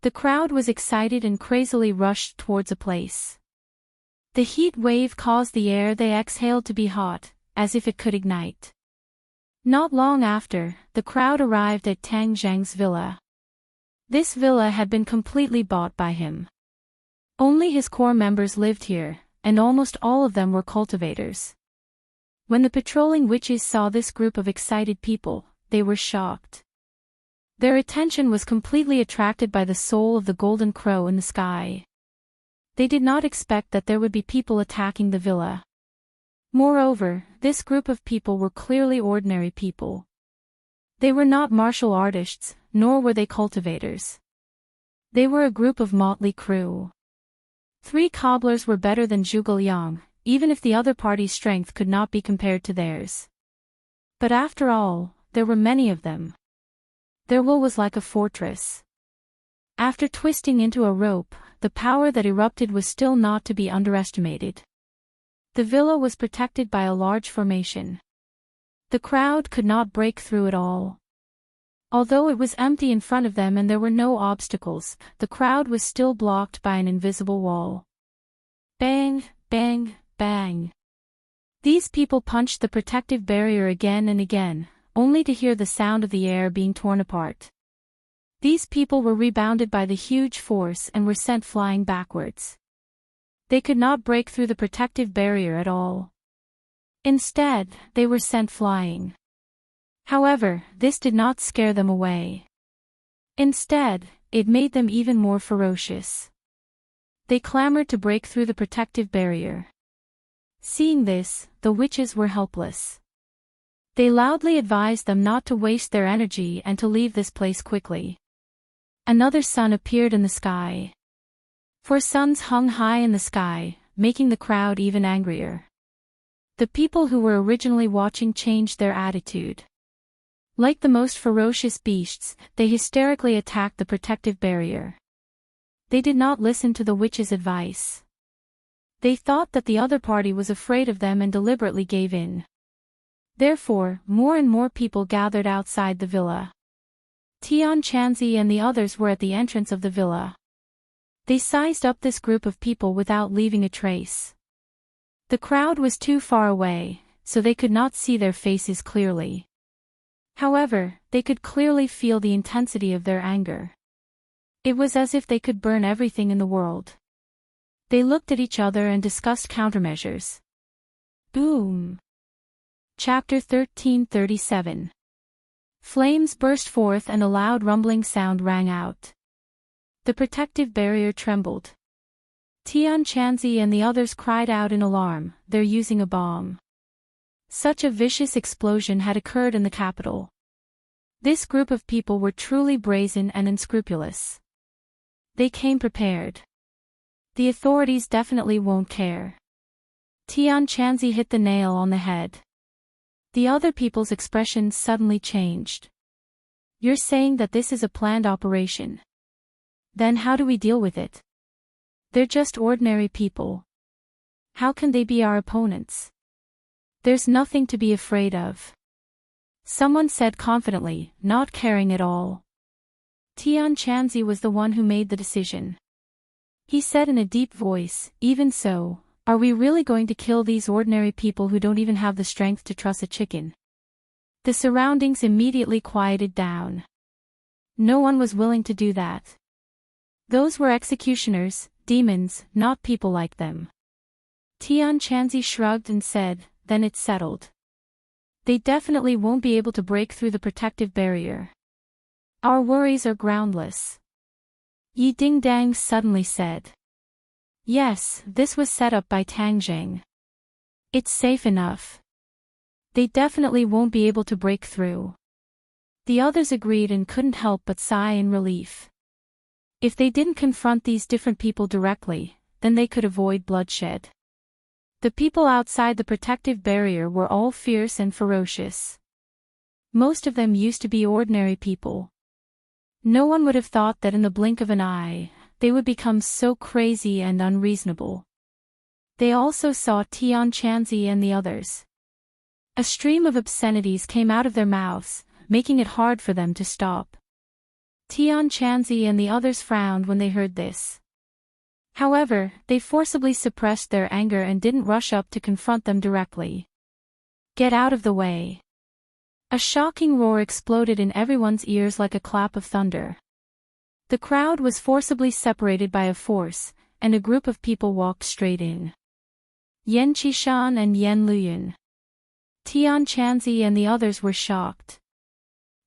The crowd was excited and crazily rushed towards a place. The heat wave caused the air they exhaled to be hot, as if it could ignite. Not long after, the crowd arrived at Tang Zhang's villa. This villa had been completely bought by him. Only his core members lived here, and almost all of them were cultivators. When the patrolling witches saw this group of excited people, they were shocked. Their attention was completely attracted by the soul of the golden crow in the sky. They did not expect that there would be people attacking the villa. Moreover, this group of people were clearly ordinary people. They were not martial artists, nor were they cultivators. They were a group of motley crew. 3 cobblers were better than Zhuge Liang, even if the other party's strength could not be compared to theirs. But after all, there were many of them. Their will was like a fortress. After twisting into a rope, the power that erupted was still not to be underestimated. The villa was protected by a large formation. The crowd could not break through it all. Although it was empty in front of them and there were no obstacles, the crowd was still blocked by an invisible wall. Bang, bang, bang. These people punched the protective barrier again and again, only to hear the sound of the air being torn apart. These people were rebounded by the huge force and were sent flying backwards. They could not break through the protective barrier at all. Instead, they were sent flying. However, this did not scare them away. Instead, it made them even more ferocious. They clamored to break through the protective barrier. Seeing this, the witches were helpless. They loudly advised them not to waste their energy and to leave this place quickly. Another sun appeared in the sky. 4 suns hung high in the sky, making the crowd even angrier. The people who were originally watching changed their attitude. Like the most ferocious beasts, they hysterically attacked the protective barrier. They did not listen to the witch's advice. They thought that the other party was afraid of them and deliberately gave in. Therefore, more and more people gathered outside the villa. Tian Chanzi and the others were at the entrance of the villa. They sized up this group of people without leaving a trace. The crowd was too far away, so they could not see their faces clearly. However, they could clearly feel the intensity of their anger. It was as if they could burn everything in the world. They looked at each other and discussed countermeasures. Boom! Chapter 1337. Flames burst forth and a loud rumbling sound rang out. The protective barrier trembled. Tian Chanzi and the others cried out in alarm, they're using a bomb. Such a vicious explosion had occurred in the capital. This group of people were truly brazen and unscrupulous. They came prepared. The authorities definitely won't care. Tian Chanzi hit the nail on the head. The other people's expressions suddenly changed. You're saying that this is a planned operation. Then how do we deal with it? They're just ordinary people. How can they be our opponents? There's nothing to be afraid of. Someone said confidently, not caring at all. Tian Chanzi was the one who made the decision. He said in a deep voice, even so, Are we really going to kill these ordinary people who don't even have the strength to truss a chicken? The surroundings immediately quieted down. No one was willing to do that. Those were executioners, demons, not people like them. Tian Chanzi shrugged and said, then it's settled. They definitely won't be able to break through the protective barrier. Our worries are groundless. Yi Dingdang suddenly said. Yes, this was set up by Tang Zheng. It's safe enough. They definitely won't be able to break through. The others agreed and couldn't help but sigh in relief. If they didn't confront these different people directly, then they could avoid bloodshed. The people outside the protective barrier were all fierce and ferocious. Most of them used to be ordinary people. No one would have thought that in the blink of an eye, they would become so crazy and unreasonable. They also saw Tian Chanzi and the others. A stream of obscenities came out of their mouths, making it hard for them to stop. Tian Chanzi and the others frowned when they heard this. However, they forcibly suppressed their anger and didn't rush up to confront them directly. Get out of the way. A shocking roar exploded in everyone's ears like a clap of thunder. The crowd was forcibly separated by a force, and a group of people walked straight in. Yan Qishan and Yan Luyan. Tian Chanzi and the others were shocked.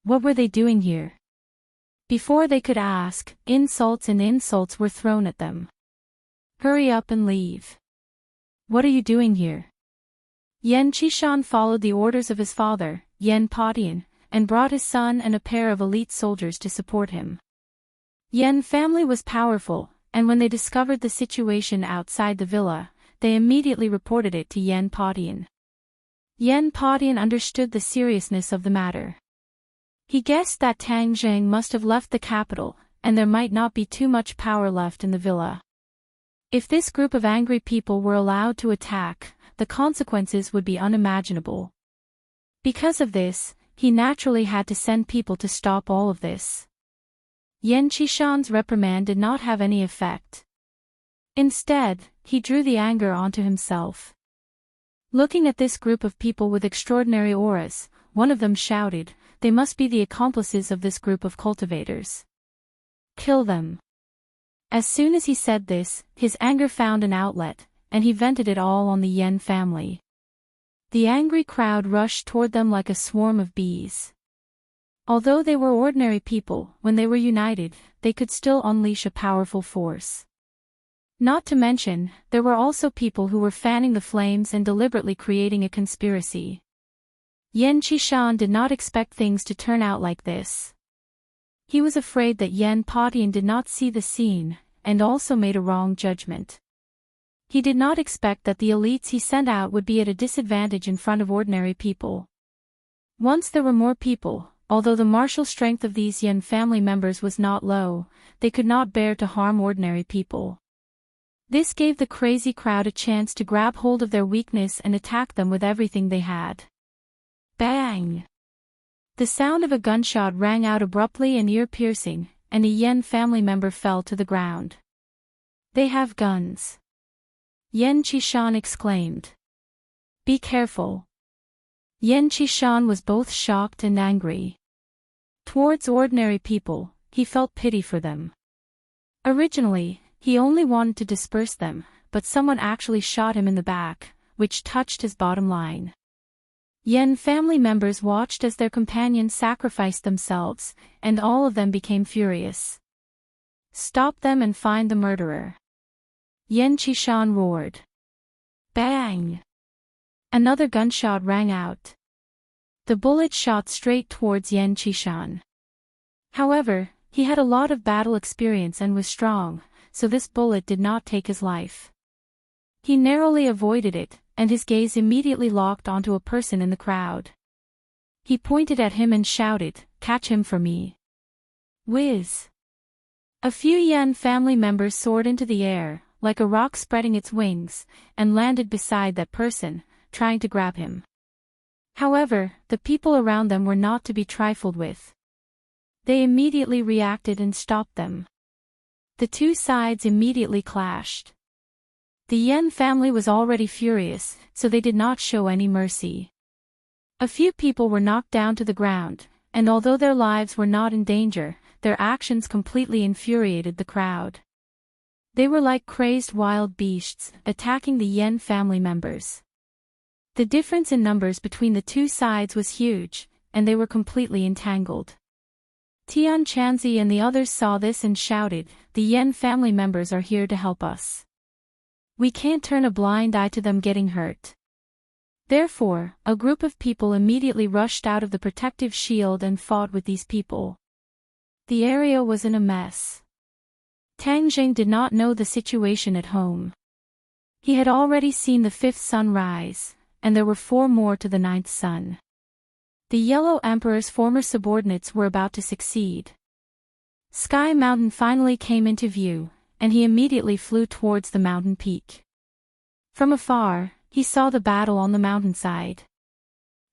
What were they doing here? Before they could ask, insults were thrown at them. Hurry up and leave. What are you doing here? Yan Qishan followed the orders of his father, Yan Padian, and brought his son and a pair of elite soldiers to support him. Yan family was powerful, and when they discovered the situation outside the villa, they immediately reported it to Yan Padian. Yan Padian understood the seriousness of the matter. He guessed that Tang Zheng must have left the capital, and there might not be too much power left in the villa. If this group of angry people were allowed to attack, the consequences would be unimaginable. Because of this, he naturally had to send people to stop all of this. Yan Qishan's reprimand did not have any effect. Instead, he drew the anger onto himself. Looking at this group of people with extraordinary auras, one of them shouted, they must be the accomplices of this group of cultivators. Kill them. As soon as he said this, his anger found an outlet, and he vented it all on the Yan family. The angry crowd rushed toward them like a swarm of bees. Although they were ordinary people, when they were united, they could still unleash a powerful force. Not to mention, there were also people who were fanning the flames and deliberately creating a conspiracy. Yan Qishan did not expect things to turn out like this. He was afraid that Yan Padian did not see the scene, and also made a wrong judgment. He did not expect that the elites he sent out would be at a disadvantage in front of ordinary people. Once there were more people, although the martial strength of these Yan family members was not low, they could not bear to harm ordinary people. This gave the crazy crowd a chance to grab hold of their weakness and attack them with everything they had. Bang! The sound of a gunshot rang out abruptly and ear-piercing, and a Yan family member fell to the ground. They have guns. Yan Qishan exclaimed. Be careful. Yan Qishan was both shocked and angry. Towards ordinary people, he felt pity for them. Originally, he only wanted to disperse them, but someone actually shot him in the back, which touched his bottom line. Yan family members watched as their companions sacrificed themselves, and all of them became furious. Stop them and find the murderer. Yan Qishan roared. Bang! Another gunshot rang out. The bullet shot straight towards Yan Qishan. However, he had a lot of battle experience and was strong, so this bullet did not take his life. He narrowly avoided it, and his gaze immediately locked onto a person in the crowd. He pointed at him and shouted, "Catch him for me." Whiz! A few Yan family members soared into the air, like a rock spreading its wings, and landed beside that person, trying to grab him. However, the people around them were not to be trifled with. They immediately reacted and stopped them. The two sides immediately clashed. The Yen family was already furious, so they did not show any mercy. A few people were knocked down to the ground, and although their lives were not in danger, their actions completely infuriated the crowd. They were like crazed wild beasts, attacking the Yen family members. The difference in numbers between the two sides was huge, and they were completely entangled. Tian Chanzi and the others saw this and shouted, "The Yen family members are here to help us. We can't turn a blind eye to them getting hurt." Therefore, a group of people immediately rushed out of the protective shield and fought with these people. The area was in a mess. Tang Jing did not know the situation at home. He had already seen the 5th sun rise, and there were 4 more to the 9th sun. The Yellow Emperor's former subordinates were about to succeed. Sky Mountain finally came into view, and he immediately flew towards the mountain peak. From afar, he saw the battle on the mountainside.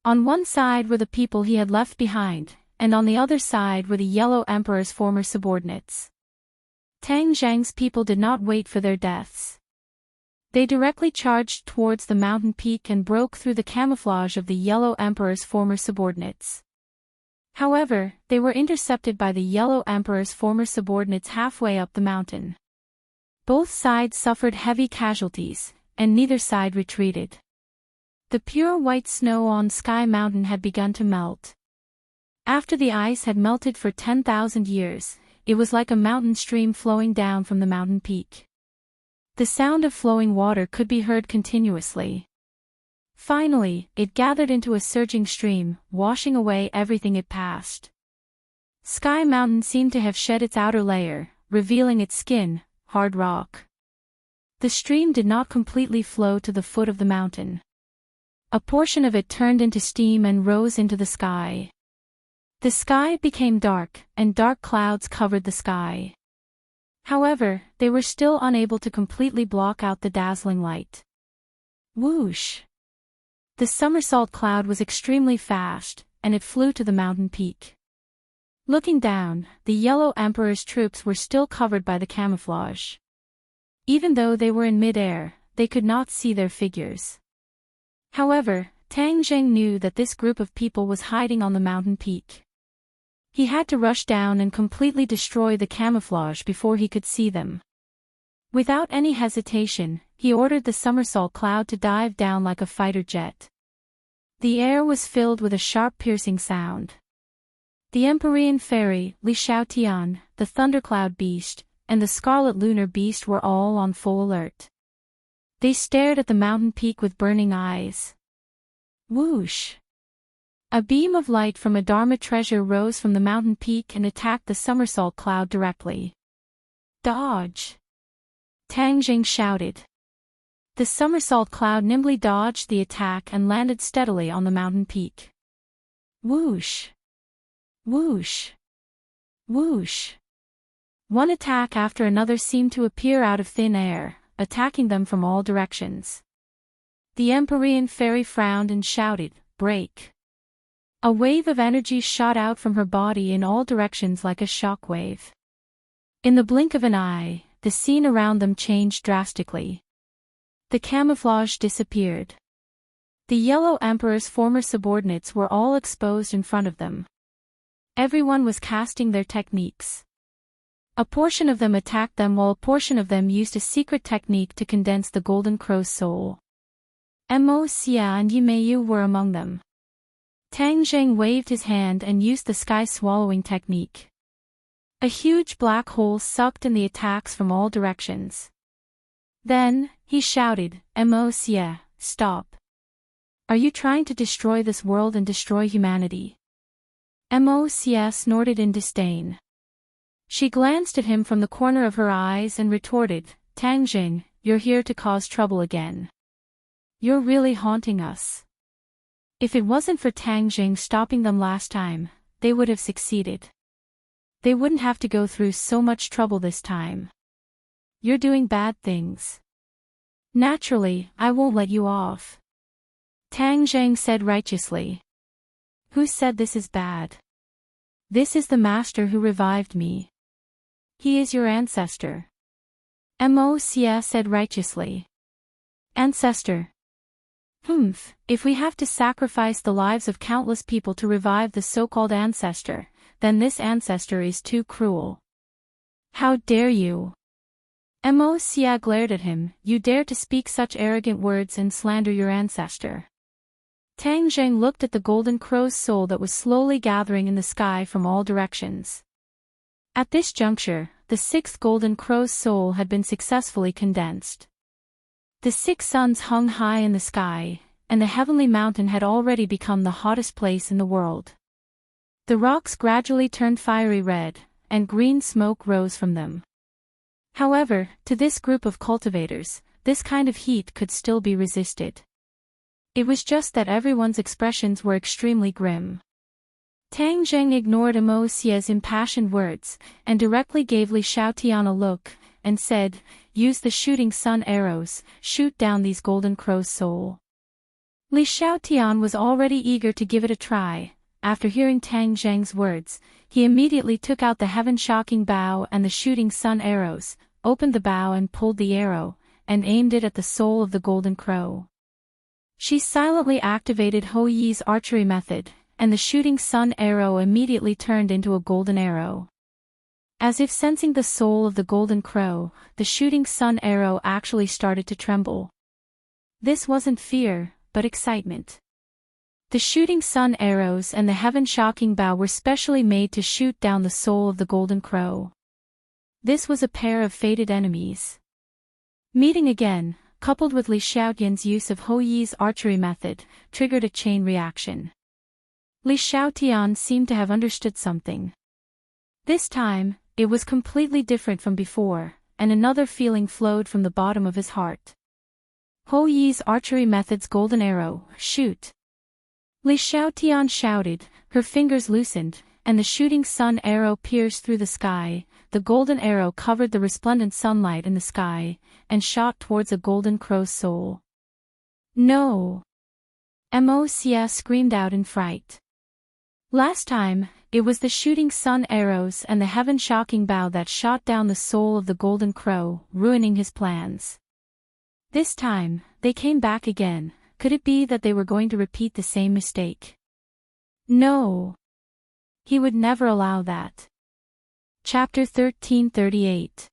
On one side were the people he had left behind, and on the other side were the Yellow Emperor's former subordinates. Tang Zhang's people did not wait for their deaths. They directly charged towards the mountain peak and broke through the camouflage of the Yellow Emperor's former subordinates. However, they were intercepted by the Yellow Emperor's former subordinates halfway up the mountain. Both sides suffered heavy casualties, and neither side retreated. The pure white snow on Sky Mountain had begun to melt. After the ice had melted for 10,000 years, it was like a mountain stream flowing down from the mountain peak. The sound of flowing water could be heard continuously. Finally, it gathered into a surging stream, washing away everything it passed. Sky Mountain seemed to have shed its outer layer, revealing its skin, hard rock. The stream did not completely flow to the foot of the mountain. A portion of it turned into steam and rose into the sky. The sky became dark, and dark clouds covered the sky. However, they were still unable to completely block out the dazzling light. Whoosh! The somersault cloud was extremely fast, and it flew to the mountain peak. Looking down, the Yellow Emperor's troops were still covered by the camouflage. Even though they were in mid-air, they could not see their figures. However, Tang Zheng knew that this group of people was hiding on the mountain peak. He had to rush down and completely destroy the camouflage before he could see them. Without any hesitation, he ordered the somersault cloud to dive down like a fighter jet. The air was filled with a sharp piercing sound. The Empyrean Fairy, Li Xiaotian, the Thundercloud Beast, and the Scarlet Lunar Beast were all on full alert. They stared at the mountain peak with burning eyes. Whoosh! A beam of light from a Dharma treasure rose from the mountain peak and attacked the somersault cloud directly. Dodge! Tang Jing shouted. The somersault cloud nimbly dodged the attack and landed steadily on the mountain peak. Whoosh! Whoosh! Whoosh! One attack after another seemed to appear out of thin air, attacking them from all directions. The Empyrean Fairy frowned and shouted, "Break!" A wave of energy shot out from her body in all directions like a shock wave. In the blink of an eye, the scene around them changed drastically. The camouflage disappeared. The Yellow Emperor's former subordinates were all exposed in front of them. Everyone was casting their techniques. A portion of them attacked them while a portion of them used a secret technique to condense the Golden Crow's soul. Mo Xia and Yimeyu were among them. Tang Zheng waved his hand and used the sky-swallowing technique. A huge black hole sucked in the attacks from all directions. Then, he shouted, "Mo Xia, stop. Are you trying to destroy this world and destroy humanity?" Mo Xia snorted in disdain. She glanced at him from the corner of her eyes and retorted, "Tang Jing, you're here to cause trouble again. You're really haunting us." If it wasn't for Tang Jing stopping them last time, they would have succeeded. They wouldn't have to go through so much trouble this time. You're doing bad things. Naturally, I won't let you off. Tang Jing said righteously. Who said this is bad? This is the master who revived me. He is your ancestor. Mo Xia said righteously. Ancestor. If we have to sacrifice the lives of countless people to revive the so-called ancestor, then this ancestor is too cruel. How dare you? Mo Xia glared at him. You dare to speak such arrogant words and slander your ancestor. Tang Zheng looked at the golden crow's soul that was slowly gathering in the sky from all directions. At this juncture, the sixth golden crow's soul had been successfully condensed. The 6 suns hung high in the sky, and the heavenly mountain had already become the hottest place in the world. The rocks gradually turned fiery red, and green smoke rose from them. However, to this group of cultivators, this kind of heat could still be resisted. It was just that everyone's expressions were extremely grim. Tang Zheng ignored Mo Xia's impassioned words, and directly gave Li Xiaotian a look, and said, Use the shooting sun arrows, shoot down these golden crow's soul. Li Xiaotian was already eager to give it a try. After hearing Tang Zheng's words, he immediately took out the heaven-shocking bow and the shooting sun arrows, opened the bow and pulled the arrow, and aimed it at the soul of the golden crow. She silently activated Ho Yi's archery method, and the shooting sun arrow immediately turned into a golden arrow. As if sensing the soul of the golden crow, the shooting sun arrow actually started to tremble. This wasn't fear, but excitement. The shooting sun arrows and the heaven-shocking bow were specially made to shoot down the soul of the golden crow. This was a pair of fated enemies. Meeting again, coupled with Li Xiaotian's use of Ho Yi's archery method, triggered a chain reaction. Li Xiaotian seemed to have understood something. This time, it was completely different from before, and another feeling flowed from the bottom of his heart. Ho Yi's archery method's golden arrow, shoot. Li Xiaotian shouted, her fingers loosened, and the shooting sun arrow pierced through the sky. The golden arrow covered the resplendent sunlight in the sky, and shot towards a golden crow's soul. No! Mo Xia screamed out in fright. Last time, it was the shooting sun arrows and the heaven-shocking bow that shot down the soul of the golden crow, ruining his plans. This time, they came back again. Could it be that they were going to repeat the same mistake? No! He would never allow that. Chapter 1338.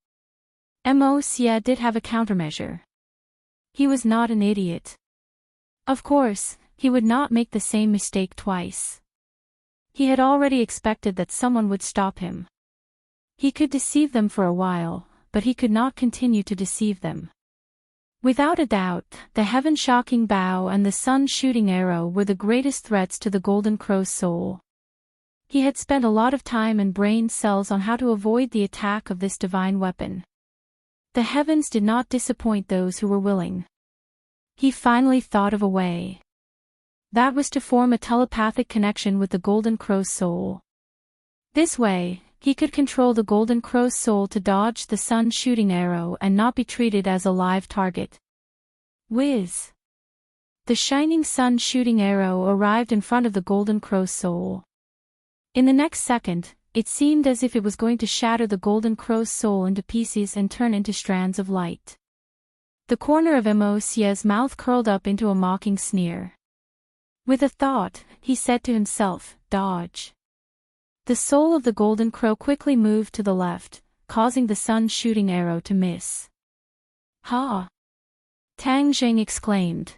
Mo Xia did have a countermeasure. He was not an idiot. Of course, he would not make the same mistake twice. He had already expected that someone would stop him. He could deceive them for a while, but he could not continue to deceive them. Without a doubt, the heaven-shocking bow and the sun-shooting arrow were the greatest threats to the golden crow's soul. He had spent a lot of time and brain cells on how to avoid the attack of this divine weapon. The heavens did not disappoint those who were willing. He finally thought of a way. That was to form a telepathic connection with the golden crow's soul. This way, he could control the golden crow's soul to dodge the sun-shooting arrow and not be treated as a live target. Whiz! The shining sun-shooting arrow arrived in front of the golden crow's soul. In the next second, it seemed as if it was going to shatter the golden crow's soul into pieces and turn into strands of light. The corner of Mo Xia's mouth curled up into a mocking sneer. With a thought, he said to himself, dodge. The soul of the golden crow quickly moved to the left, causing the sun-shooting arrow to miss. Ha! Tang Zheng exclaimed.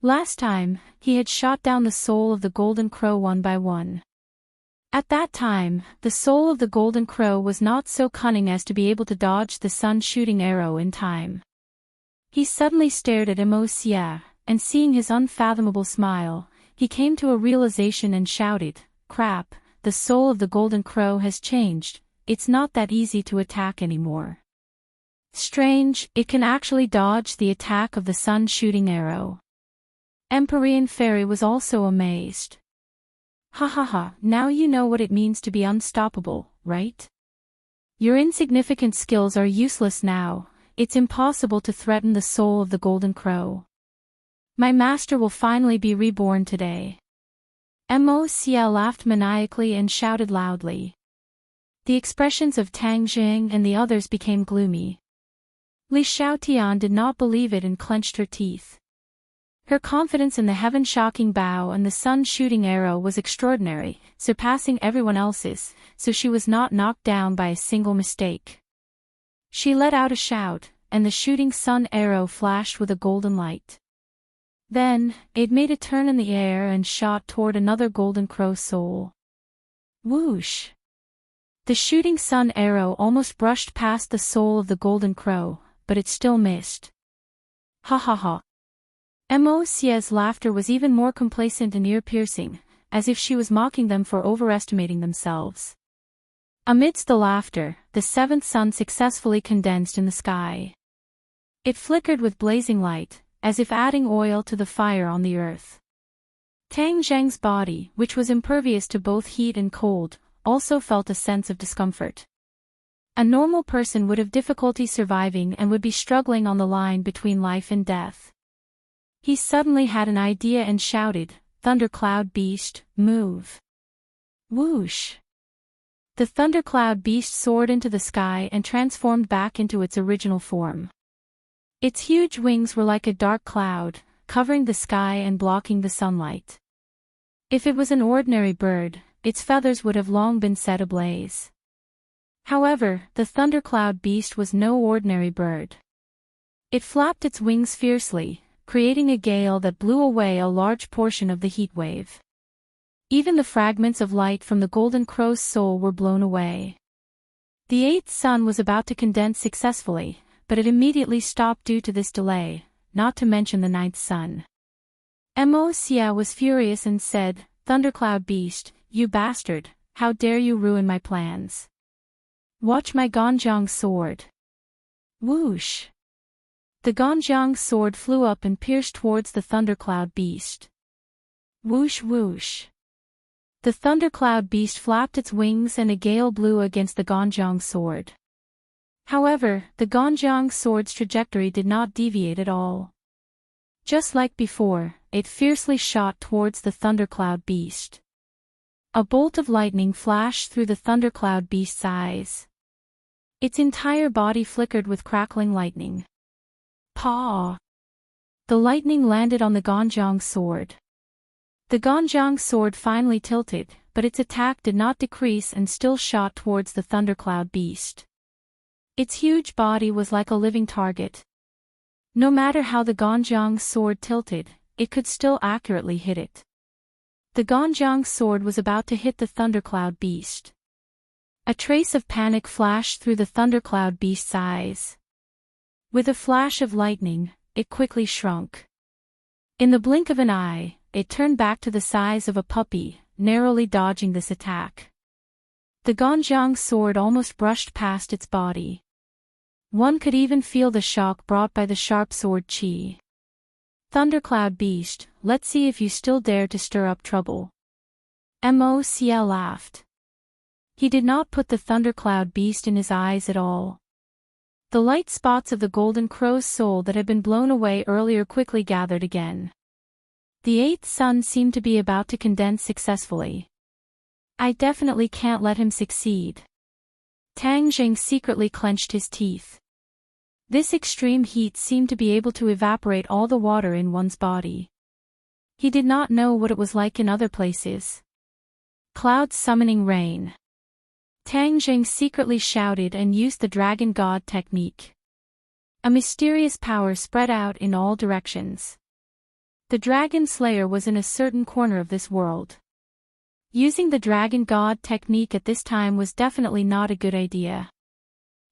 Last time, he had shot down the soul of the golden crow one by one. At that time, the soul of the golden crow was not so cunning as to be able to dodge the sun-shooting arrow in time. He suddenly stared at Mo Xia, and seeing his unfathomable smile, he came to a realization and shouted, crap, the soul of the golden crow has changed, it's not that easy to attack anymore. Strange, it can actually dodge the attack of the sun-shooting arrow. Empyrean Fairy was also amazed. Ha ha ha, now you know what it means to be unstoppable, right? Your insignificant skills are useless now, it's impossible to threaten the soul of the golden crow. My master will finally be reborn today. Mo Xia laughed maniacally and shouted loudly. The expressions of Tang Zheng and the others became gloomy. Li Xiaotian did not believe it and clenched her teeth. Her confidence in the heaven-shocking bow and the sun-shooting arrow was extraordinary, surpassing everyone else's, so she was not knocked down by a single mistake. She let out a shout, and the shooting sun arrow flashed with a golden light. Then, it made a turn in the air and shot toward another golden crow soul. Whoosh! The shooting sun arrow almost brushed past the soul of the golden crow, but it still missed. Ha ha ha! Mo Xie's laughter was even more complacent and ear-piercing, as if she was mocking them for overestimating themselves. Amidst the laughter, the seventh sun successfully condensed in the sky. It flickered with blazing light, as if adding oil to the fire on the earth. Tang Zheng's body, which was impervious to both heat and cold, also felt a sense of discomfort. A normal person would have difficulty surviving and would be struggling on the line between life and death. He suddenly had an idea and shouted, "Thundercloud beast, move!" Whoosh! The thundercloud beast soared into the sky and transformed back into its original form. Its huge wings were like a dark cloud, covering the sky and blocking the sunlight. If it was an ordinary bird, its feathers would have long been set ablaze. However, the thundercloud beast was no ordinary bird. It flapped its wings fiercely, creating a gale that blew away a large portion of the heat wave. Even the fragments of light from the golden crow's soul were blown away. The eighth sun was about to condense successfully, but it immediately stopped due to this delay, not to mention the ninth sun. Mo Xia was furious and said, "Thundercloud beast, you bastard, how dare you ruin my plans? Watch my Ganjiang sword." Whoosh! The Ganjiang sword flew up and pierced towards the thundercloud beast. Whoosh whoosh! The thundercloud beast flapped its wings and a gale blew against the Ganjiang sword. However, the Ganjiang sword's trajectory did not deviate at all. Just like before, it fiercely shot towards the thundercloud beast. A bolt of lightning flashed through the thundercloud beast's eyes. Its entire body flickered with crackling lightning. Paw! The lightning landed on the Ganjiang sword. The Ganjiang sword finally tilted, but its attack did not decrease and still shot towards the thundercloud beast. Its huge body was like a living target. No matter how the Ganjiang sword tilted, it could still accurately hit it. The Ganjiang sword was about to hit the thundercloud beast. A trace of panic flashed through the thundercloud beast's eyes. With a flash of lightning, it quickly shrunk. In the blink of an eye, it turned back to the size of a puppy, narrowly dodging this attack. The Ganjiang sword almost brushed past its body. One could even feel the shock brought by the sharp sword chi. "Thundercloud beast, let's see if you still dare to stir up trouble." Mo Xia laughed. He did not put the thundercloud beast in his eyes at all. The light spots of the golden crow's soul that had been blown away earlier quickly gathered again. The eighth sun seemed to be about to condense successfully. "I definitely can't let him succeed." Tang Zheng secretly clenched his teeth. This extreme heat seemed to be able to evaporate all the water in one's body. He did not know what it was like in other places. Clouds summoning rain. Tang Zheng secretly shouted and used the dragon god technique. A mysterious power spread out in all directions. The dragon slayer was in a certain corner of this world. Using the dragon god technique at this time was definitely not a good idea.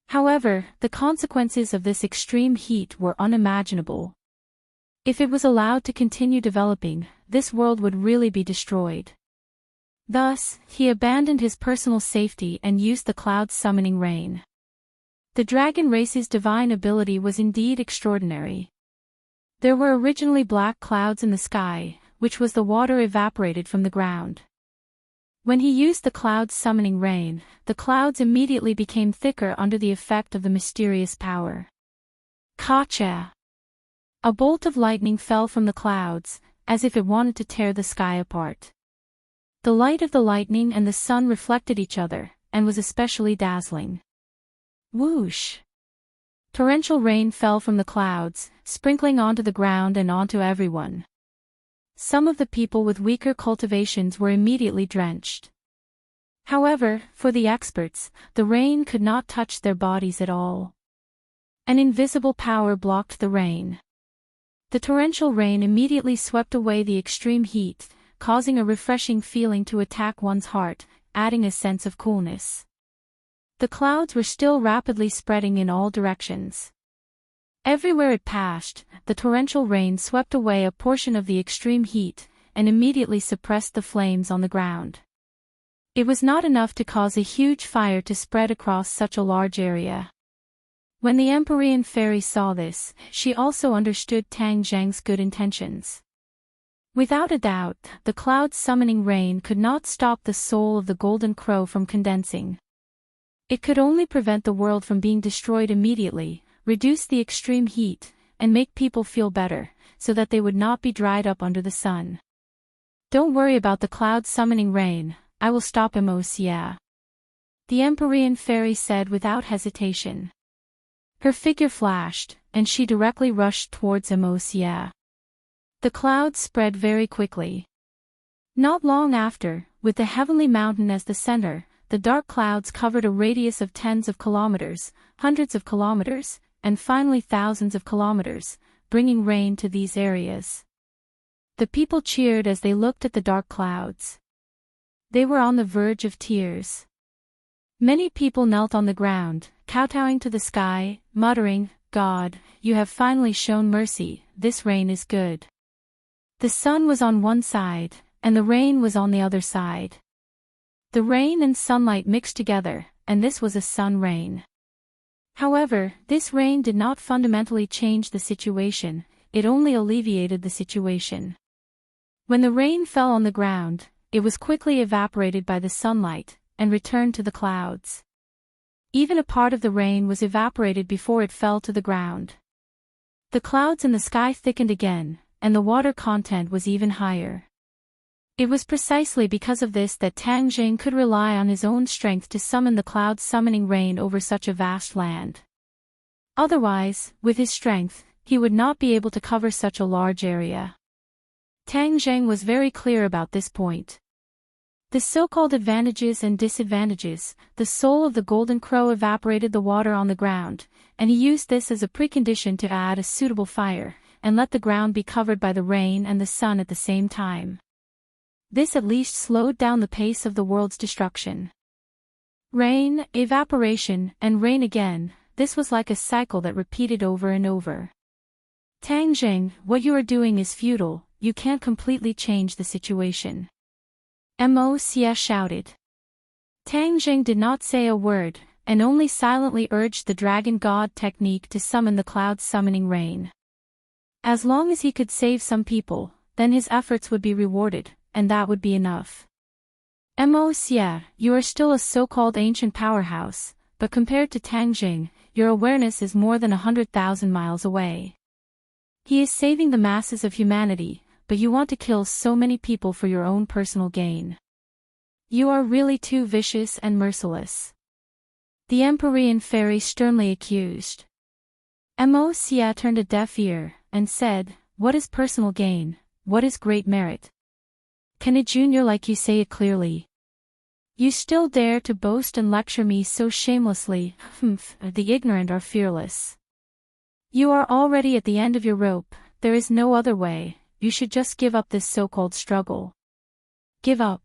However, the consequences of this extreme heat were unimaginable. If it was allowed to continue developing, this world would really be destroyed. Thus, he abandoned his personal safety and used the clouds summoning rain. The dragon race's divine ability was indeed extraordinary. There were originally black clouds in the sky, which was the water evaporated from the ground. When he used the clouds summoning rain, the clouds immediately became thicker under the effect of the mysterious power. Kacha! A bolt of lightning fell from the clouds, as if it wanted to tear the sky apart. The light of the lightning and the sun reflected each other, and was especially dazzling. Whoosh! Torrential rain fell from the clouds, sprinkling onto the ground and onto everyone. Some of the people with weaker cultivations were immediately drenched. However, for the experts, the rain could not touch their bodies at all. An invisible power blocked the rain. The torrential rain immediately swept away the extreme heat, causing a refreshing feeling to attack one's heart, adding a sense of coolness. The clouds were still rapidly spreading in all directions. Everywhere it passed, the torrential rain swept away a portion of the extreme heat, and immediately suppressed the flames on the ground. It was not enough to cause a huge fire to spread across such a large area. When the Empyrean fairy saw this, she also understood Tang Zheng's good intentions. Without a doubt, the clouds summoning rain could not stop the soul of the golden crow from condensing. It could only prevent the world from being destroyed immediately, reduce the extreme heat, and make people feel better, so that they would not be dried up under the sun. Don't worry about the clouds summoning rain, I will stop Emosia. The Empyrean fairy said without hesitation. Her figure flashed, and she directly rushed towards Emosia. The clouds spread very quickly. Not long after, with the heavenly mountain as the center, the dark clouds covered a radius of tens of kilometers, hundreds of kilometers, and finally thousands of kilometers, bringing rain to these areas. The people cheered as they looked at the dark clouds. They were on the verge of tears. Many people knelt on the ground, kowtowing to the sky, muttering, "God, you have finally shown mercy, this rain is good." The sun was on one side, and the rain was on the other side. The rain and sunlight mixed together, and this was a sun rain. However, this rain did not fundamentally change the situation, it only alleviated the situation. When the rain fell on the ground, it was quickly evaporated by the sunlight, and returned to the clouds. Even a part of the rain was evaporated before it fell to the ground. The clouds in the sky thickened again, and the water content was even higher. It was precisely because of this that Tang Zheng could rely on his own strength to summon the clouds summoning rain over such a vast land. Otherwise, with his strength, he would not be able to cover such a large area. Tang Zheng was very clear about this point. The so-called advantages and disadvantages, the soul of the golden crow evaporated the water on the ground, and he used this as a precondition to add a suitable fire, and let the ground be covered by the rain and the sun at the same time. This at least slowed down the pace of the world's destruction. Rain, evaporation, and rain again, this was like a cycle that repeated over and over. Tang Zheng, what you are doing is futile, you can't completely change the situation. Mo Xie shouted. Tang Zheng did not say a word, and only silently urged the dragon god technique to summon the clouds summoning rain. As long as he could save some people, then his efforts would be rewarded, and that would be enough. Mo Xie, you are still a so-called ancient powerhouse, but compared to Tang Zheng, your awareness is more than 100,000 miles away. He is saving the masses of humanity, but you want to kill so many people for your own personal gain. You are really too vicious and merciless. The Empyrean fairy sternly accused. Mo Xie turned a deaf ear, and said, "What is personal gain, what is great merit? Can a junior like you say it clearly? You still dare to boast and lecture me so shamelessly, the ignorant are fearless. You are already at the end of your rope, there is no other way, you should just give up this so-called struggle." Give up?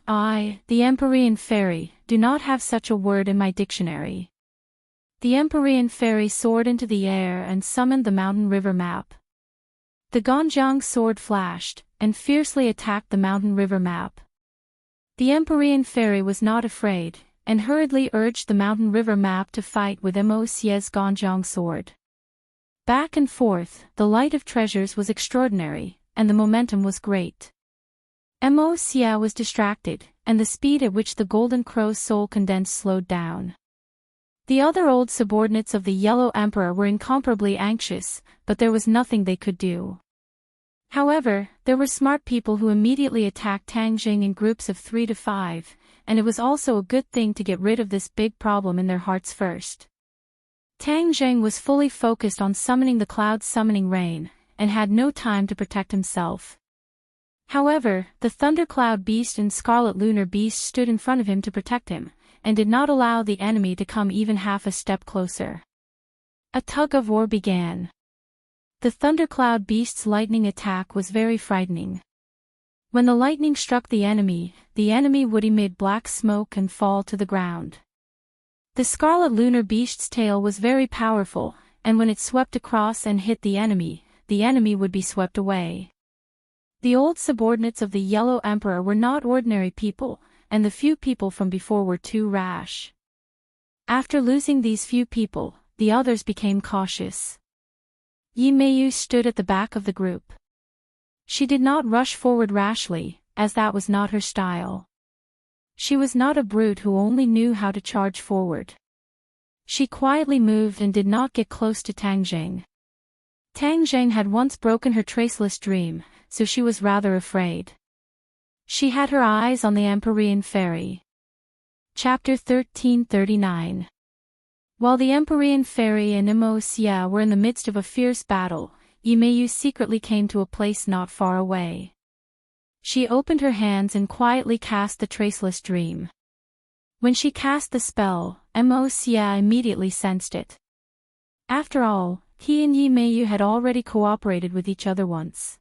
I, the Empyrean fairy, do not have such a word in my dictionary. The Empyrean fairy soared into the air and summoned the mountain river map. The Ganjiang sword flashed, and fiercely attacked the mountain river map. The Empyrean fairy was not afraid, and hurriedly urged the mountain river map to fight with Mo Xie's Ganjiang sword. Back and forth, the light of treasures was extraordinary, and the momentum was great. Mo Xie was distracted, and the speed at which the golden crow's soul condensed slowed down. The other old subordinates of the Yellow Emperor were incomparably anxious, but there was nothing they could do. However, there were smart people who immediately attacked Tang Zheng in groups of 3 to 5, and it was also a good thing to get rid of this big problem in their hearts first. Tang Zheng was fully focused on summoning the clouds summoning rain, and had no time to protect himself. However, the thundercloud beast and scarlet lunar beast stood in front of him to protect him, and did not allow the enemy to come even half a step closer. A tug-of-war began. The thundercloud beast's lightning attack was very frightening. When the lightning struck the enemy would emit black smoke and fall to the ground. The scarlet lunar beast's tail was very powerful, and when it swept across and hit the enemy would be swept away. The old subordinates of the Yellow Emperor were not ordinary people, and the few people from before were too rash. After losing these few people, the others became cautious. Yi Meiyu stood at the back of the group. She did not rush forward rashly, as that was not her style. She was not a brute who only knew how to charge forward. She quietly moved and did not get close to Tang Zheng. Tang Zheng had once broken her traceless dream, so she was rather afraid. She had her eyes on the Empyrean Fairy. Chapter 1339. While the Empyrean Fairy and Mo Xia were in the midst of a fierce battle, Yi Meiyu secretly came to a place not far away. She opened her hands and quietly cast the traceless dream. When she cast the spell, Mo Xia immediately sensed it. After all, he and Yi Meiyu had already cooperated with each other once.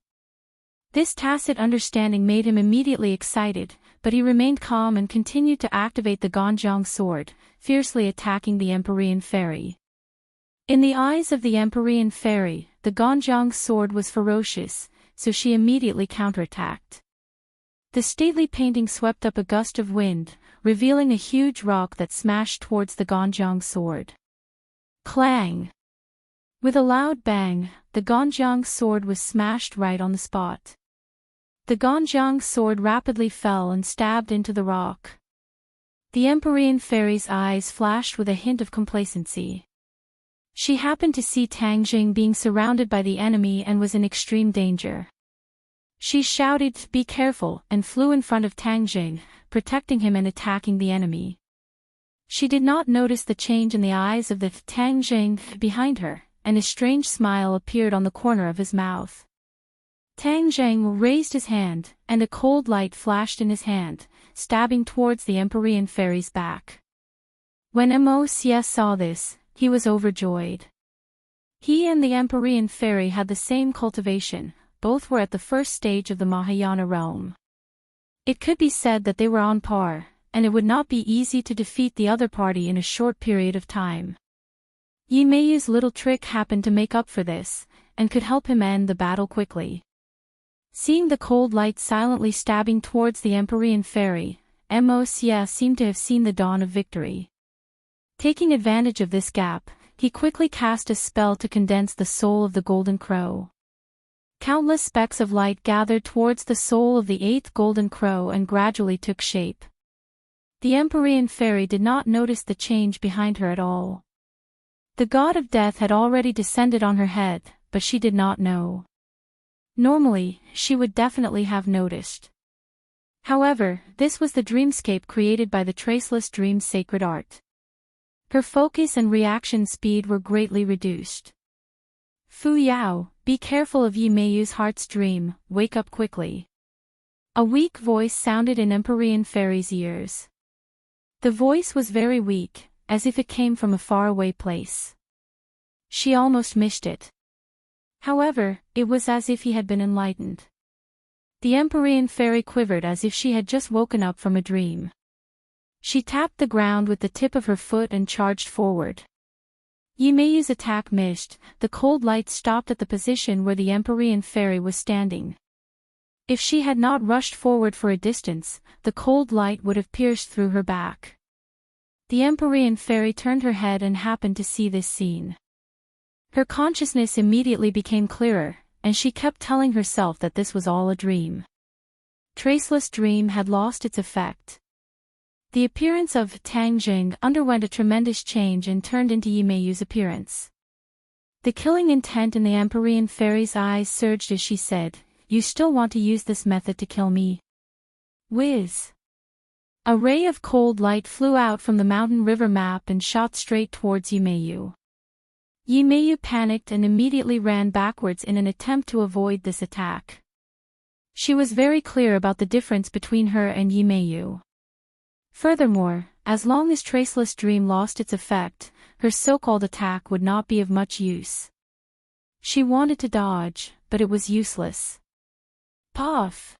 This tacit understanding made him immediately excited, but he remained calm and continued to activate the Ganjiang sword, fiercely attacking the Empyrean Fairy. In the eyes of the Empyrean Fairy, the Ganjiang sword was ferocious, so she immediately counterattacked. The stately painting swept up a gust of wind, revealing a huge rock that smashed towards the Ganjiang sword. Clang! With a loud bang, the Ganjiang sword was smashed right on the spot. The Ganjiang sword rapidly fell and stabbed into the rock. The Empyrean Fairy's eyes flashed with a hint of complacency. She happened to see Tang Zheng being surrounded by the enemy and was in extreme danger. She shouted, "Be careful," and flew in front of Tang Zheng, protecting him and attacking the enemy. She did not notice the change in the eyes of the Tang Zheng behind her, and a strange smile appeared on the corner of his mouth. Tang Zheng raised his hand, and a cold light flashed in his hand, stabbing towards the Empyrean Fairy's back. When Mo Xia saw this, he was overjoyed. He and the Empyrean Fairy had the same cultivation, both were at the first stage of the Mahayana realm. It could be said that they were on par, and it would not be easy to defeat the other party in a short period of time. Yi Meiyu's little trick happened to make up for this, and could help him end the battle quickly. Seeing the cold light silently stabbing towards the Empyrean Fairy, Mo Xia seemed to have seen the dawn of victory. Taking advantage of this gap, he quickly cast a spell to condense the soul of the Golden Crow. Countless specks of light gathered towards the soul of the 8th Golden Crow and gradually took shape. The Empyrean Fairy did not notice the change behind her at all. The god of death had already descended on her head, but she did not know. Normally, she would definitely have noticed. However, this was the dreamscape created by the traceless dream's sacred art. Her focus and reaction speed were greatly reduced. Fu Yao, be careful of Yi Meiyu's heart's dream, wake up quickly. A weak voice sounded in Empyrean Fairy's ears. The voice was very weak, as if it came from a faraway place. She almost missed it. However, it was as if he had been enlightened. The Empyrean Fairy quivered as if she had just woken up from a dream. She tapped the ground with the tip of her foot and charged forward. Yi Meiyu's attack missed, the cold light stopped at the position where the Empyrean Fairy was standing. If she had not rushed forward for a distance, the cold light would have pierced through her back. The Empyrean Fairy turned her head and happened to see this scene. Her consciousness immediately became clearer, and she kept telling herself that this was all a dream. Traceless dream had lost its effect. The appearance of Tang Zheng underwent a tremendous change and turned into Yi Meiyu's appearance. The killing intent in the Empyrean Fairy's eyes surged as she said, "You still want to use this method to kill me?" Whiz! A ray of cold light flew out from the mountain river map and shot straight towards Yi Meiyu. Yimayu panicked and immediately ran backwards in an attempt to avoid this attack. She was very clear about the difference between her and Yimayu. Furthermore, as long as Traceless Dream lost its effect, her so-called attack would not be of much use. She wanted to dodge, but it was useless. Puff!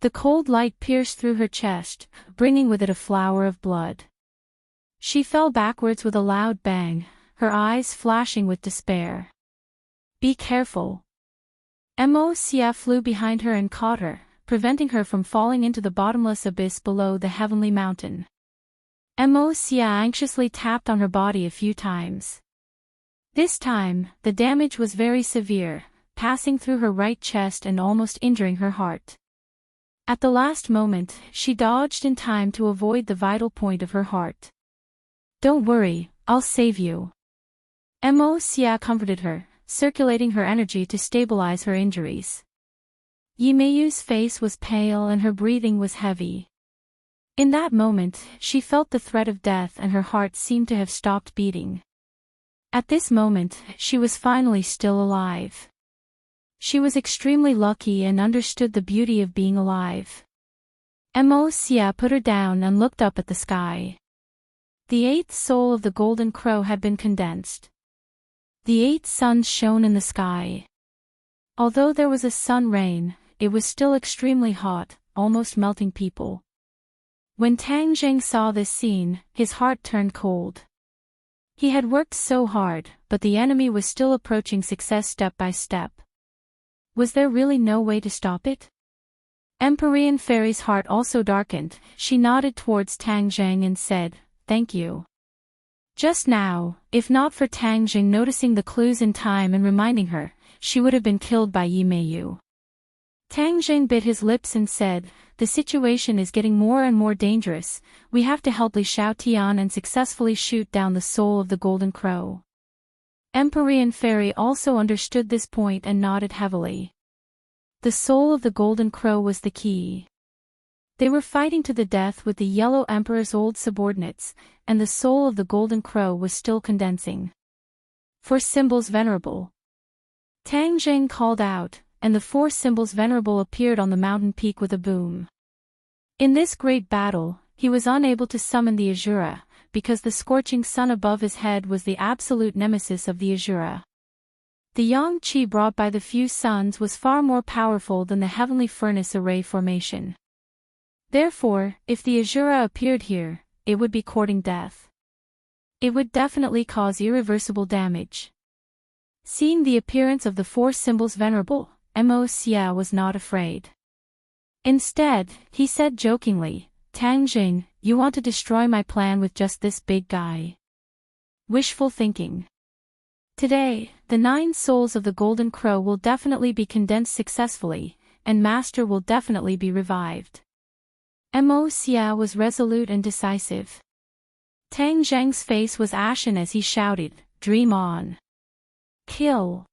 The cold light pierced through her chest, bringing with it a flower of blood. She fell backwards with a loud bang, her eyes flashing with despair. Be careful. Mo Xia flew behind her and caught her, preventing her from falling into the bottomless abyss below the heavenly mountain. Mo Xia anxiously tapped on her body a few times. This time, the damage was very severe, passing through her right chest and almost injuring her heart. At the last moment, she dodged in time to avoid the vital point of her heart. Don't worry, I'll save you. Mo Xia comforted her, circulating her energy to stabilize her injuries. Yimayu's face was pale and her breathing was heavy. In that moment, she felt the threat of death and her heart seemed to have stopped beating. At this moment, she was finally still alive. She was extremely lucky and understood the beauty of being alive. Mo Xia put her down and looked up at the sky. The eighth soul of the golden crow had been condensed. The 8 suns shone in the sky. Although there was a sun rain, it was still extremely hot, almost melting people. When Tang Zheng saw this scene, his heart turned cold. He had worked so hard, but the enemy was still approaching success step by step. Was there really no way to stop it? Empyrean Fairy's heart also darkened. She nodded towards Tang Zheng and said, "Thank you." Just now, if not for Tang Zheng noticing the clues in time and reminding her, she would have been killed by Yimayu. Tang Zheng bit his lips and said, "The situation is getting more and more dangerous. We have to help Li Xiaotian and successfully shoot down the soul of the golden crow." Empyrean Fairy also understood this point and nodded heavily. The soul of the golden crow was the key. They were fighting to the death with the Yellow Emperor's old subordinates, and the soul of the golden crow was still condensing. "For symbols venerable." Tang Zheng called out, and the 4 symbols venerable appeared on the mountain peak with a boom. In this great battle, he was unable to summon the Azura, because the scorching sun above his head was the absolute nemesis of the Azura. The yang qi brought by the few suns was far more powerful than the heavenly furnace array formation. Therefore, if the Azura appeared here, it would be courting death. It would definitely cause irreversible damage. Seeing the appearance of the 4 symbols venerable, Mo Xia was not afraid. Instead, he said jokingly, "Tang Zheng, you want to destroy my plan with just this big guy." Wishful thinking. Today, the 9 souls of the golden crow will definitely be condensed successfully, and Master will definitely be revived. Mo Xia was resolute and decisive. Tang Zheng's face was ashen as he shouted, "Dream on! Kill!"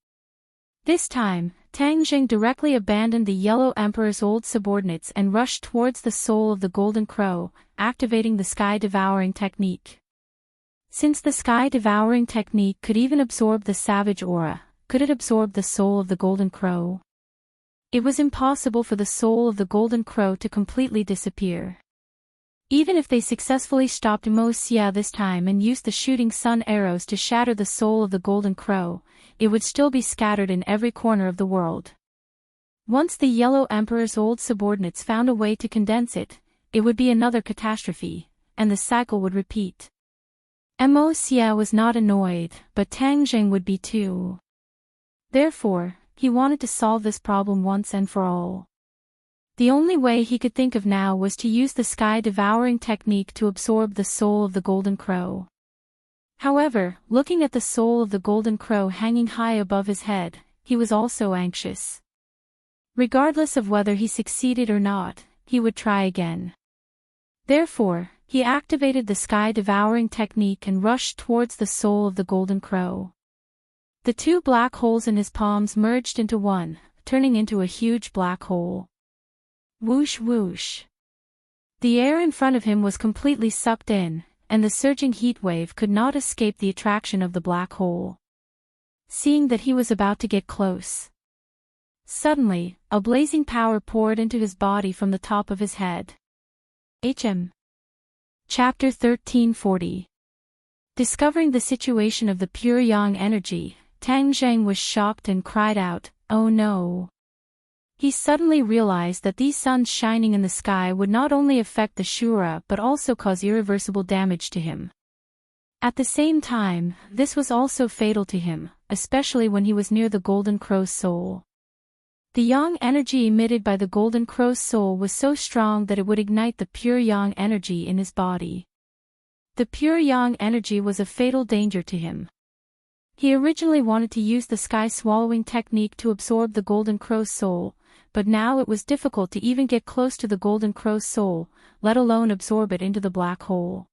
This time, Tang Zheng directly abandoned the Yellow Emperor's old subordinates and rushed towards the soul of the golden crow, activating the sky-devouring technique. Since the sky-devouring technique could even absorb the savage aura, could it absorb the soul of the golden crow? It was impossible for the soul of the golden crow to completely disappear. Even if they successfully stopped Mo Xia this time and used the shooting sun arrows to shatter the soul of the golden crow, it would still be scattered in every corner of the world. Once the Yellow Emperor's old subordinates found a way to condense it, it would be another catastrophe, and the cycle would repeat. Mo Xia was not annoyed, but Tang Zheng would be too. Therefore, he wanted to solve this problem once and for all. The only way he could think of now was to use the sky-devouring technique to absorb the soul of the golden crow. However, looking at the soul of the golden crow hanging high above his head, he was also anxious. Regardless of whether he succeeded or not, he would try again. Therefore, he activated the sky-devouring technique and rushed towards the soul of the golden crow. The 2 black holes in his palms merged into one, turning into a huge black hole. Whoosh whoosh. The air in front of him was completely sucked in, and the surging heat wave could not escape the attraction of the black hole. seeing that he was about to get close. Suddenly, a blazing power poured into his body from the top of his head. Chapter 1340. Discovering the situation of the pure yang energy, Tang Zheng was shocked and cried out, "Oh no!" He suddenly realized that these suns shining in the sky would not only affect the Shura but also cause irreversible damage to him. At the same time, this was also fatal to him, especially when he was near the Golden Crow's soul. The yang energy emitted by the Golden Crow's soul was so strong that it would ignite the pure yang energy in his body. The pure yang energy was a fatal danger to him. He originally wanted to use the sky-swallowing technique to absorb the Golden Crow's soul, but now it was difficult to even get close to the Golden Crow's soul, let alone absorb it into the black hole.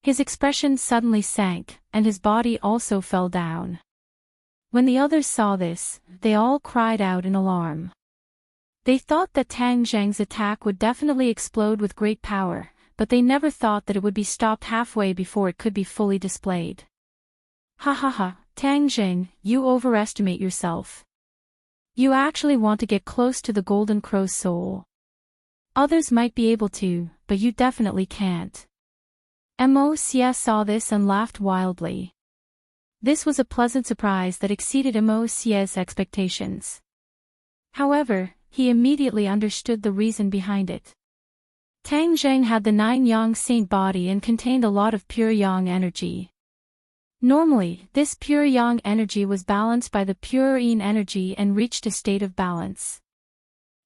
His expression suddenly sank, and his body also fell down. When the others saw this, they all cried out in alarm. They thought that Tang Zheng's attack would definitely explode with great power, but they never thought that it would be stopped halfway before it could be fully displayed. "Ha ha ha, Tang Zheng, you overestimate yourself. You actually want to get close to the Golden Crow's soul. Others might be able to, but you definitely can't." Mo Xie saw this and laughed wildly. This was a pleasant surprise that exceeded Mo Xie's expectations. However, he immediately understood the reason behind it. Tang Zheng had the 9 yang saint body and contained a lot of pure yang energy. Normally, this pure yang energy was balanced by the pure yin energy and reached a state of balance.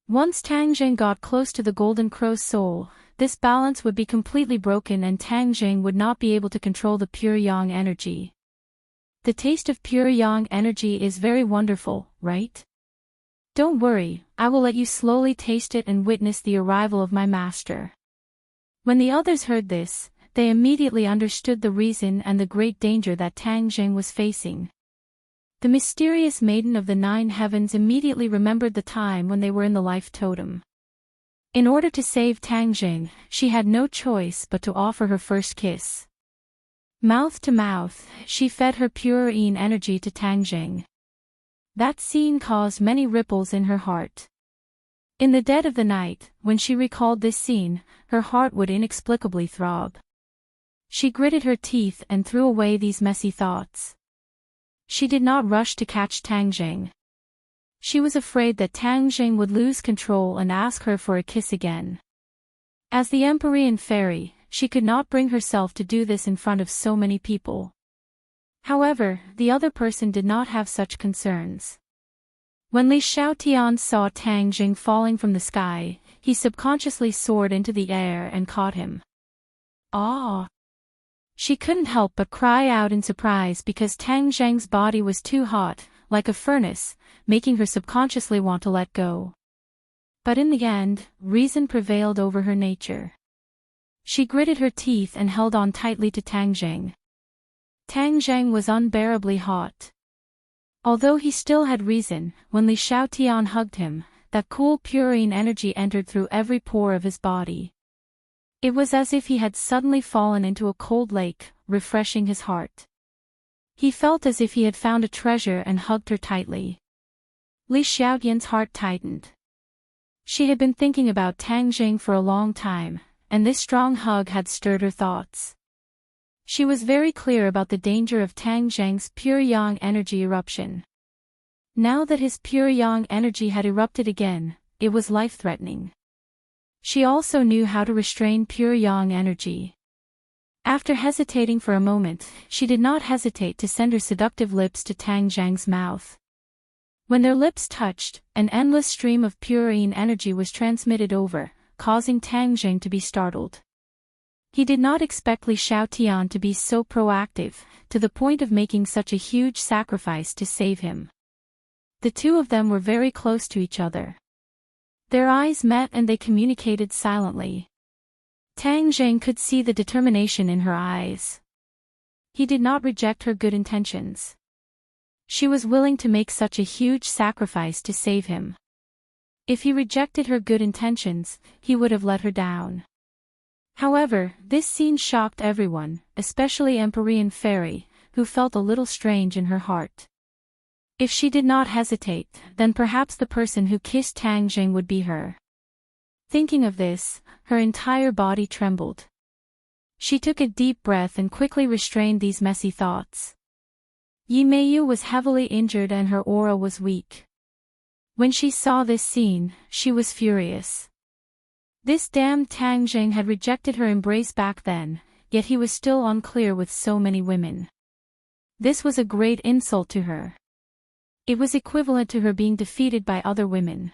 Once Tang Zheng got close to the Golden Crow's soul, this balance would be completely broken and Tang Zheng would not be able to control the pure yang energy. The taste of pure yang energy is very wonderful, right? Don't worry, I will let you slowly taste it and witness the arrival of my master. When the others heard this, they immediately understood the reason and the great danger that Tang Zheng was facing. The mysterious maiden of the 9 heavens immediately remembered the time when they were in the life totem. In order to save Tang Zheng, she had no choice but to offer her first kiss. Mouth to mouth, she fed her pure yin energy to Tang Zheng. That scene caused many ripples in her heart. In the dead of the night, when she recalled this scene, her heart would inexplicably throb. She gritted her teeth and threw away these messy thoughts. She did not rush to catch Tang Zheng. She was afraid that Tang Zheng would lose control and ask her for a kiss again. As the Empyrean fairy, she could not bring herself to do this in front of so many people. However, the other person did not have such concerns. When Li Xiaotian saw Tang Zheng falling from the sky, he subconsciously soared into the air and caught him. "Ah!" She couldn't help but cry out in surprise because Tang Zheng's body was too hot, like a furnace, making her subconsciously want to let go. But in the end, reason prevailed over her nature. She gritted her teeth and held on tightly to Tang Zheng. Tang Zheng was unbearably hot. Although he still had reason, when Li Xiaotian hugged him, that cool purine energy entered through every pore of his body. It was as if he had suddenly fallen into a cold lake, refreshing his heart. He felt as if he had found a treasure and hugged her tightly. Li Xiaotian's heart tightened. She had been thinking about Tang Zheng for a long time, and this strong hug had stirred her thoughts. She was very clear about the danger of Tang Zheng's pure yang energy eruption. Now that his pure yang energy had erupted again, it was life-threatening. She also knew how to restrain pure yang energy. After hesitating for a moment, she did not hesitate to send her seductive lips to Tang Zheng's mouth. When their lips touched, an endless stream of pure yin energy was transmitted over, causing Tang Zheng to be startled. He did not expect Li Xiaotian to be so proactive, to the point of making such a huge sacrifice to save him. The two of them were very close to each other. Their eyes met and they communicated silently. Tang Zheng could see the determination in her eyes. He did not reject her good intentions. She was willing to make such a huge sacrifice to save him. If he rejected her good intentions, he would have let her down. However, this scene shocked everyone, especially Empyrean Fairy, who felt a little strange in her heart. If she did not hesitate, then perhaps the person who kissed Tang Jing would be her. Thinking of this, her entire body trembled. She took a deep breath and quickly restrained these messy thoughts. Yi Meiyu was heavily injured and her aura was weak. When she saw this scene, she was furious. This damned Tang Jing had rejected her embrace back then, yet he was still unclear with so many women. This was a great insult to her. It was equivalent to her being defeated by other women.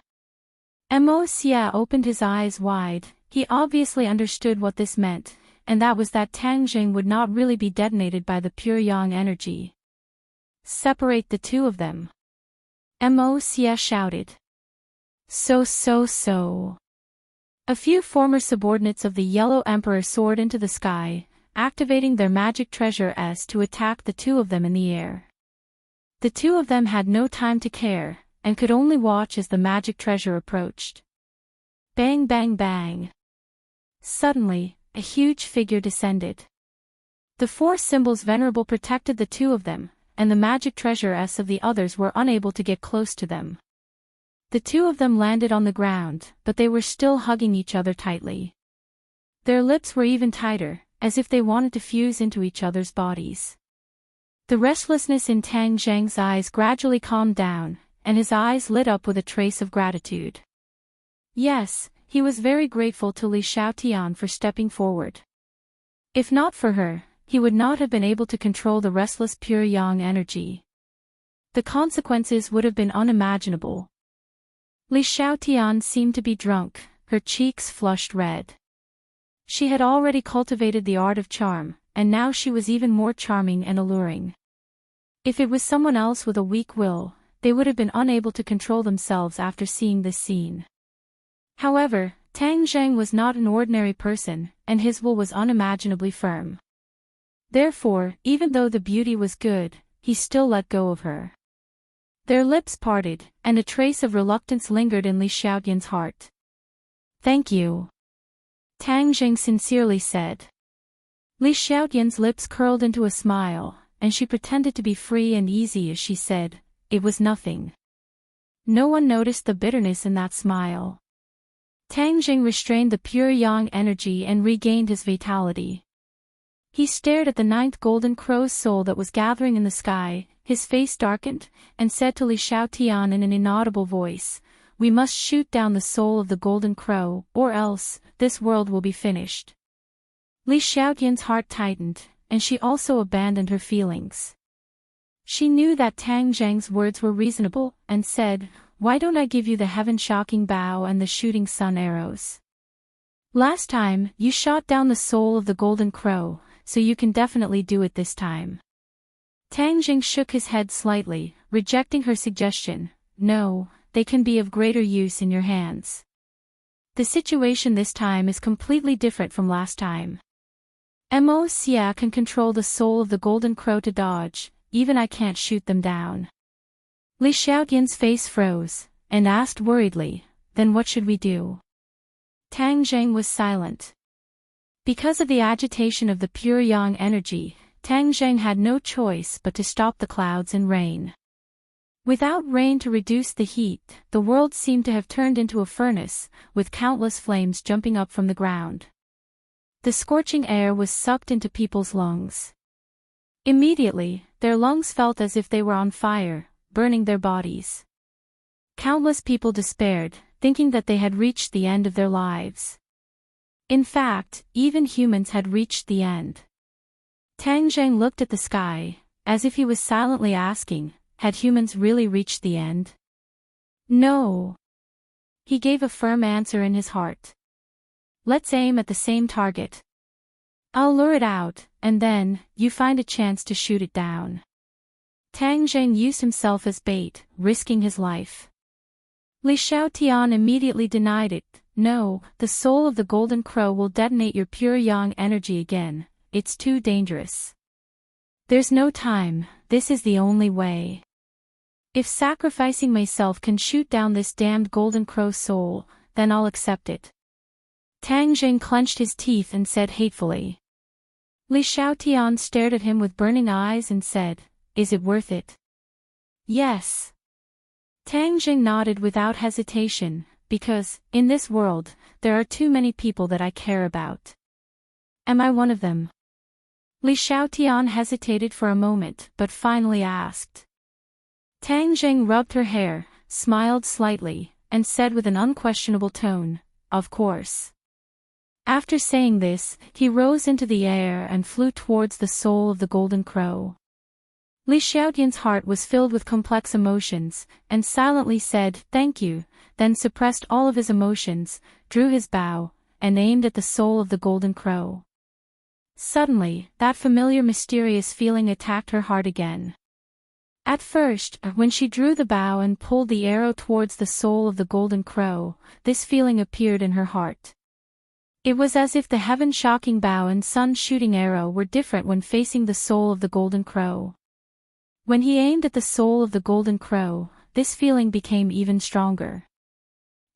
Mo Xia opened his eyes wide. He obviously understood what this meant, and that was that Tang Jing would not really be detonated by the pure yang energy. Separate the two of them. Mo Xia shouted. So. A few former subordinates of the Yellow Emperor soared into the sky, activating their magic treasure S to attack the two of them in the air. The two of them had no time to care, and could only watch as the magic treasure approached. Bang bang bang. Suddenly, a huge figure descended. The four symbols venerable protected the two of them, and the magic treasure S of the others were unable to get close to them. The two of them landed on the ground, but they were still hugging each other tightly. Their lips were even tighter, as if they wanted to fuse into each other's bodies. The restlessness in Tang Zheng's eyes gradually calmed down, and his eyes lit up with a trace of gratitude. Yes, he was very grateful to Li Xiaotian for stepping forward. If not for her, he would not have been able to control the restless pure yang energy. The consequences would have been unimaginable. Li Xiaotian seemed to be drunk, her cheeks flushed red. She had already cultivated the art of charm, and now she was even more charming and alluring. If it was someone else with a weak will, they would have been unable to control themselves after seeing this scene. However, Tang Zheng was not an ordinary person, and his will was unimaginably firm. Therefore, even though the beauty was good, he still let go of her. Their lips parted, and a trace of reluctance lingered in Li Xiaotian's heart. "Thank you," Tang Zheng sincerely said. Li Xiaotian's lips curled into a smile, and she pretended to be free and easy as she said, "It was nothing." No one noticed the bitterness in that smile. Tang Jing restrained the pure yang energy and regained his vitality. He stared at the ninth golden crow's soul that was gathering in the sky, his face darkened, and said to Li Xiaotian in an inaudible voice, "We must shoot down the soul of the golden crow, or else, this world will be finished." Li Xiaotian's heart tightened, and she also abandoned her feelings. She knew that Tang Zheng's words were reasonable, and said, "Why don't I give you the heaven-shocking bow and the shooting sun arrows? Last time, you shot down the soul of the golden crow, so you can definitely do it this time." Tang Jing shook his head slightly, rejecting her suggestion. "No, they can be of greater use in your hands. The situation this time is completely different from last time. Mo Xia can control the soul of the golden crow to dodge, even I can't shoot them down." Li Xiaotian's face froze, and asked worriedly, "Then what should we do?" Tang Zheng was silent. Because of the agitation of the pure yang energy, Tang Zheng had no choice but to stop the clouds and rain. Without rain to reduce the heat, the world seemed to have turned into a furnace, with countless flames jumping up from the ground. The scorching air was sucked into people's lungs. Immediately, their lungs felt as if they were on fire, burning their bodies. Countless people despaired, thinking that they had reached the end of their lives. In fact, even humans had reached the end. Tang Zheng looked at the sky, as if he was silently asking, had humans really reached the end? No. He gave a firm answer in his heart. "Let's aim at the same target. I'll lure it out, and then, you find a chance to shoot it down." Tang Zheng used himself as bait, risking his life. Li Xiaotian immediately denied it. "No, the soul of the golden crow will detonate your pure yang energy again, it's too dangerous. There's no time, this is the only way. If sacrificing myself can shoot down this damned golden crow soul, then I'll accept it." Tang Zheng clenched his teeth and said hatefully. Li Xiaotian stared at him with burning eyes and said, "Is it worth it?" Yes. Tang Jing nodded without hesitation, because, in this world, there are too many people that I care about. Am I one of them? Li Xiaotian hesitated for a moment but finally asked. Tang Jing rubbed her hair, smiled slightly, and said with an unquestionable tone, "Of course." After saying this, he rose into the air and flew towards the soul of the golden crow. Li Xiaotian's heart was filled with complex emotions, and silently said, "Thank you," then suppressed all of his emotions, drew his bow, and aimed at the soul of the golden crow. Suddenly, that familiar mysterious feeling attacked her heart again. At first, when she drew the bow and pulled the arrow towards the soul of the golden crow, this feeling appeared in her heart. It was as if the heaven-shocking bow and sun-shooting arrow were different when facing the soul of the golden crow. When he aimed at the soul of the golden crow, this feeling became even stronger.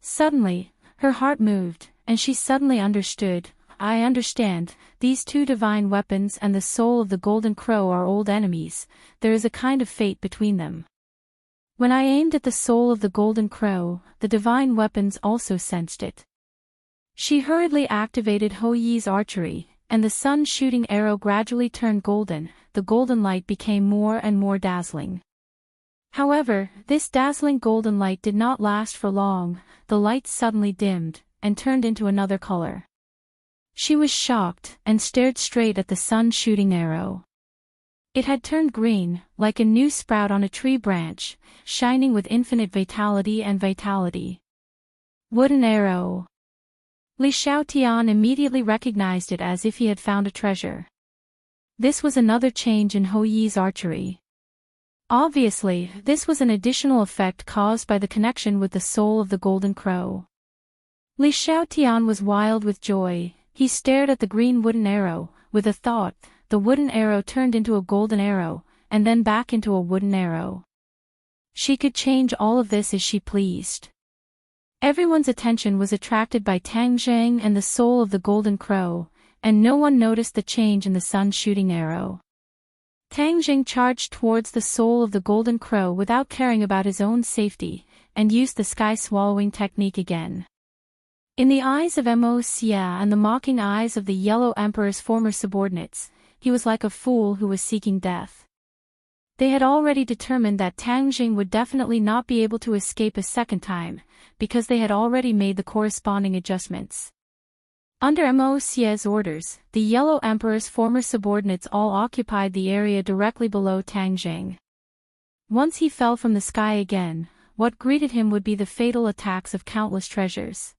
Suddenly, her heart moved, and she suddenly understood. I understand, these two divine weapons and the soul of the golden crow are old enemies, there is a kind of fate between them. When I aimed at the soul of the golden crow, the divine weapons also sensed it. She hurriedly activated Ho Yi's archery, and the sun-shooting arrow gradually turned golden, the golden light became more and more dazzling. However, this dazzling golden light did not last for long, the light suddenly dimmed, and turned into another color. She was shocked, and stared straight at the sun-shooting arrow. It had turned green, like a new sprout on a tree branch, shining with infinite vitality and vitality. Wooden arrow. Li Xiaotian immediately recognized it as if he had found a treasure. This was another change in Ho Yi's archery. Obviously, this was an additional effect caused by the connection with the soul of the golden crow. Li Xiaotian was wild with joy. He stared at the green wooden arrow, with a thought. The wooden arrow turned into a golden arrow, and then back into a wooden arrow. She could change all of this as she pleased. Everyone's attention was attracted by Tang Jing and the soul of the golden crow, and no one noticed the change in the sun-shooting arrow. Tang Jing charged towards the soul of the golden crow without caring about his own safety, and used the sky-swallowing technique again. In the eyes of Mo Xia and the mocking eyes of the Yellow Emperor's former subordinates, he was like a fool who was seeking death. They had already determined that Tang Jing would definitely not be able to escape a second time, because they had already made the corresponding adjustments. Under Mo Xia's orders, the Yellow Emperor's former subordinates all occupied the area directly below Tang Jing. Once he fell from the sky again, what greeted him would be the fatal attacks of countless treasures.